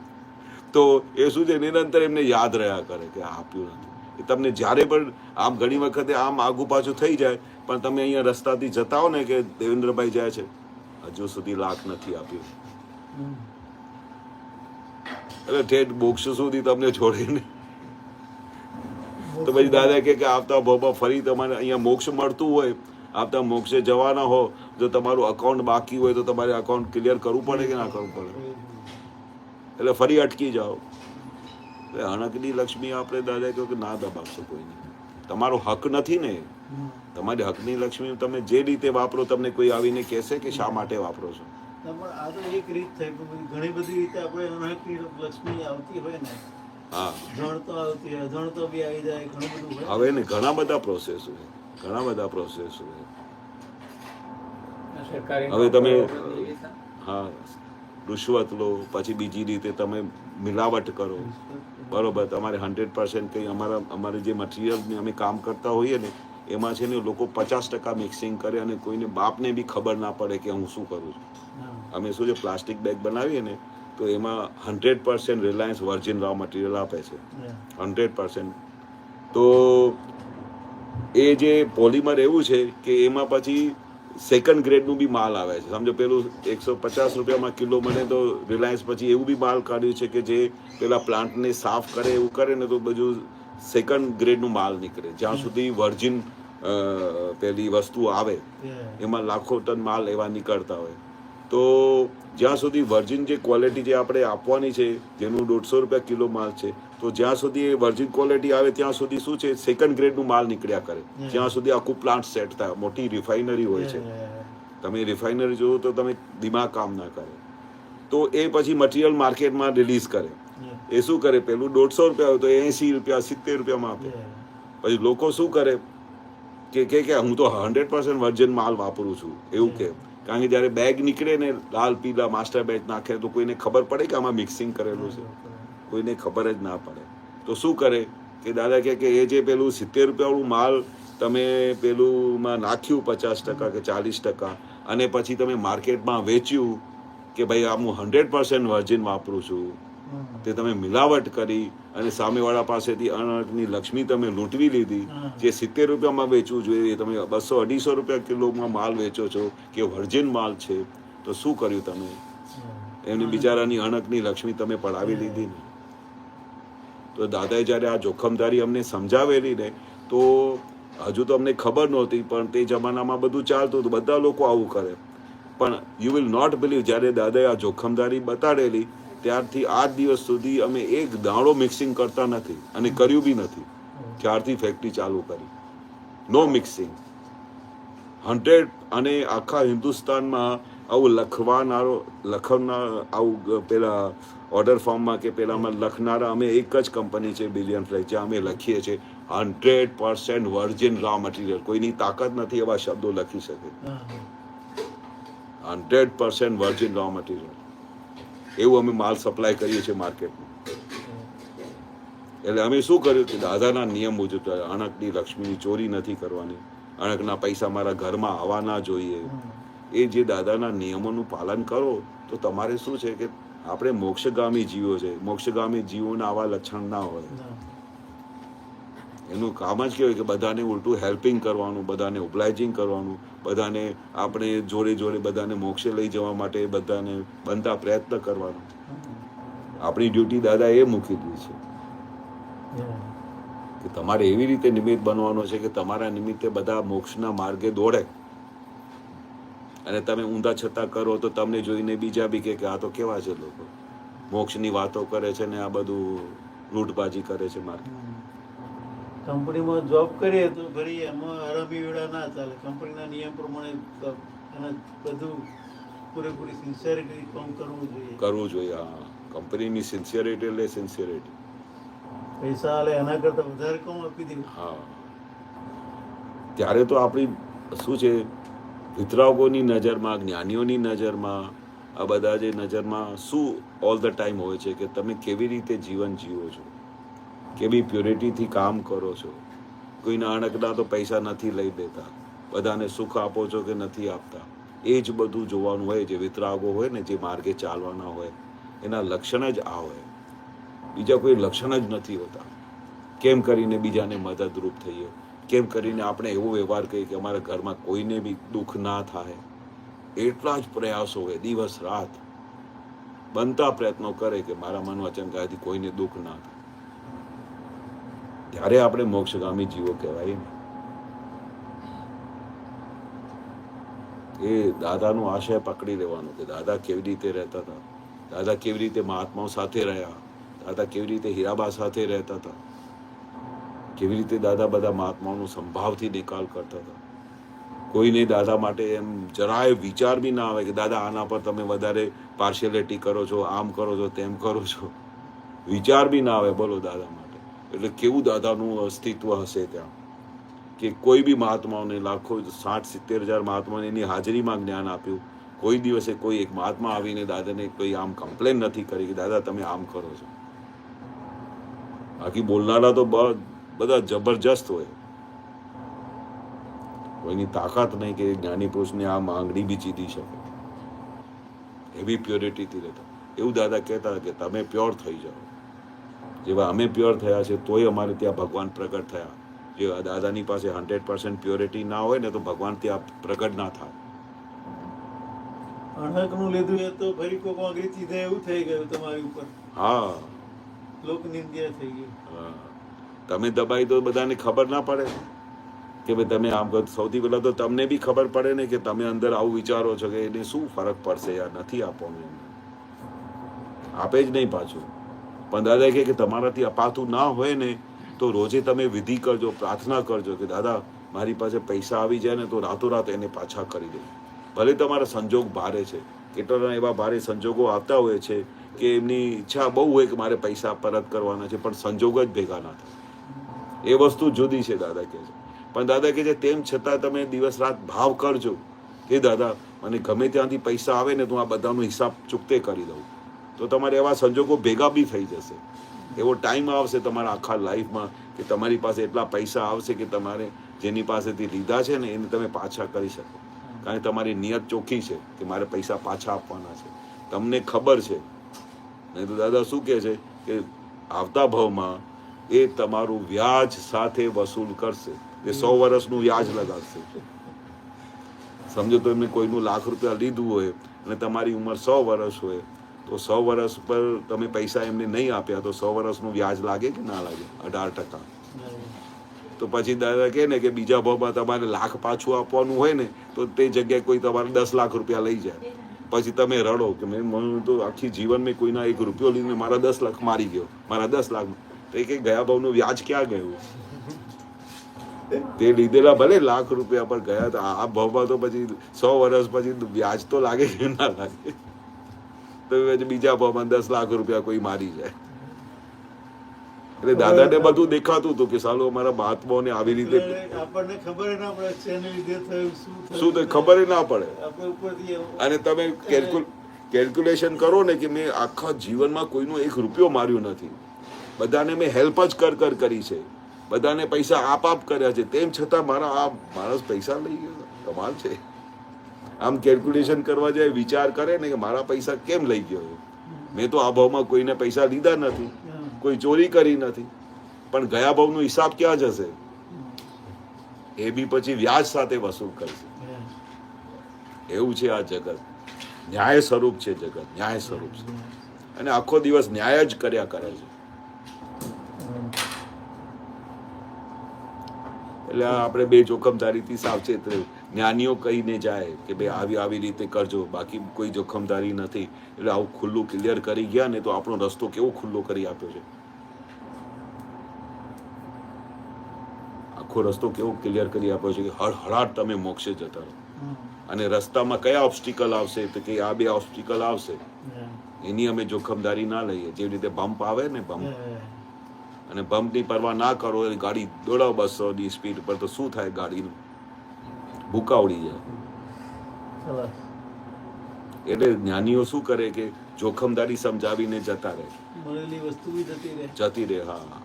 તો એ શું છે, નિરંતર એમને યાદ રહ્યા કરે કે આપ્યું નથી. એ તમને જ્યારે પણ આમ ઘણી વખતે આમ આગુ પાછું થઈ જાય, પણ તમે અહીંયા રસ્તાથી જતા હો ને કે દેવેન્દ્રભાઈ જાય છે, હજુ સુધી લાખ નથી આપ્યું, એટલે ઠેઠ મોક્ષ સુધી તમને છોડીને તો પછી દાદા કે આવતા બાબા ફરી તમારે અહીંયા મોક્ષ મળતું હોય, આપતા મોક્ષે જવાના હો, જો તમારું અકાઉન્ટ બાકી હોય તો તમારે અકાઉન્ટ ક્લિયર કરવું પડે કે ના કરવું પડે? એટલે ફરી અટકી જાઓ. અણકની લક્ષ્મી આપણે દાદા કહ્યું કે ના દબાવશો કોઈને, તમારો હક નથી ને. તમારી હકની લક્ષ્મી તમે જે રીતે વાપરો, તમને કોઈ આવીને કહેશે કે શા માટે વાપરો છો? પણ આ તો એક રીત થઈ, ઘણી બધી રીતે આપણે અણકની લક્ષ્મી આવતી હોય ને, હા જણ તો આવતી અજણ તો બી આવી જાય, ઘણું બધું હોય. હવે ને ઘણા બધા પ્રોસેસ હોય, ઘણા બધા પ્રોસેસ હોય. સરકારી હવે તમે નોકરીઓ હા રૂશ્વત લો, પછી બીજી રીતે તમે મિલાવટ કરો, બરોબર. તમારે 100% કંઈ અમારે જે મટીરિયલની અમે કામ કરતા હોઈએ ને એમાં છે ને લોકો 50% મિક્સિંગ કરે અને કોઈને બાપને બી ખબર ના પડે કે હું શું કરું છું. અમે શું છે પ્લાસ્ટિક બેગ બનાવીએ ને તો એમાં 100% રિલાયન્સ વર્જિન રા મટીરિયલ આપે છે, 100%. તો એ જે પોલિમર એવું છે કે એમાં પછી સેકન્ડ ગ્રેડનું બી માલ આવે છે. સમજો પેલું 150 રૂપિયામાં કિલો મળે તો રિલાયન્સ પછી એવું બી માલ કાઢ્યું છે કે જે પેલા પ્લાન્ટને સાફ કરે એવું કરે ને તો બધું સેકન્ડ ગ્રેડનું માલ નીકળે. જ્યાં સુધી વર્જિન પેલી વસ્તુ આવે એમાં લાખો ટન માલ એવા નીકળતા હોય. તો જ્યાં સુધી વર્જિન જે ક્વોલિટી જે આપણે આપવાની છે જેનું 150 રૂપિયા કિલો માલ છે, તો જ્યાં સુધી એ વર્જિન ક્વોલિટી આવે ત્યાં સુધી શું છે સેકન્ડ ગ્રેડનું માલ નીકળ્યા કરે. જ્યાં સુધી આખું પ્લાન્ટ સેટ થાય. મોટી રિફાઇનરી હોય છે, તમે રિફાઇનરી જોવો તો તમે દિમાગ કામ ના કરે. તો એ પછી મટીરિયલ માર્કેટમાં રિલીઝ કરે. એ શું કરે, પેલું 150 રૂપિયા હોય તો 80 રૂપિયા 70 રૂપિયામાં આપે. પછી લોકો શું કરે કે હું તો 100% વર્જિન માલ વાપરું છું એવું કે. કારણ કે જ્યારે બેગ નીકળે ને લાલ પીલા માસ્ટર બેચ નાખે તો કોઈને ખબર પડે કે આમાં મિક્સિંગ કરેલું છે? કોઈને ખબર જ ના પડે. તો શું કરે કે દાદા કે એ જે પેલું 70 રૂપિયાવાળું માલ તમે પેલુંમાં નાખ્યું 50% કે 40% અને પછી તમે માર્કેટમાં વેચ્યું કે ભાઈ આ હું 100% વર્જિન વાપરું છું, તે તમે મિલાવટ કરી અને સામેવાળા પાસેથી અણકની લક્ષ્મી તમે લૂંટવી લીધી. જે 70 રૂપિયામાં વેચવું જોઈએ તમે 200-250 રૂપિયા કિલોમાં માલ વેચો છો કે વર્જિન માલ છે. તો શું કર્યું તમે? એમની બિચારાની અણકની લક્ષ્મી તમે પડાવી લીધી ને. તો દાદાએ જ્યારે આ જોખમદારી અમને સમજાવેલી ને તો હજુ તો અમને ખબર નહોતી, પણ તે જમાનામાં બધું ચાલતું હતું, બધા લોકો આવું કરે. પણ યુ વિલ નોટ બિલીવ, જ્યારે દાદાએ આ જોખમદારી બતાડેલી ત્યારથી આજ દિવસ સુધી અમે એક દાણો મિક્સિંગ કરતા નથી અને કર્યું બી નથી. જ્યારથી ફેક્ટરી ચાલુ કરી નો મિક્સિંગ 100. અને આખા હિન્દુસ્તાનમાં આવું લખનાર આવું પેલા ઓર્ડર ફોર્મમાં કે પેલામાં લખનારા અમે એક જ કંપની છે બિલિયન ફ્લેગ, જ્યાં અમે લખીએ છીએ 100% વર્જિન રા મટીરિયલ. કોઈની તાકાત નથી એવા શબ્દો લખી શકે. 100% વર્જિન રા મટીરિયલ એવું અમે માલ સપ્લાય કરીએ છીએ માર્કેટમાં. એટલે અમે શું કર્યું કે દાદાના નિયમ મુજબ અણકની લક્ષ્મીની ચોરી નથી કરવાની, અણકના પૈસા મારા ઘરમાં આવવા ના જોઈએ. એ જે દાદાના નિયમોનું પાલન કરો તો તમારે શું છે કે આપણે મોક્ષગામી જીવો છે. મોક્ષગામી જીવોના આવા લક્ષણ ના હોય. એનું કામ જ કેવું કે બધાને ઉલટું હેલ્પિંગ કરવાનું, બધાને ઓબ્લાઇજિંગ કરવાનું, બધાને આપણે જોડે બધાને મોક્ષે લઈ જવા માટે બધાને બનતા પ્રયત્ન કરવાનો. આપણી ડ્યુટી દાદા એ મૂકી દીધી છે કે તમારે એવી રીતે નિમિત્ત બનવાનો છે કે તમારા નિમિત્તે બધા મોક્ષના માર્ગે દોડે. અને તમે ઊંધા છતાં કરો તો તમને જોઈને બીજા બી કે આ તો કેવા છે લોકો, મોક્ષની વાતો કરે છે ને આ બધું લૂંટબાજી કરે છે માર્કેટ. કંપનીમાં જોબ કરીએ તો ફરી એમાં હરામી વેળા ના ચાલે. કંપનીના નિયમ પ્રમાણે એને બધું પૂરેપૂરી સિન્સિયરિટી કામ કરવું જોઈએ. હા, કંપનીની સિન્સિયરિટી એટલે સિન્સિયરિટી. પૈસા આલે એના કરતા વધારે કામ આપી દેવું. હા, ત્યારે તો આપણી શું છે વિતરાગોની નજરમાં, જ્ઞાનીઓની નજરમાં, આ બધા જે નજરમાં શું ઓલ ધ ટાઈમ હોય છે કે તમે કેવી રીતે જીવન જીવો છો, કેવી પ્યોરિટીથી કામ કરો છો. કોઈના અણકના તો પૈસા નથી લઈ દેતા, બધાને સુખ આપો છો કે નથી આપતા. એ જ બધું જોવાનું હોય. જે વિતરાગો હોય ને, જે માર્ગે ચાલવાના હોય, એના લક્ષણ જ આ હોય. બીજા કોઈ લક્ષણ જ નથી હોતા. કેમ કરીને બીજાને મદદરૂપ થઈએ, કેમ કરીને આપણે એવો વ્યવહાર કરીએ કે અમારા ઘરમાં કોઈને બી દુઃખ ના થાય. એટલા જ પ્રયાસો હોય, દિવસ રાત બનતા પ્રયત્નો કરે કે મારા મન વચન કાયાથી કોઈને દુઃખ ના થાય. ત્યારે આપણે મોક્ષગામી જીવો કહેવાય ને. એ દાદાનો આશય પકડી લેવાનો કે દાદા કેવી રીતે રહેતા હતા, દાદા કેવી રીતે મહાત્માઓ સાથે રહ્યા, દાદા કેવી રીતે હીરાબા સાથે રહેતા હતા, કેવી રીતે દાદા બધા મહાત્માઓનો સંભાવથી નિકાલ કરતા હતા. કોઈને દાદા માટે એમ જરાય વિચાર બી ના આવે કે દાદા આના પર તમે વધારે પાર્શિયાલિટી કરો છો, આમ કરો છો, તેમ કરો છો. વિચાર બી ના આવે બોલો દાદા માટે. એટલે કેવું દાદાનું અસ્તિત્વ હશે ત્યાં કે કોઈ બી મહાત્માઓને લાખો 60-70 હજાર મહાત્માઓને એની હાજરીમાં જ્ઞાન આપ્યું. કોઈ દિવસે કોઈ એક મહાત્મા આવીને દાદાને કોઈ આમ કમ્પ્લેન નથી કરી કે દાદા તમે આમ કરો છો. બાકી બોલનારા તો બધા જબરજસ્ત હોય, કોઈની તાકાત નહીં કે જ્ઞાની પુરુષને આ માંગણી બી ચીધી શકે એવી પ્યોરિટીથી રહેતા. એવું દાદા કહેતા કે તમે પ્યોર થઈ જાઓ. જેવા અમે પ્યોર થયા છે તોય અમારે ત્યાં ભગવાન પ્રગટ થયા. જે દાદાની પાસે 100% પ્યોરિટી ના હોય ને તો ભગવાન ત્યાં પ્રગટ ના થાય. અણહકનું લીધું એ તો ફરી કોઈ આંગળી ચીધે એવું થઈ ગયું તમારી ઉપર. હા, લોકનિંદ્યા થઈ ગઈ. હા, તમે દબાઈ તો બધાને ખબર ના પડે કે ભાઈ તમે આમ કરો. સૌથી પહેલા તો તમને બી ખબર પડે ને કે તમે અંદર આવું વિચારો છો કે એને શું ફરક પડશે યાર, નથી આપવાનું, આપે જ નહીં પાછું. પણ દાદા કહે કે તમારાથી અપાતું ના હોય ને તો રોજે તમે વિધિ કરજો, પ્રાર્થના કરજો કે દાદા મારી પાસે પૈસા આવી જાય ને તો રાતોરાત એને પાછા કરી દે. ભલે તમારા સંજોગ ભારે છે, કેટલા એવા ભારે સંજોગો આવતા હોય છે કે એમની ઈચ્છા બહુ હોય કે મારે પૈસા પરત કરવાના છે પણ સંજોગ જ ભેગા ના થાય. એ વસ્તુ જુદી છે દાદા કહે છે. પણ દાદા કહે છે તેમ છતાં તમે દિવસ રાત ભાવ કરજો કે દાદા મને ગમે ત્યાંથી પૈસા આવે ને તો આ બધાનો હિસાબ ચૂકતે કરી દઉં. તો તમારે એવા સંજોગો ભેગા બી થઈ જશે. એવો ટાઈમ આવશે તમારા આખા લાઈફમાં કે તમારી પાસે એટલા પૈસા આવશે કે તમારે જેની પાસેથી લીધા છે ને એને તમે પાછા કરી શકો. કારણ કે તમારી નિયત ચોખ્ખી છે કે મારે પૈસા પાછા આપવાના છે, તમને ખબર છે. નહીં તો દાદા શું કહે છે કે આવતા ભાવમાં એ તમારું વ્યાજ સાથે વસૂલ કરશે. એ 100 વર્ષનું વ્યાજ લગાડશે. સમજો તો એમને કોઈનું ₹1,00,000 લીધું હોય અને તમારી ઉંમર 100 વર્ષ હોય તો 100 વર્ષ પર તમે પૈસા એમને નહીં આપ્યા તો 100 વર્ષનું વ્યાજ લાગે કે ના લાગે? 18%. તો પછી દાદા કહે ને કે બીજા ભાવમાં તમારે લાખ પાછું આપવાનું હોય ને તો તે જગ્યાએ કોઈ તમારે 10 લાખ રૂપિયા લઈ જાય. પછી તમે રડો કે મેં તો આખી જીવન મેં કોઈના ₹1 લઈને મારા 10 લાખ મારી ગયો, મારા 10 લાખ. તો એ કે ગયા ભાવનું વ્યાજ ક્યાં ગયું? તે લીધેલા ભલે ₹1,00,000 પર ગયા હતા, આ ભાવમાં તો પછી 100 વર્ષ પછી વ્યાજ તો લાગે કે ના લાગે? તો બીજા ભાવમાં 10 લાખ રૂપિયા કોઈ મારી જાય. એટલે દાદાને બધું દેખાતું હતું કે સાલું અમારા મહાત્માઓને આવી રીતે આપણને ખબર ના પડે શેને લીધે થયું, શું તો ખબર ના પડે. આપણે ઉપરથી અને તમે કેલ્ક્યુલેશન કરો ને કે મેં આખા જીવનમાં કોઈનો ₹1 માર્યો નથી, બધાને મેં હેલ્પ જ કર કરી છે, બધાને પૈસા આપ કર્યા છે, તેમ છતાં મારા આ માણસ પૈસા લઈ ગયો. કમાલ છે. આમ કેલ્ક્યુલેશન કરવા જાય, વિચાર કરે ને કે મારા પૈસા કેમ લઈ ગયો? મેં તો આ ભાવમાં કોઈને પૈસા લીધા નથી, કોઈ ચોરી કરી નથી, પણ ગયા ભાવનો હિસાબ ક્યાં જશે? એ બી પછી વ્યાજ સાથે વસૂલ કરશે. એવું છે આ જગત. ન્યાય સ્વરૂપ છે જગત, ન્યાય સ્વરૂપ છે. અને આખો દિવસ ન્યાય જ કર્યા કરે છે. એટલે આપણે બે જોખમદારીથી સાવચેત રહેવું. જ્ઞાનીઓ કહીને જાય કે ભાઈ આવી રીતે કરજો, બાકી કોઈ જોખમદારી નથી. એટલે આવું ખુલ્લું ક્લિયર કરી ગયા ને તો આપણો રસ્તો કેવો ખુલ્લો કરી આપ્યો છે. આખો રસ્તો કેવો ક્લિયર કરી આપ્યો છે કે હળહળાટ તમે મોક્ષે જતા રહો. અને રસ્તામાં કયા ઓબ્સ્ટિકલ આવશે તો કે આ 2 ઓબ્સ્ટિકલ આવશે, એની અમે જોખમદારી ના લઈએ. જેવી રીતે બમ્પ આવે ને, બમ્પ, અને બમ્પની પરવા ના કરો, ગાડી દોડાવો 200ની સ્પીડ પર તો શું થાય? ગાડીનું ભૂકા ઉડી જાય. એટલે જ્ઞાનીઓ શું કરે કે જોખમદારી સમજાવીને જતા રહે, મળેલી વસ્તુ બી જતી રહે. હા,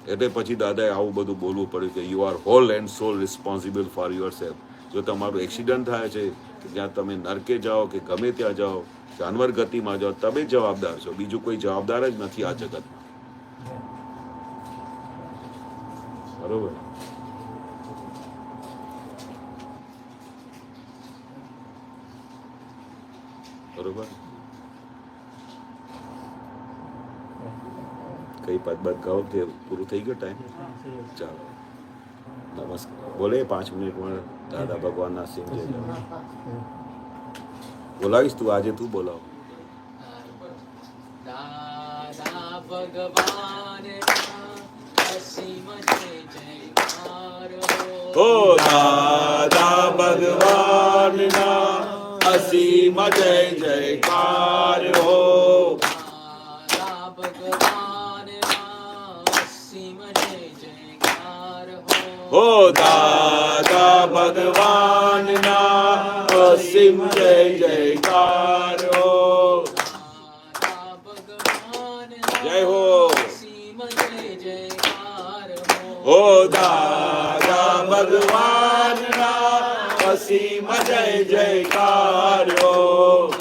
એટલે પછી દાદાએ આવું બધું બોલવું પડ્યું કે you are whole and sole responsible for your self. જો તમારું એક્સિડન્ટ થાય છે કે જ્યાં તમે નરકે જાઓ કે ગમે ત્યાં જાઓ, જાનવર ગતિમાં જાઓ, તમે જવાબદાર છો, બીજું કોઈ જવાબદાર જ નથી આ જગતમાં. બરોબર. બરોબર. કઈ પદ ગાઓ તે પૂરું થઈ ગયો ટાઈમ. ચાલો, નમસ્કાર. બોલે 5 મિનિટમાં દાદા ભગવાનના સિંહ જય. બોલાવીશ તું, આજે તું બોલાવ. દાદા ભગવાન અસીમ જયકાર હો, દાદા ભગવાનના અસીમ જય જયકાર હો. દાદા ભગવાન હો દાદા ભગવાનના અસીમ જય જયકાર હો. જય હો. હો દાદા ભગવાનના અસીમ જય જયકાર હો.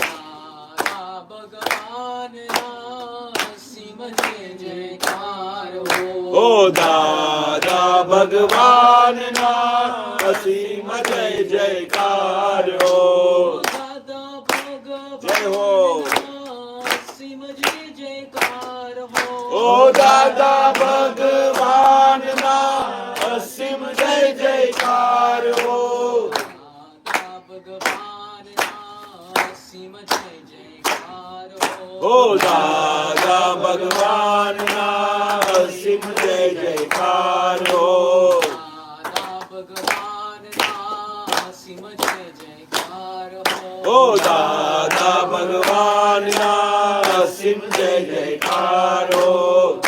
ઓ દાદા ભગવાનના અસીમ જય જયકાર હો. જય હો. ઓ દાદા ભગવાનના અસીમ જય જયકાર હો. ઓ દાદા ભગવાનના અસીમ જય જયકાર હો. ઓ દાદા ભગવાનના અસીમ જય જયકાર હો.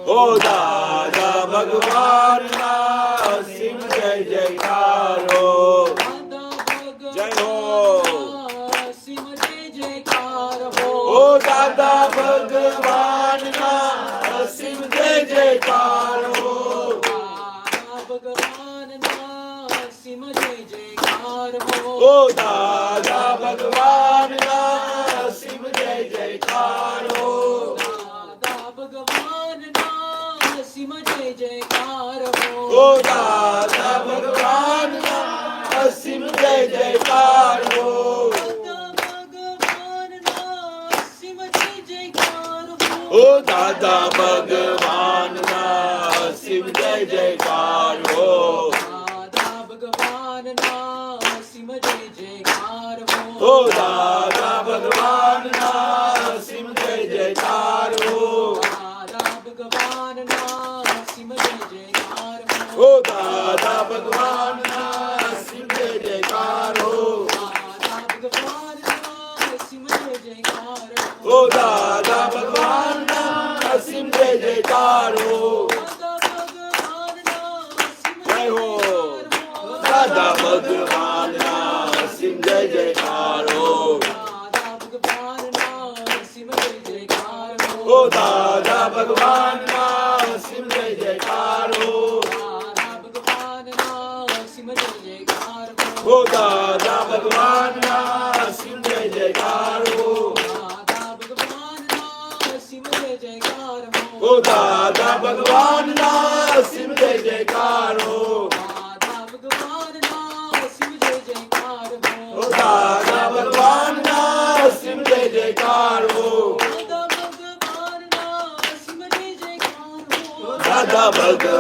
ઓ દાદા ભગવાનના અસીમ જય જયકાર હો. જય હો. ઓ દાદા ભગવાનના અસીમ જય જયકાર હો. ઓ દાદા ભગવાનના અસીમ જય જયકાર હો. ઓ દાદા ભગવાનના અસીમ જય જયકાર હો. ઓ દાદા ભગવાનના અસીમ જય જયકાર હો. ઓ દાદા ભગવાનના અસીમ જય જયકાર હો. ઓ દાદા ભગવાનના અસીમ જય જયકાર હો. ઓ દાદા ભગવાનના અસીમ જય જયકાર હો. જય હો. દાદા ભગવાનના અસીમ જય જયકાર હો. ઓ દાદા ભગવાનના અસીમ જય જયકાર હો. ઓ દાદા ભગવાનના અસીમ જય જયકાર હો. ઓ દાદા ભગવાનના અસીમ જય જયકાર હો. ઓ દાદા ભગવાનના અસીમ જય જયકાર હો. દાદા ભગવાનના અસીમ જય જયકાર હો. ઓ દાદા ભગવાનના અસીમ જય જયકાર હો.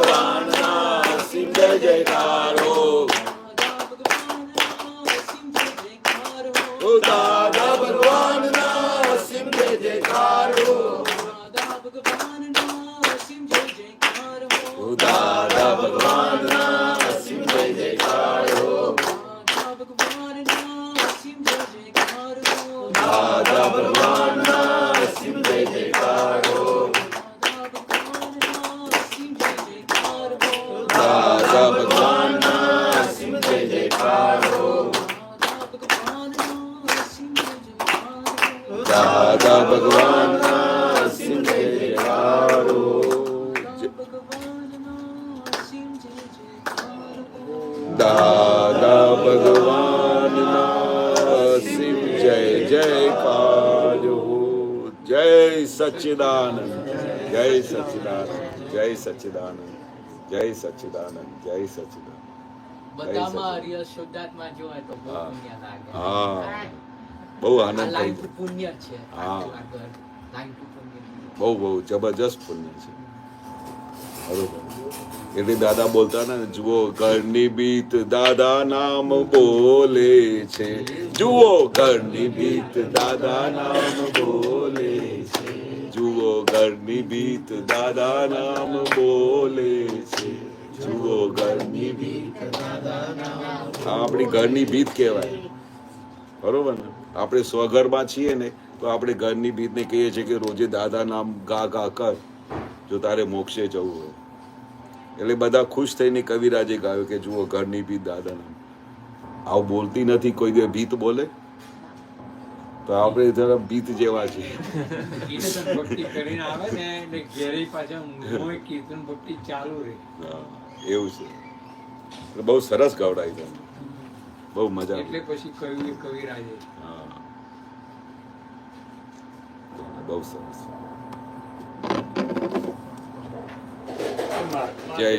ઓ દાદા ભગવાનના અસીમ જય જયકાર હો. દાદા ભગવાનના અસીમ જય જયકાર હો. દાદા ભગવાનના અસીમ જય જયકાર હો. દાદા ભગવાનના અસીમ જય જયકાર હો. દાદા ભગવાનના અસીમ જય જયકાર હો. જય સચ્ચિદાનંદ. જય સચ્ચિદાનંદ. જય સચ્ચિદાનંદ. જય સચ્ચિદાનંદ. જય સચ્ચિદાનંદ. બધામાં હરિયસ શુદ્ધાત્મા જોવાય તો બહુ પુણ્ય લાગે. હા બહુ આનંદ આ થઈ લાઈન જાય. પુણ્ય છે. હા. આગળ લાઈન પુણ્ય. બહુ બહુ જબરજસ્ત પુણ્ય છે. બરોબર. એટલે દાદા બોલતા ને, જુઓ ઘરની ભીત દાદા નામ બોલે છે. જુઓ ઘરની ભીત દાદા નામ બોલે છે. જુઓ ઘરની ભીત દાદા નામ બોલે છે. જુઓ ઘરની ભીત દાદા નામ. આ આપણી ઘરની ભીત કહેવાય. બરોબર ને? આપણે સ્વઘરમાં છીએ ને તો આપણે ઘરની ભીતને કહીએ છીએ કે રોજે દાદા નામ ગા ગા કર જો તારે મોક્ષે જવું હોય. એટલે બધા ખુશ થઈને કવિરાજે ગાયું કે જુઓ ઘરની ભીત દાદા નામ. આવું બોલતી નથી કોઈ દે ભીત બોલે તો આપણે જરા ભીત જેવા છીએ. કીર્તન ભક્તિ કરીને આવે ને એટલે ઘેરે પાછા ઊંઘમાં કીર્તન ભક્તિ ચાલુ રહે. હા, એવું છે. એટલે બહુ સરસ ગવડાવી તમે, બહુ મજા એટલે પછી કવિરાજે. હા, બહુ સરસ. જય